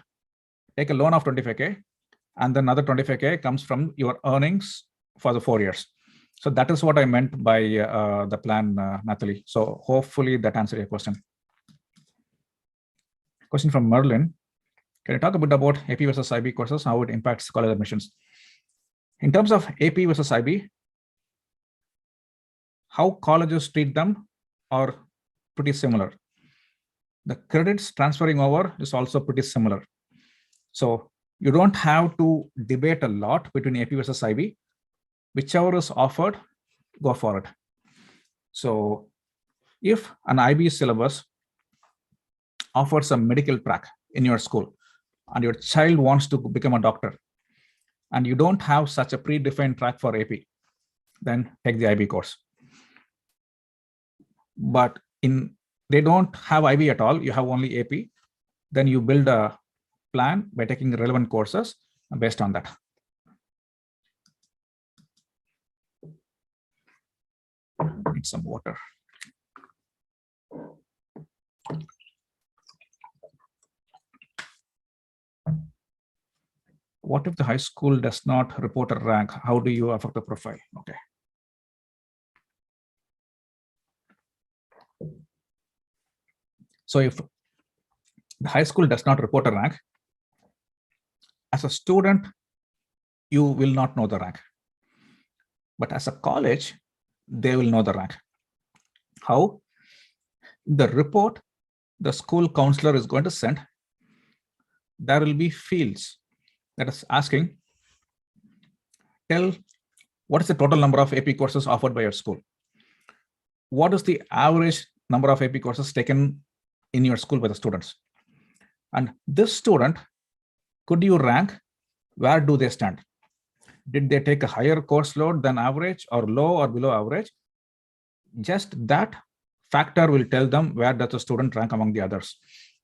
Take a loan of 25K, and then another 25K comes from your earnings for the 4 years. So that is what I meant by the plan, Nathalie. So hopefully that answered your question. Question from Merlin. Can you talk a bit about AP versus IB courses, how it impacts college admissions? In terms of AP versus IB, how colleges treat them are pretty similar. The credits transferring over is also pretty similar. So you don't have to debate a lot between AP versus IB. Whichever is offered, go for it. So if an IB syllabus offers a medical track in your school and your child wants to become a doctor and you don't have such a predefined track for AP, then take the IB course. But they don't have IB at all, you have only AP, then you build a plan by taking relevant courses based on that. Need some water. What if the high school does not report a rank? How do you affect the profile? Okay. So if the high school does not report a rank, as a student, you will not know the rank. But as a college, they will know the rank. How? The report the school counselor is going to send, there will be fields that is asking, tell what is the total number of AP courses offered by your school? What is the average number of AP courses taken in your school by the students? And this student, could you rank? Where do they stand? Did they take a higher course load than average or low or below average? Just that factor will tell them where does the student rank among the others.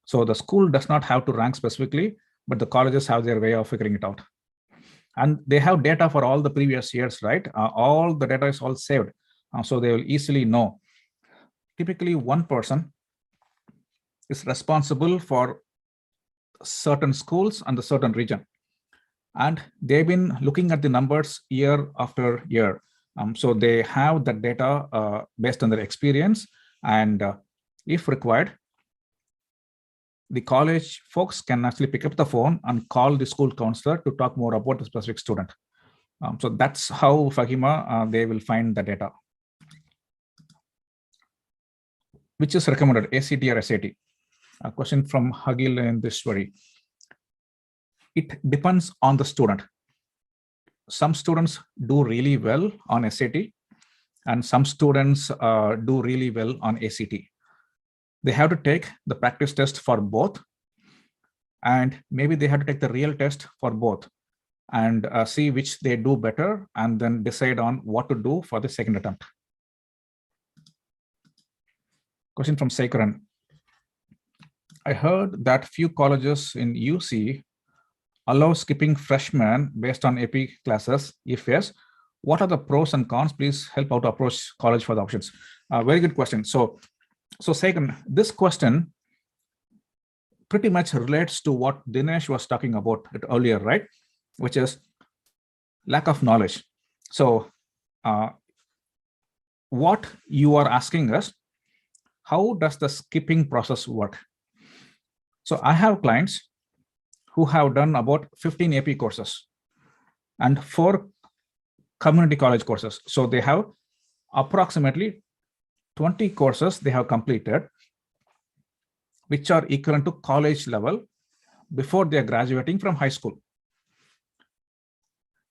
So the school does not have to rank specifically, but the colleges have their way of figuring it out. And they have data for all the previous years, right? All the data is all saved. So they will easily know. Typically, one person is responsible for certain schools and the certain region. And they've been looking at the numbers year after year. So they have that data based on their experience. And if required, the college folks can actually pick up the phone and call the school counselor to talk more about the specific student. So that's how Fahima, they will find the data. Which is recommended, ACT or SAT? A question from Hagil in this story. It depends on the student. Some students do really well on SAT. and some students do really well on ACT. They have to take the practice test for both, and maybe they have to take the real test for both, and see which they do better, and then decide on what to do for the second attempt. Question from Sacramento. I heard that few colleges in UC allow skipping freshmen based on AP classes. If yes, what are the pros and cons? Please help out approach college for the options. Very good question. So second, this question pretty much relates to what Dinesh was talking about earlier, right? Which is lack of knowledge. So what you are asking us, how does the skipping process work? So I have clients who have done about 15 AP courses and 4 community college courses. So they have approximately 20 courses they have completed, which are equivalent to college level before they are graduating from high school.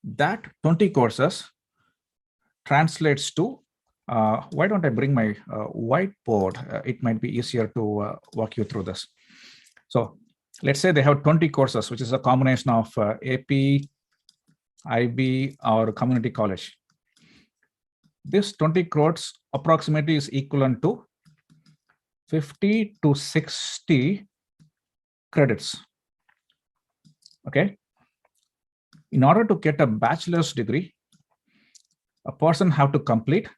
That 20 courses translates to, why don't I bring my whiteboard? It might be easier to walk you through this. So let's say they have 20 courses, which is a combination of AP, IB, or community college. This 20 crores approximately is equivalent to 50 to 60 credits. Okay. In order to get a bachelor's degree, a person have to complete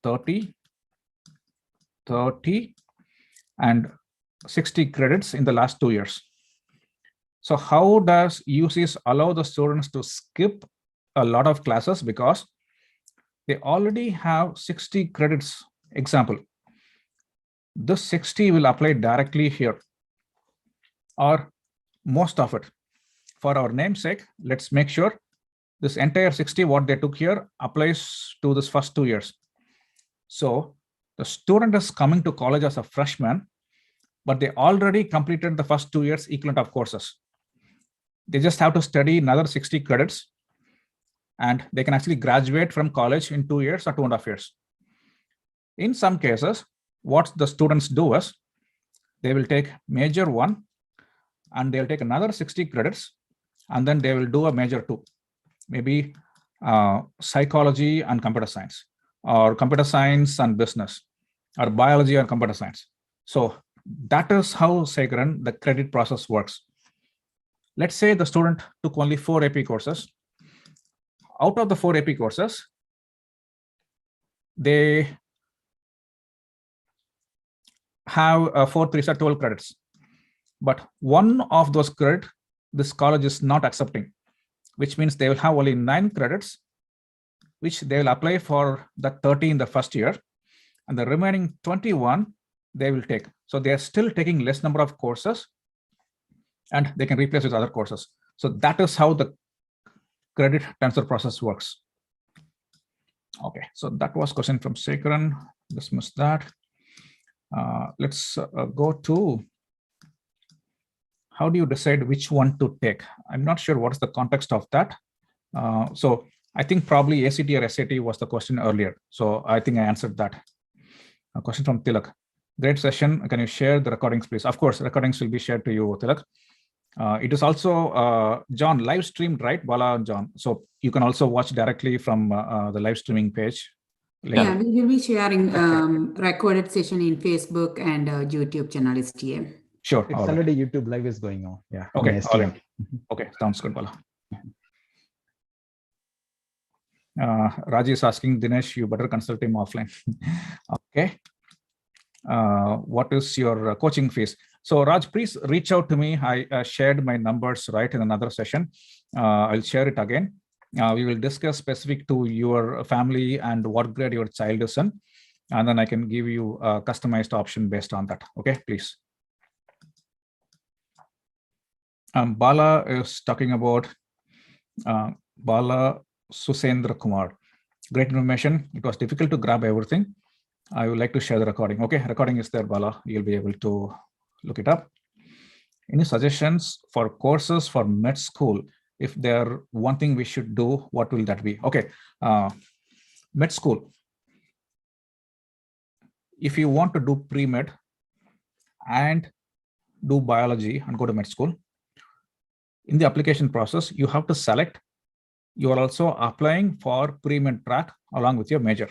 30, and 60 credits in the last 2 years. So how does UCs allow the students to skip a lot of classes? Because they already have 60 credits. Example, this 60 will apply directly here, or most of it. For our namesake, let's make sure this entire 60, what they took here, applies to this first 2 years. So the student is coming to college as a freshman, but they already completed the first 2 years equivalent of courses. They just have to study another 60 credits, and they can actually graduate from college in 2 years or 2.5 years. In some cases, what the students do is they will take major 1 and they'll take another 60 credits, and then they will do a major 2, maybe psychology and computer science, or computer science and business, or biology and computer science. So that is how Sacramento, the credit process works. Let's say the student took only 4 AP courses. Out of the 4 AP courses, they have 4 3 12 credits. But one of those credits, this college is not accepting, which means they will have only 9 credits, which they will apply for the 30 in the first year, and the remaining 21 they will take. So they are still taking less number of courses, and they can replace with other courses. So that is how the credit transfer process works. Okay, so that was question from Sekaran. Dismiss that. Let's go to how do you decide which one to take? I'm not sure what's the context of that. So I think probably ACT or SAT was the question earlier. So I think I answered that. A question from Tilak. Great session. Can you share the recordings, please? Of course, recordings will be shared to you, Tilak. It is also, John, live streamed, right, Bala and John? So you can also watch directly from the live streaming page. Later. Yeah, we will be sharing recorded session in Facebook and YouTube channel STA. Sure. It's already YouTube live is going on. Yeah. Okay. All right. Okay. Sounds good, Bala. Raji is asking, Dinesh, you better consult him offline. Okay. What is your coaching fees? So Raj, please reach out to me. I shared my numbers right in another session. I'll share it again. We will discuss specific to your family and what grade your child is in, and then I can give you a customized option based on that. Okay, please. Bala is talking about Bala Susendra Kumar. Great information. It was difficult to grab everything. I would like to share the recording. Okay, recording is there, Bala. You'll be able to look it up. Any suggestions for courses for med school? If there one thing we should do, what will that be? Okay, Med school. If you want to do pre-med and do biology and go to med school, in the application process, you have to select. You are also applying for pre-med track along with your major.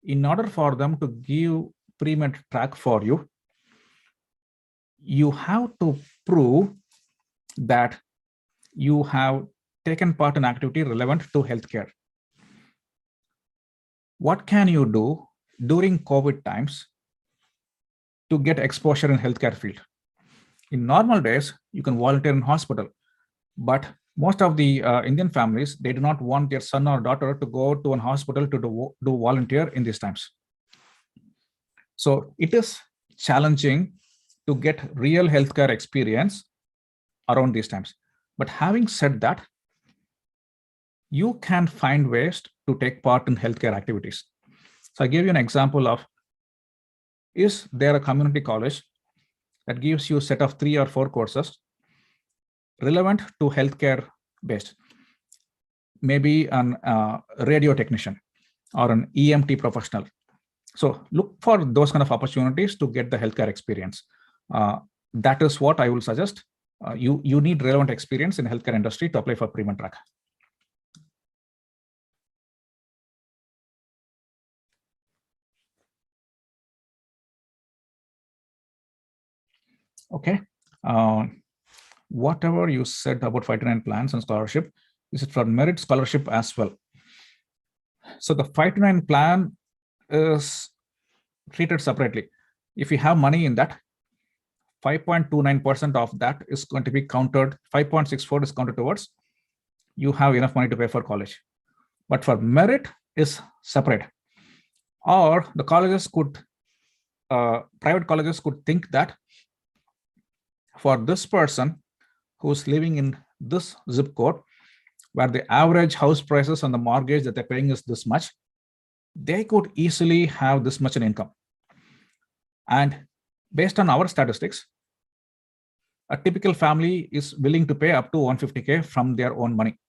In order for them to give pre-med track for you, you have to prove that you have taken part in activity relevant to healthcare. What can you do during COVID times to get exposure in healthcare field? In normal days, you can volunteer in hospital, but most of the Indian families, they do not want their son or daughter to go to an hospital to do volunteer in these times. So it is challenging to get real healthcare experience around these times. But having said that, you can find ways to take part in healthcare activities. So I gave you an example of, is there a community college that gives you a set of 3 or 4 courses relevant to healthcare based? Maybe an radio technician or an EMT professional. So look for those kind of opportunities to get the healthcare experience. That is what I will suggest. You need relevant experience in healthcare industry to apply for pre-med track. Okay. Whatever you said about 529 plans and scholarship, is it for merit scholarship as well? So the 529 plan is treated separately. If you have money in that, 5.29% of that is going to be counted, 5.64 is counted towards, you have enough money to pay for college. But for merit is separate. Or the colleges could, private colleges could think that for this person who's living in this zip code, where the average house prices and the mortgage that they're paying is this much, they could easily have this much in income. And based on our statistics, a typical family is willing to pay up to 150K from their own money.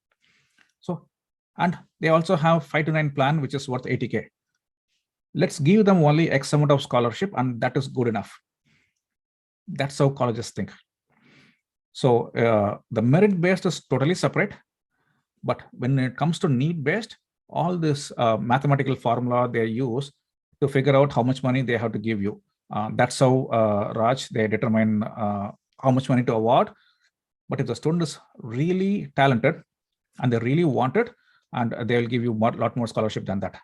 So, and they also have 529 plan, which is worth 80K. Let's give them only X amount of scholarship, and that is good enough. That's how colleges think. So the merit based is totally separate, but when it comes to need based, all this mathematical formula they use to figure out how much money they have to give you. That's how Raj, they determine how much money to award. But if the student is really talented and they really want it, and they'll give you a lot more scholarship than that.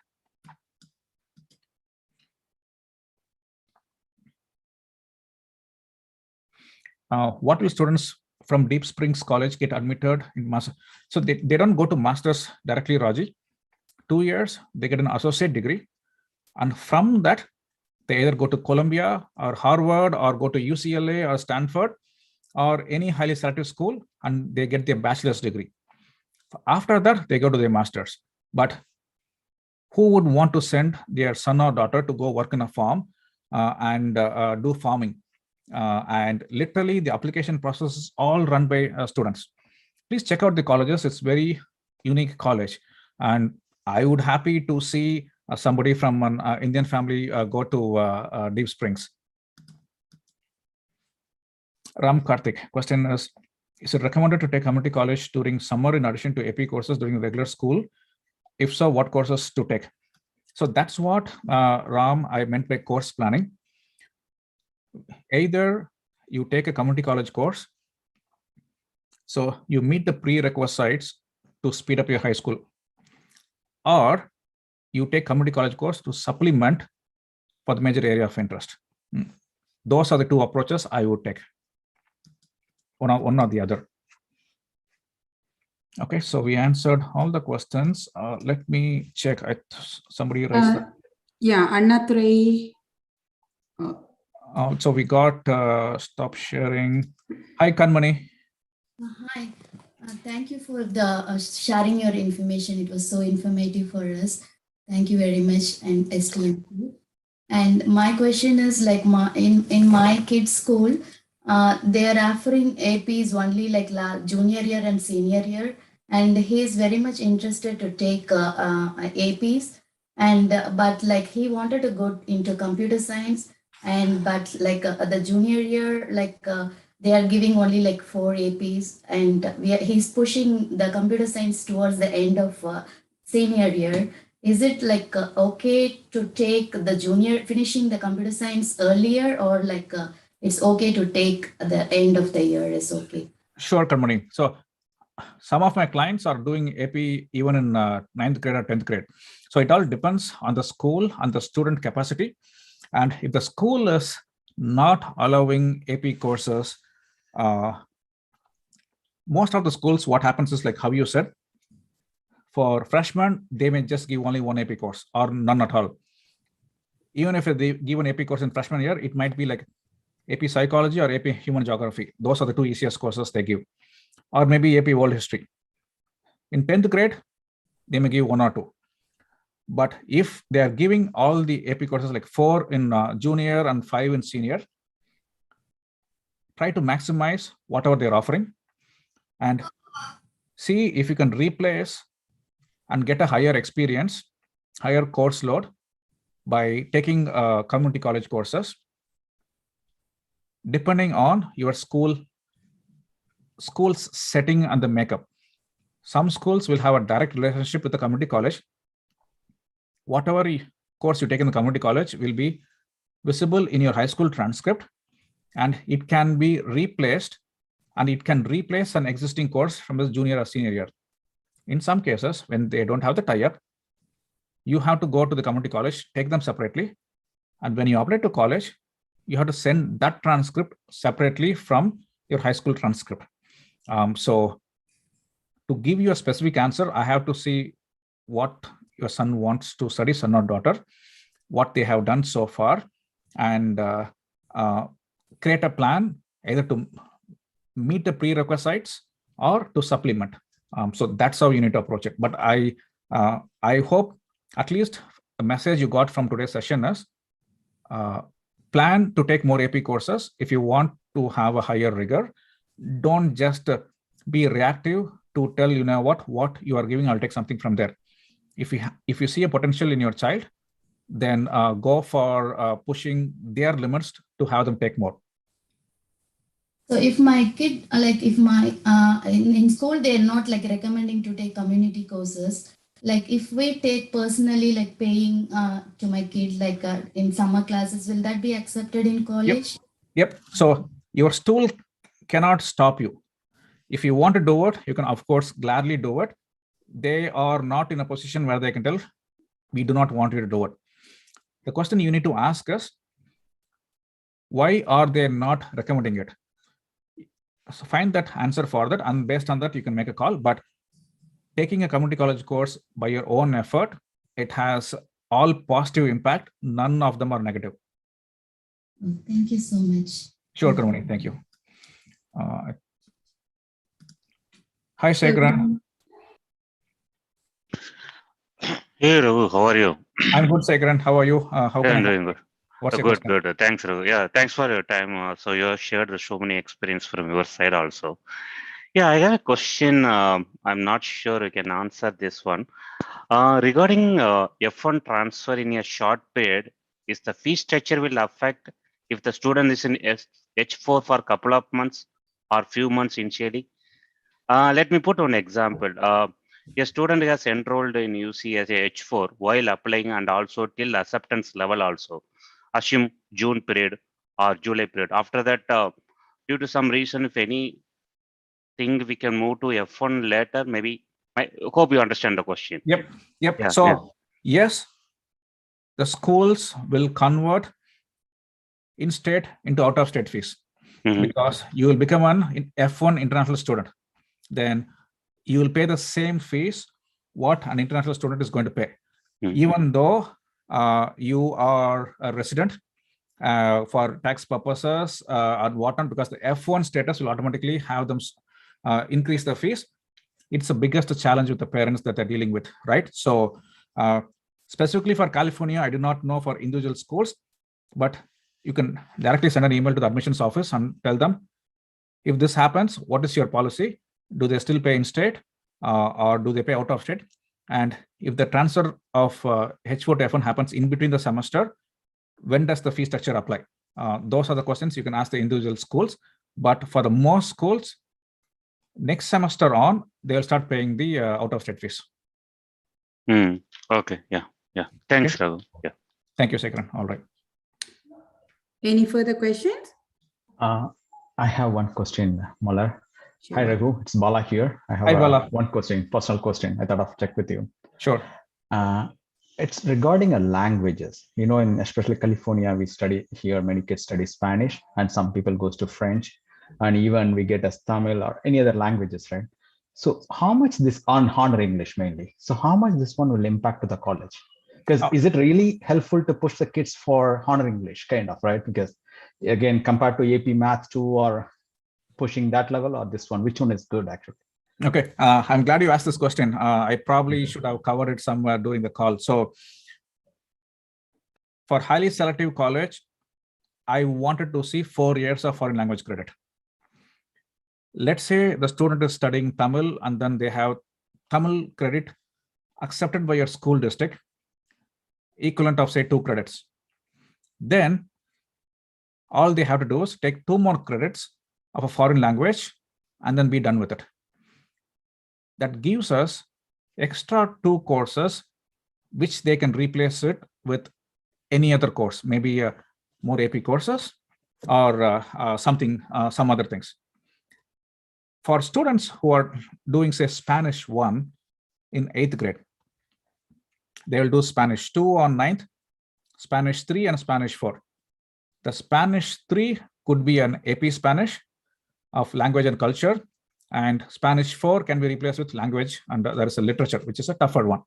What will students from Deep Springs College get admitted in master? So they don't go to masters directly, Raji. 2 years, they get an associate degree. And from that, they either go to Columbia or Harvard or go to UCLA or Stanford or any highly selective school, and they get their bachelor's degree. After that, they go to their master's. But who would want to send their son or daughter to go work in a farm and do farming? And literally the application process is all run by students. Please check out the colleges. It's very unique college. And I would happy to see somebody from an Indian family go to Deep Springs. Ram Karthik, question is it recommended to take community college during summer in addition to AP courses during regular school? If so, what courses to take? So that's what, Ram, I meant by course planning. Either you take a community college course, so you meet the prerequisites to speed up your high school, or you take community college course to supplement for the major area of interest. Those are the two approaches I would take, one or the other. Okay, so we answered all the questions. Let me check. Somebody raised that. Yeah, Annathray. So we got stop sharing. Hi, Kanmani. Hi, thank you for the sharing your information. It was so informative for us. Thank you very much, and esteemed. And my question is, like, in my kids' school, they are offering APs only like junior year and senior year. and he is very much interested to take APs, and but like he wanted to go into computer science, and but like the junior year, like they are giving only like 4 APs, and he's pushing the computer science towards the end of senior year. Is it like okay to take the junior, finishing the computer science earlier, or like it's okay to take the end of the year is okay? Sure, Karmani. So some of my clients are doing AP even in 9th grade or 10th grade. So it all depends on the school and the student capacity. And if the school is not allowing AP courses, most of the schools, what happens is like how you said, for freshmen, they may just give only one AP course or none at all. Even if they give an AP course in freshman year, it might be like AP Psychology or AP Human Geography. Those are the 2 easiest courses they give. Or maybe AP World History. In 10th grade, they may give 1 or 2. But if they are giving all the AP courses like 4 in junior and 5 in senior, try to maximize whatever they're offering and see if you can replace and get a higher experience, higher course load by taking community college courses, depending on your school's setting and the makeup. Some schools will have a direct relationship with the community college. Whatever course you take in the community college will be visible in your high school transcript, and it can be replaced, and it can replace an existing course from the junior or senior year. In some cases, when they don't have the tie-up, you have to go to the community college, take them separately, and when you apply to college, you have to send that transcript separately from your high school transcript. So to give you a specific answer, I have to see what your son wants to study, son or daughter, what they have done so far, and create a plan either to meet the prerequisites or to supplement. So that's how you need to approach it. But I hope at least the message you got from today's session is plan to take more AP courses if you want to have a higher rigor. Don't just be reactive to tell what you are giving, I'll take something from there. If you see a potential in your child, then go for pushing their limits to have them take more. So if my kid, like if my in school they're not like recommending to take community courses, like if we take personally like paying to my kid like in summer classes, will that be accepted in college? Yep. So your school cannot stop you. If you want to do it, you can of course gladly do it. They are not in a position where they can tell, we do not want you to do it. The question you need to ask is, why are they not recommending it? So find that answer for that, and based on that, you can make a call. But taking a community college course by your own effort, it has all positive impact. None of them are negative. Thank you so much. Sure, Karmani. Thank you. Hi, Sacramento. Hey, Raghu, how are you? I'm good, Sacramento. How are you? How can I'm I help? doing good. What's your Good, question? good. Thanks, Raghu. Yeah, thanks for your time. So you have shared so many experience from your side also. Yeah, I have a question. I'm not sure you can answer this one. Regarding F1 transfer in a short period, is the fee structure will affect if the student is in H4 for a couple of months or few months initially? Let me put one example. A student has enrolled in UC as a H4 while applying and also till acceptance level also. Assume June period or July period. After that, due to some reason, if anything, we can move to F1 later, maybe. I hope you understand the question. Yep. Yeah, So yeah. yes, the schools will convert in-state into out-of-state fees because you will become an F1 international student. Then you will pay the same fees what an international student is going to pay, even though you are a resident for tax purposes and whatnot, because the F1 status will automatically have them increase the fees. It's the biggest challenge with the parents that they're dealing with, right? So specifically for California, I do not know for individual schools, but you can directly send an email to the admissions office and tell them, if this happens, what is your policy? Do they still pay in state or do they pay out of state? And if the transfer of H4 to F1 happens in between the semester, when does the fee structure apply? Those are the questions you can ask the individual schools. But for the most schools, next semester on, they'll start paying the out of state fees. Okay. Yeah. Thanks, Okay. Raghu. Yeah. Thank you, Sekran. All right. Any further questions? I have one question, Malar. Sure. Hi, Raghu. It's Bala here. I have Hi, Bala. one question, personal question. I thought I'd check with you. Sure. It's regarding languages. You know, in especially California, we study here, many kids study Spanish, and some people goes to French, and even we get as Tamil or any other languages, right? So how much this on honor English mainly? So how much this one will impact to the college? Because is it really helpful to push the kids for honor English, kind of, right? Because again, compared to AP Math 2 or pushing that level, or this one, which one is good actually? Okay, I'm glad you asked this question. I probably should have covered it somewhere during the call. So for highly selective college, I wanted to see 4 years of foreign language credit. Let's say the student is studying Tamil and then they have Tamil credit accepted by your school district, equivalent of say 2 credits. Then all they have to do is take 2 more credits of a foreign language and then be done with it. That gives us extra 2 courses, which they can replace it with any other course, maybe more AP courses or some other things. For students who are doing say Spanish 1 in 8th grade, they will do Spanish 2 on 9th, Spanish 3 and Spanish 4. The Spanish 3 could be an AP Spanish of language and culture, and Spanish 4 can be replaced with language, and there is a literature, which is a tougher one.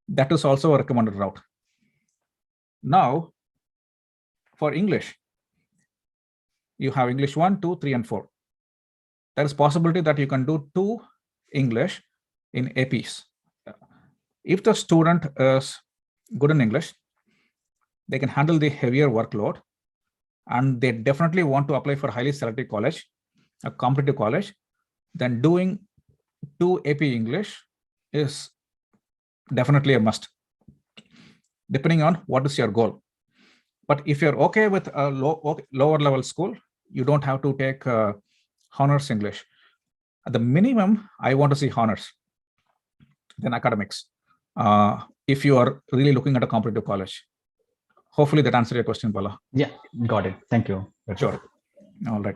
That is also a recommended route. Now, for English, you have English 1, 2, 3, and 4. There is possibility that you can do 2 English in APs. If the student is good in English, they can handle the heavier workload, and they definitely want to apply for highly selective college, a competitive college, then doing 2 AP English is definitely a must, depending on what is your goal. But if you're okay with a lower level school, you don't have to take honors English. At the minimum, I want to see honors, then academics, if you are really looking at a competitive college. Hopefully that answered your question, Bala. Yeah, got it. Thank you. Sure. All right.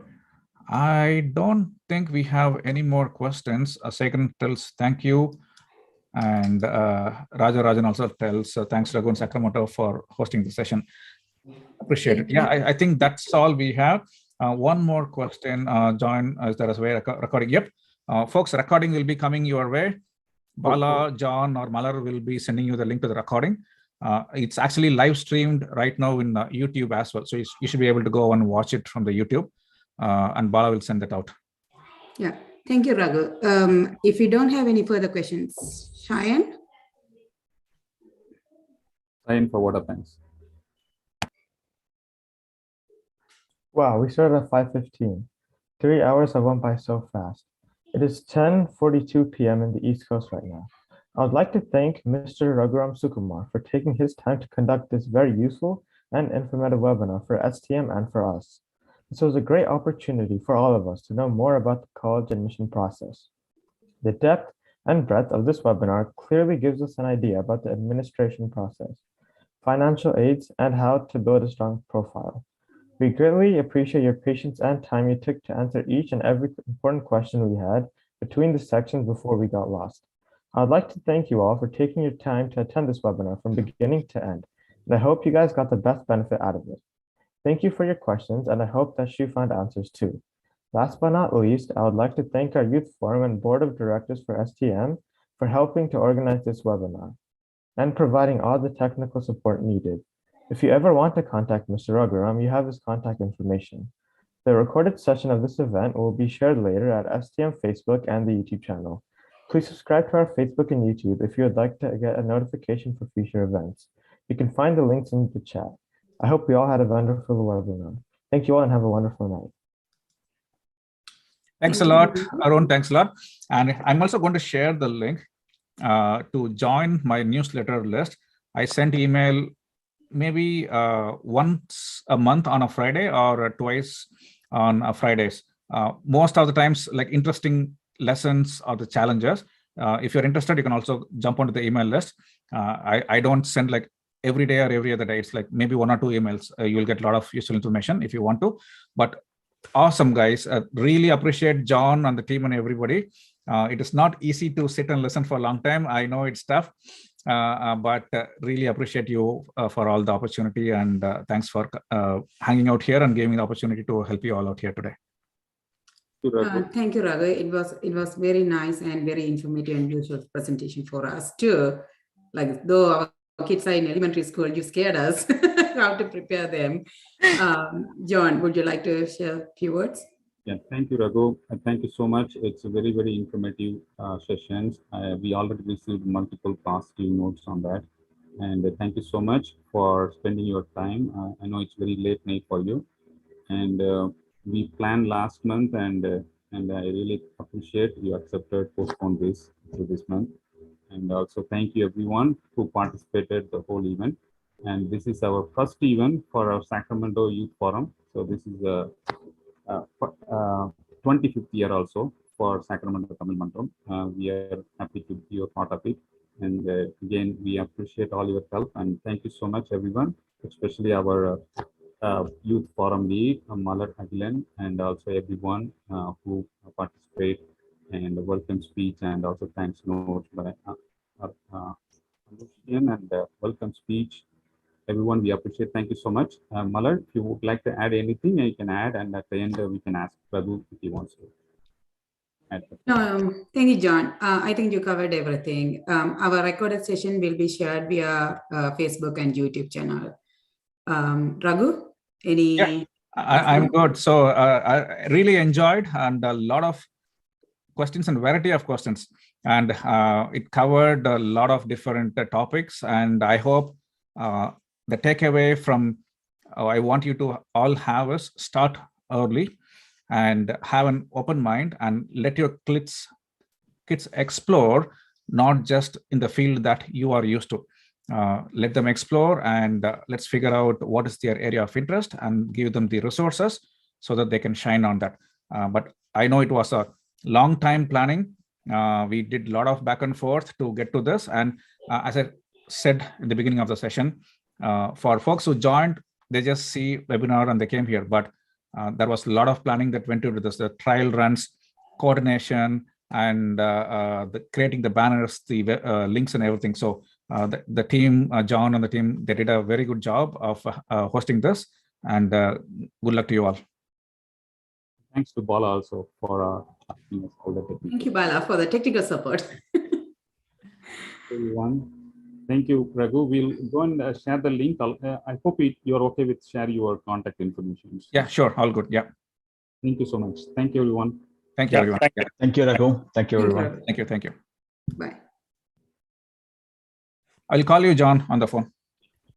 I don't think we have any more questions. Second tells thank you. And Rajan also tells thanks Raghu and Sacramento for hosting the session. Appreciate it. Yeah, I think that's all we have. One more question, John, is there a way recording? Yep. Folks, recording will be coming your way. Bala, John, or Malar will be sending you the link to the recording. It's actually live streamed right now in YouTube as well. So you should be able to go and watch it from the YouTube, and Bala will send that out. Yeah, thank you, Raghu. If you don't have any further questions, Cheyenne? Cheyenne for water, thanks. Wow, we started at 5:15. 3 hours have went by so fast. It is 10:42 p.m. in the East Coast right now. I would like to thank Mr. Raghuram Sukumar for taking his time to conduct this very useful and informative webinar for STM and for us. This was a great opportunity for all of us to know more about the college admission process. The depth and breadth of this webinar clearly gives us an idea about the administration process, financial aids, and how to build a strong profile. We greatly appreciate your patience and time you took to answer each and every important question we had between the sections before we got lost. I'd like to thank you all for taking your time to attend this webinar from beginning to end, and I hope you guys got the best benefit out of it. Thank you for your questions, and I hope that you found answers too. Last but not least, I would like to thank our Youth Forum and Board of Directors for STM for helping to organize this webinar and providing all the technical support needed. If you ever want to contact Mr. Raghuram, you have his contact information. The recorded session of this event will be shared later at STM Facebook and the YouTube channel. Please subscribe to our Facebook and YouTube if you would like to get a notification for future events. You can find the links in the chat. I hope you all had a wonderful webinar. Thank you all and have a wonderful night. Thanks a lot, Arun. Thanks a lot. And I'm also going to share the link to join my newsletter list. I send email maybe once a month on a Friday or twice on Fridays. Most of the times, like interesting lessons or the challenges. If you're interested, you can also jump onto the email list. I don't send like every day or every other day. It's like maybe 1 or 2 emails. You'll get a lot of useful information if you want to. But awesome, guys. Really appreciate John and the team and everybody. It is not easy to sit and listen for a long time. I know it's tough, but really appreciate you for all the opportunity, and thanks for hanging out here and giving me the opportunity to help you all out here today. Thank you, Raghu. It was very nice and very informative and useful presentation for us too. Like though our kids are in elementary school, you scared us how to prepare them. John, would you like to share a few words? Yeah, thank you, Raghu. Thank you so much. It's a very, very informative sessions. We already received multiple positive notes on that. And thank you so much for spending your time. I know it's very late night for you. And we planned last month, and I really appreciate you accepted postpone this to this month. And also thank you everyone who participated the whole event. And this is our first event for our Sacramento Youth Forum. So this is a 25th year also for Sacramento Tamil Mandram. We are happy to be a part of it. And again, we appreciate all your help, and thank you so much, everyone, especially our Youth Forum lead, Malar Agilan, and also everyone who participate in the welcome speech, and also thanks notes by and welcome speech. Everyone, we appreciate. Thank you so much. Malar, if you would like to add anything, you can add, and at the end we can ask Prabhu if he wants to add. Thank you, John. I think you covered everything. Our recorded session will be shared via Facebook and YouTube channel. Raghu, any? Yeah, I'm good. So I really enjoyed, and a lot of questions and variety of questions, and it covered a lot of different topics. And I hope the takeaway from I want you to all have is start early and have an open mind and let your kids explore, not just in the field that you are used to. Let them explore, and let's figure out what is their area of interest and give them the resources so that they can shine on that. But I know it was a long time planning. We did a lot of back and forth to get to this. And as I said in the beginning of the session, for folks who joined, they just see webinar and they came here. But there was a lot of planning that went into this, the trial runs, coordination, and creating the banners, the links and everything. So the team, John and the team, they did a very good job of hosting this, and good luck to you all. Thanks to Bala also for asking us all the technical. Thank you, Bala, for the technical support. Everyone, thank you, Raghu. We'll go and share the link. I hope you're okay with share your contact information. Yeah, sure. All good. Yeah. Thank you so much. Thank you, everyone. Thank you, everyone. Yeah. Thank you, Raghu. Thank you, everyone. Thank you. Thank you. Bye. I'll call you, John, on the phone.